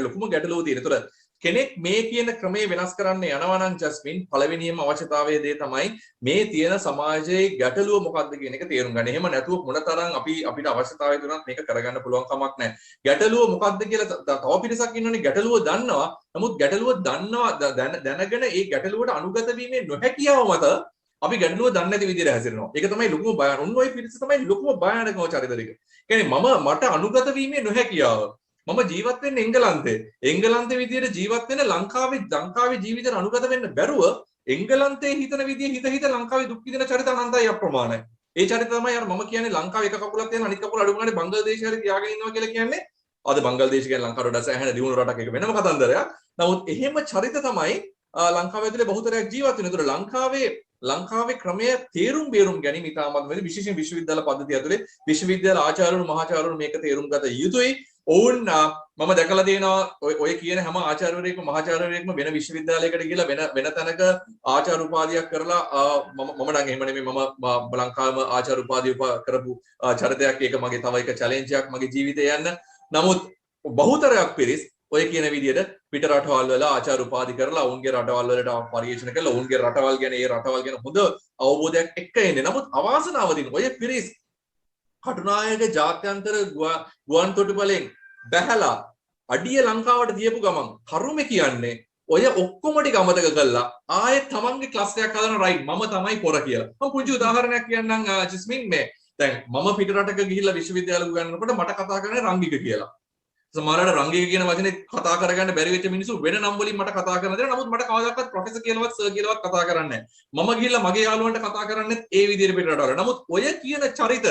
ලොකුම ගැටලුව තියෙන්නේ. එතකොට කෙනෙක් මේ කියන ක්‍රමේ වෙනස් කරන්න යනවා නම් ජස්මින් පළවෙනියම අවශ්‍යතාවයේ දේ තමයි මේ තියෙන සමාජයේ ගැටලුව මොකක්ද කියන එක තේරුම් ගන්න. එහෙම නැතුව මොනතරම් අපිට අවශ්‍යතාවය තුනක් මේක කරගන්න පුළුවන් කමක් නැහැ. ගැටලුව මොකක්ද කියලා තව පිරිසක් ඉන්නෝනේ ගැටලුව දන්නවා. නමුත් ගැටලුව දැනගෙන ඒ ගැටලුවට අනුගත වීමේ නොහැකියාව මත අපි ගැටලුව දන්නේ නැති විදිහට හැසිරෙනවා. ඒක තමයි ලොකුම බය. ඔන්න ඔය පිරිස තමයි ලොකුම භයානකම චරිත දෙක. කියන්නේ මට අනුගත වීමේ නොහැකියාව. මම ජීවත් වෙන්නේ එංගලන්තේ. එංගලන්තේ විදියට ජීවත් වෙන ලංකාවේ ජීවිතේට අනුගත වෙන්න බැරුව එංගලන්තේ හිතන විදිය හිත ලංකාවේ දුක් විඳින චරිත අනන්තයි අප්‍රමාණයි. ඒ චරිත තමයි අර මම කියන්නේ ලංකාවේ එක කකුලක් තියෙන අනිත් කකුල අඩු ගානේ බංග්ලාදේශය හරි තියාගෙන ඉන්නවා කියලා කියන්නේ. අද බංග්ලාදේශ කියන්නේ ලංකාවට වඩා සෑහෙන දියුණු රටක් එක වෙනම කතන්දරයක්. නමුත් එහෙම චරිත තමයි ලංකාවේ ඇතුලේ බහුතරයක් ජීවත් වෙන. ඒතර ලංකාවේ ක්‍රමය තේරුම් බේරුම් ගැනීම ඉතාමත් වැදගත්. විශේෂයෙන් විශ්වවිද්‍යාල පද්ධතිය ඇතුලේ විශ්වවිද්‍යාල ආචාර්යවරු මහාචාර්යවරු මේක තේරුම් ගත යුතුයි. ඔවුන් මම දැකලා තියෙනවා ඔය කියන හැම ආචාර්යවරයෙක්ම මහාචාර්යවරයෙක්ම වෙන විශ්වවිද්‍යාලයකට ගිහලා වෙන තැනක ආචාර්ය උපාධියක් කරලා මම නම් එහෙම නෙමෙයි මම ලංකාවේම ආචාර්ය උපාධිය කරපු චරිතයක්. ඒක මගේ තව එක චැලෙන්ජ් එකක් මගේ ජීවිතේ යන්න. නමුත් බහුතරයක් පිරිස් ඔය කියන විදිහට පිට රටවල් වල ආචාර්ය උපාධි කරලා ඔවුන්ගේ රටවල් වලට පරිශන කරලා ඔවුන්ගේ රටවල් ගැන ඒ රටවල් ගැන හොඳ අවබෝධයක් එක්ක එන්නේ. නමුත් අවාසනාවකින් ඔය පිරිස් කටුනායක ජාත්‍යන්තර ගුවන් තොටුපළෙන් බැහැලා අඩිය ලංකාවට දීපු ගමන් කරුමේ කියන්නේ ඔය ඔක්කොම ටික අමතක කළා ආයෙත් තමන්ගේ ක්ලාස් එකක් හදන රයිට් මම තමයි පොර කියලා. මම පුංචි උදාහරණයක් කියන්නම් ජස්මින් මේ දැන් මම පිට රටක ගිහිල්ලා විශ්වවිද්‍යාල උගන්වනකොට මට කතා කරන්නේ රංගික කියලා. සමහරවිට රංගික කියන වචනේ කතා කරගන්න බැරි වෙච්ච මිනිස්සු වෙන නම් වලින් මට කතා කරන දෙනවා. නමුත් මට කවදාකවත් ප්‍රොෆෙසර් කියලාවත් සර් කියලාවත් කතා කරන්නේ නැහැ. මම ගිහිල්ලා මගේ යාළුවන්ට කතා කරන්නේ ඒ විදිහට පිට රටවල. නමුත් ඔය කියන චරිත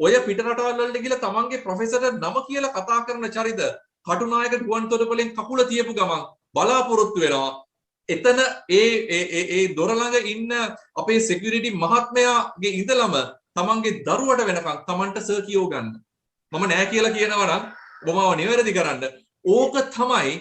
ඔය පිට රටවල් වලට ගිහලා තමන්ගේ ප්‍රොෆෙසර්ට නම කියලා කතා කරන චරිත කටුනායක ගුවන් තොටුපළෙන් කකුල තියපු ගමන් බලාපොරොත්තු වෙනවා. එතන ඒ දොර ළඟ ඉන්න අපේ security මහත්මයාගේ ඉඳලම තමන්ගේ දරුවට වෙනකන් තමන්ට සර් කියව ගන්න. මම නෑ කියලා කියනවා නම් ඔබව නිවැරදි කරන්න. ඕක තමයි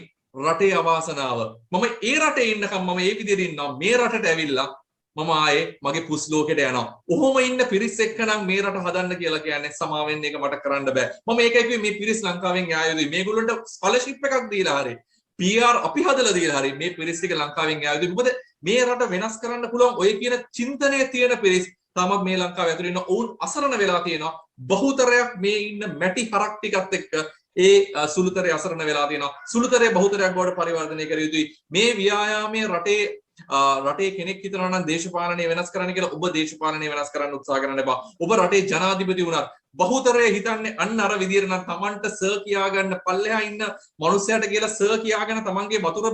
රටේ අවාසනාව. මම ඒ රටේ ඉන්නකම් මම ඒ විදිහට ඉන්නවා. මේ රටට ඇවිල්ලා මම ආයේ මගේ පුස් ලෝකෙට යනවා. ඔහොම ඉන්න පිරිස් එක්කනම් මේ රට හදන්න කියලා කියන්නේ සමා වෙන්න එක මට කරන්න බෑ. මම ඒකයි කිව්වේ මේ පිරිස් ලංකාවෙන් යායුතුයි. මේගොල්ලන්ට ස්කෝලර්ෂිප් එකක් දීලා හරි PR අපි හදලා දීලා හරි මේ පිරිස් ටික ලංකාවෙන් යායුතුයි. මොකද මේ රට වෙනස් කරන්න පුළුවන් ඔය කියන චින්තනයේ තියෙන පිරිස් තාමත් මේ ලංකාවේ ඇතුළේ ඉන්න ඔවුන් අසරණ වෙලා තියෙනවා. බහුතරයක් මේ ඉන්න මැටි හරක් ටිකත් එක්ක ඒ සුළුතරේ අසරණ වෙලා තියෙනවා. සුළුතරේ බහුතරයක් බවට පරිවර්තනය කර යුතුයි. මේ ව්‍යායාමයේ රටේ කෙනෙක් හිතනවා නම් දේශපාලනය වෙනස් කරන්න කියලා ඔබ දේශපාලනය වෙනස් කරන්න උත්සාහ කරන්න එපා. ඔබ රටේ ජනාධිපති වුණත් බහුතරය හිතන්නේ අන්න අර විදියට නම් Tamanට සර් කියාගන්න පල්ලෙහා ඉන්න මිනිස්සයාට කියලා සර් කියාගෙන Tamanගේ වතුර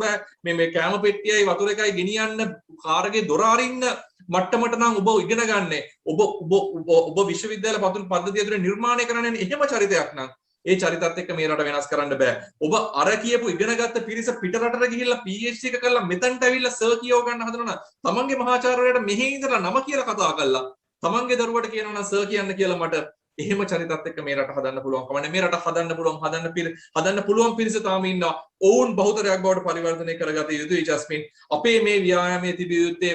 මේ කෑම පෙට්ටියයි වතුර එකයි ගෙනියන්න කාර්ගේ දොර අරින්න මට්ටමට නම් ඔබ ඉගෙන ගන්නේ. ඔබ විශ්වවිද්‍යාල පද්ධතිය ඇතුලේ නිර්මාණය කරන්නේ එහෙම චරිතයක් නම් ඒ චරිතත් එක්ක මේ රට වෙනස් කරන්න බෑ. ඔබ අර කියපු ඉගෙනගත්ත පිරිස පිට රටට ගිහිල්ලා PhD එක කරලා මෙතනට ඇවිල්ලා සර් කියව ගන්න හදනවා නම් තමන්ගේ මහාචාර්යවරයාට මෙහෙ ඉඳලා නම කියලා කතා කරලා තමන්ගේ දරුවට කියනවා නම් සර් කියන්න කියලා මට එහෙම චරිතත් එක්ක මේ රට හදන්න පුළුවන් කමන්නේ. මේ රට හදන්න පුළුවන් පිරිස තාම ඉන්නවා. ඔවුන් බහුතරයක් බවට පරිවර්තනය කරගත යුතුයි ජස්මින්. අපේ මේ ව්‍යායාමයේ තිබිය යුත්තේ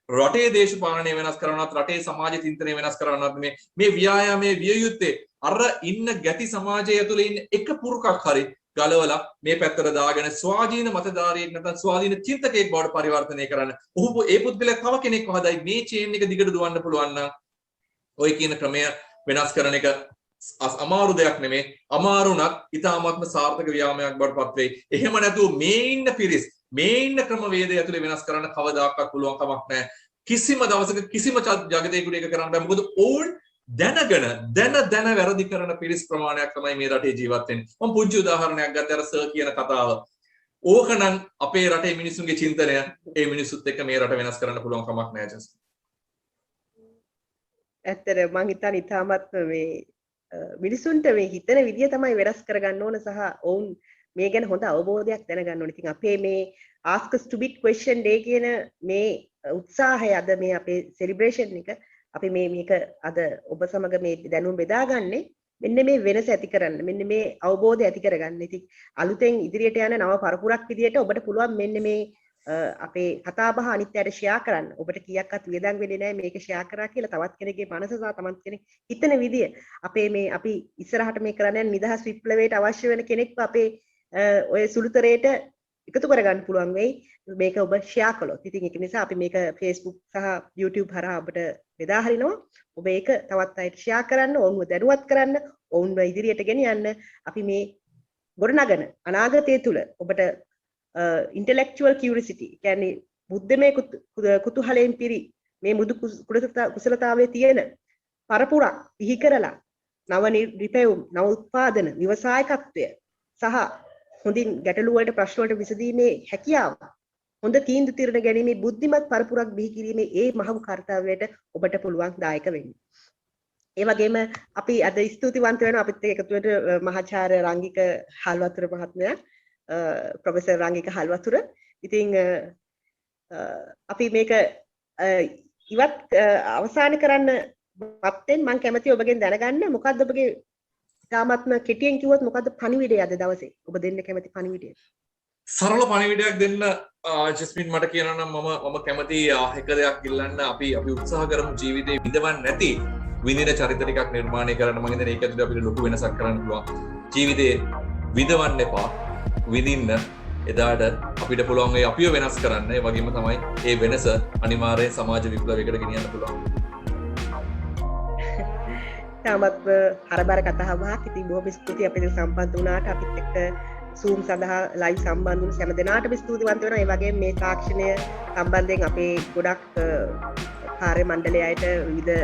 රටේ දේශපාලනය වෙනස් කරනවත් රටේ සමාජ චින්තනය වෙනස් කරනවත් මේ ව්‍යායාමයේ විය යුත්තේ අර ඉන්න ගැති සමාජය ඇතුලේ ඉන්න එක පුරුකක් හරි ගලවලා මේ පැත්තට දාගෙන ස්වාධීන මතධාරියෙක් නැත්නම් ස්වාධීන චින්තකයෙක් බවට පරිවර්තනය කරන්න. ඔහු ඒ පුද්ගලයා තව කෙනෙක් වහදයි මේ චේන් එක දිගට දුවන්න පුළුවන් නම් ඔය කියන ක්‍රමය වෙනස් කරන එක අමාරු දෙයක් නෙමෙයි. අමාරුණත් ඉතාමත්ම සාර්ථක ව්‍යායාමයක් බවට පත් වෙයි. එහෙම නැතුව මේ ඉන්න පිරිස් මේ ඉන්න ක්‍රමවේදය ඇතුලේ වෙනස් කරන්න කවදාකවත් පුළුවන් කමක් නැහැ. කිසිම දවසක කිසිම ජගතේකුට ඒක කරන්න බෑ. මොකද ඕන් දැන වැරදි කරන පිරිස් ප්‍රමාණයක් තමයි මේ රටේ ජීවත් වෙන්නේ. මම පුංචි උදාහරණයක් ගත්තා අර සර් කියන කතාව. ඕකනම් අපේ රටේ මිනිසුන්ගේ චින්තනය ඒ මිනිසුත් එක්ක මේ රට වෙනස් කරන්න පුළුවන් කමක් නැහැ ජස්. ඇත්තට මං හිතන්නේ ඉතාමත් මේ මිනිසුන්ට මේ හිතන විදිය තමයි වෙනස් කරගන්න ඕන සහ ඔවුන් මේ ගැන හොඳ අවබෝධයක් දැනගන්න ඕනේ. ඉතින් අපේ මේ ask a stupid question day කියන මේ උත්සාහය අද මේ අපේ celebration එක අපි මේක අද ඔබ සමග මේ දැනුම බෙදාගන්නේ මෙන්න මේ වෙනස ඇති කරන්න. මෙන්න මේ අවබෝධය ඇති කරගන්න. ඉතින් අලුතෙන් ඉදිරියට යන නව පරපුරක් විදියට ඔබට පුළුවන් මෙන්න මේ අපේ කතාබහ අනිත් අයට ෂෙයා කරන්න. ඔබට කීයක්වත් වියදම් වෙන්නේ නැහැ මේක ෂෙයා කරා කියලා. තවත් කෙනෙක්ගේ මනස සහ තවත් කෙනෙක් හිතන විදිය අපේ මේ අපි ඉස්සරහට මේ කරන්නේ නිදහස් විප්ලවයට අවශ්‍ය වෙන කෙනෙක්ව අපේ ඔය සුළුතරේට එකතු කරගන්න පුළුවන් වෙයි මේක ඔබ ෂෙයා කළොත්. ඉතින් ඒක නිසා අපි මේක Facebook සහ YouTube හරහා ඔබට බෙදා හරිනවා. ඔබ ඒක තවත් අයට ෂෙයා කරන්න, ඔවුන්ව දැනුවත් කරන්න, ඔවුන්ව ඉදිරියට ගෙනියන්න. අපි මේ ගොඩනගන අනාගතය තුල ඔබට intellectual curiosity කියන්නේ බුද්ධමය කුතුහලයෙන් පිරි මේ මුදු කුසලතාවයේ තියෙන පරපුරක් පිහි කරලා නව රිපෙවුම්, නව උත්පාදන, ව්‍යවසායකත්වය සහ හොඳින් ගැටලු වලට ප්‍රශ්න වලට විසඳීමේ හැකියාව හොඳ තීන්දුව తీරන ගැනීමේ බුද්ධිමත් පරපුරක් බිහි කිරීමේ ඒ මහඟු කාර්යයට ඔබට පුළුවන් දායක වෙන්න. ඒ වගේම අපි අද ස්තුතිවන්ත වෙනවා අපිත් එක්ක එකතු වෙන මහාචාර්ය රංගික හල්වතුර මහත්මයා, ප්‍රොෆෙසර් රංගික හල්වතුර. ඉතින් අපි මේක ඉවත් අවසන් කරන්න පත්තෙන් මම කැමතියි ඔබගෙන් දැනගන්න මොකද්ද ඔබගේ තාමත්ම කෙටියෙන් කිව්වොත් මොකද්ද පණිවිඩය අද දවසේ ඔබ දෙන්න කැමති පණිවිඩය? සරල පණිවිඩයක් දෙන්න ජස්මින් මට කියනවා නම් මම කැමති එක දෙයක් ඉල්ලන්න. අපි උත්සාහ කරමු ජීවිතේ විඳවන්න නැති විඳින චරිත ටිකක් නිර්මාණය කරන්න. මම හිතන්නේ ඒක ඇතුළේ අපිට ලොකු වෙනසක් කරන්න පුළුවන්. ජීවිතේ විඳවන්න එපා, විඳින්න. එදාට අපිට පුළුවන් ඒ අපිව වෙනස් කරන්න. ඒ වගේම තමයි ඒ වෙනස අනිවාර්යෙන් සමාජ විප්ලවයකට ගෙනියන්න පුළුවන්. තාමත් හරබර කතාවක්. ඉතින් බොහොම ස්තුතියි අපිට සම්බන්ධ වුණාට. අපිත් එක්ක Zoom සඳහා live සම්බන්ධ වුණු හැම දෙනාටම ස්තුතිවන්ත වෙනවා. ඒ වගේම මේ තාක්ෂණය සම්බන්ධයෙන් අපේ ගොඩක් කාර්ය මණ්ඩලය අයට විවිධ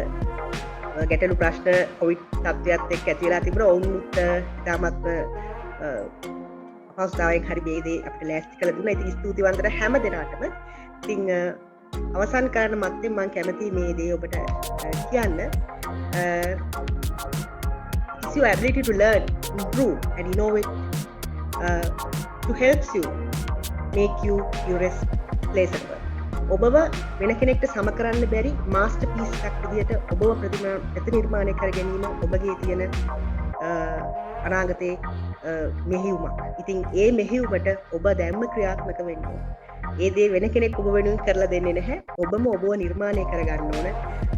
ගැටලු ප්‍රශ්න කොවිඩ් තත්ත්වයක් එක්ක ඇති වෙලා තිබුණා. ඔවුන්ට තාමත් අවස්ථාවෙන් හරි මේ දේ අපිට ලෑස්ති කරලා දුන්නා. ඉතින් ස්තුතිවන්ත හැම දෙනාටම. ඉතින් අවසන් කරන්න මත්තෙන් මම කැමතියි මේ දේ ඔබට කියන්න. It's your ability to learn, improve and innovate to help you make you irreplaceable. ඔබව වෙන කෙනෙක්ට සම කරන්න බැරි මාස්ටර්පීස් එකක් විදියට ඔබව ප්‍රතිනිර්මාණය කර ගැනීම ඔබගේ තියෙන අනාගතයේ මෙහෙයුමක්. ඉතින් ඒ මෙහෙයුමට ඔබ දැම්ම ක්‍රියාත්මක වෙන්න ඕන. ඒ දේ වෙන කෙනෙක් ඔබ වෙනුවෙන් කරලා දෙන්නේ නැහැ. ඔබම ඔබව නිර්මාණය කරගන්න ඕන.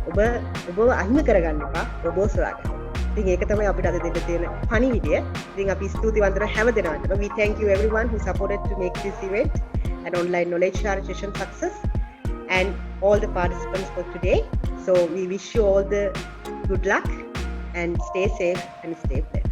ඔබව අහිමි කරගන්න එපා. ඔබව සොයාගන්න. ඉතින් ඒක තමයි අපිට අද දෙන්න තියෙන පණිවිඩය. ඉතින් අපි ස්තුතිවන්ත වෙන හැම දෙනාටම. We thank you everyone who supported to make this event an online knowledge sharing session success and all the participants for today. So we wish you all the good luck and stay safe and stay blessed.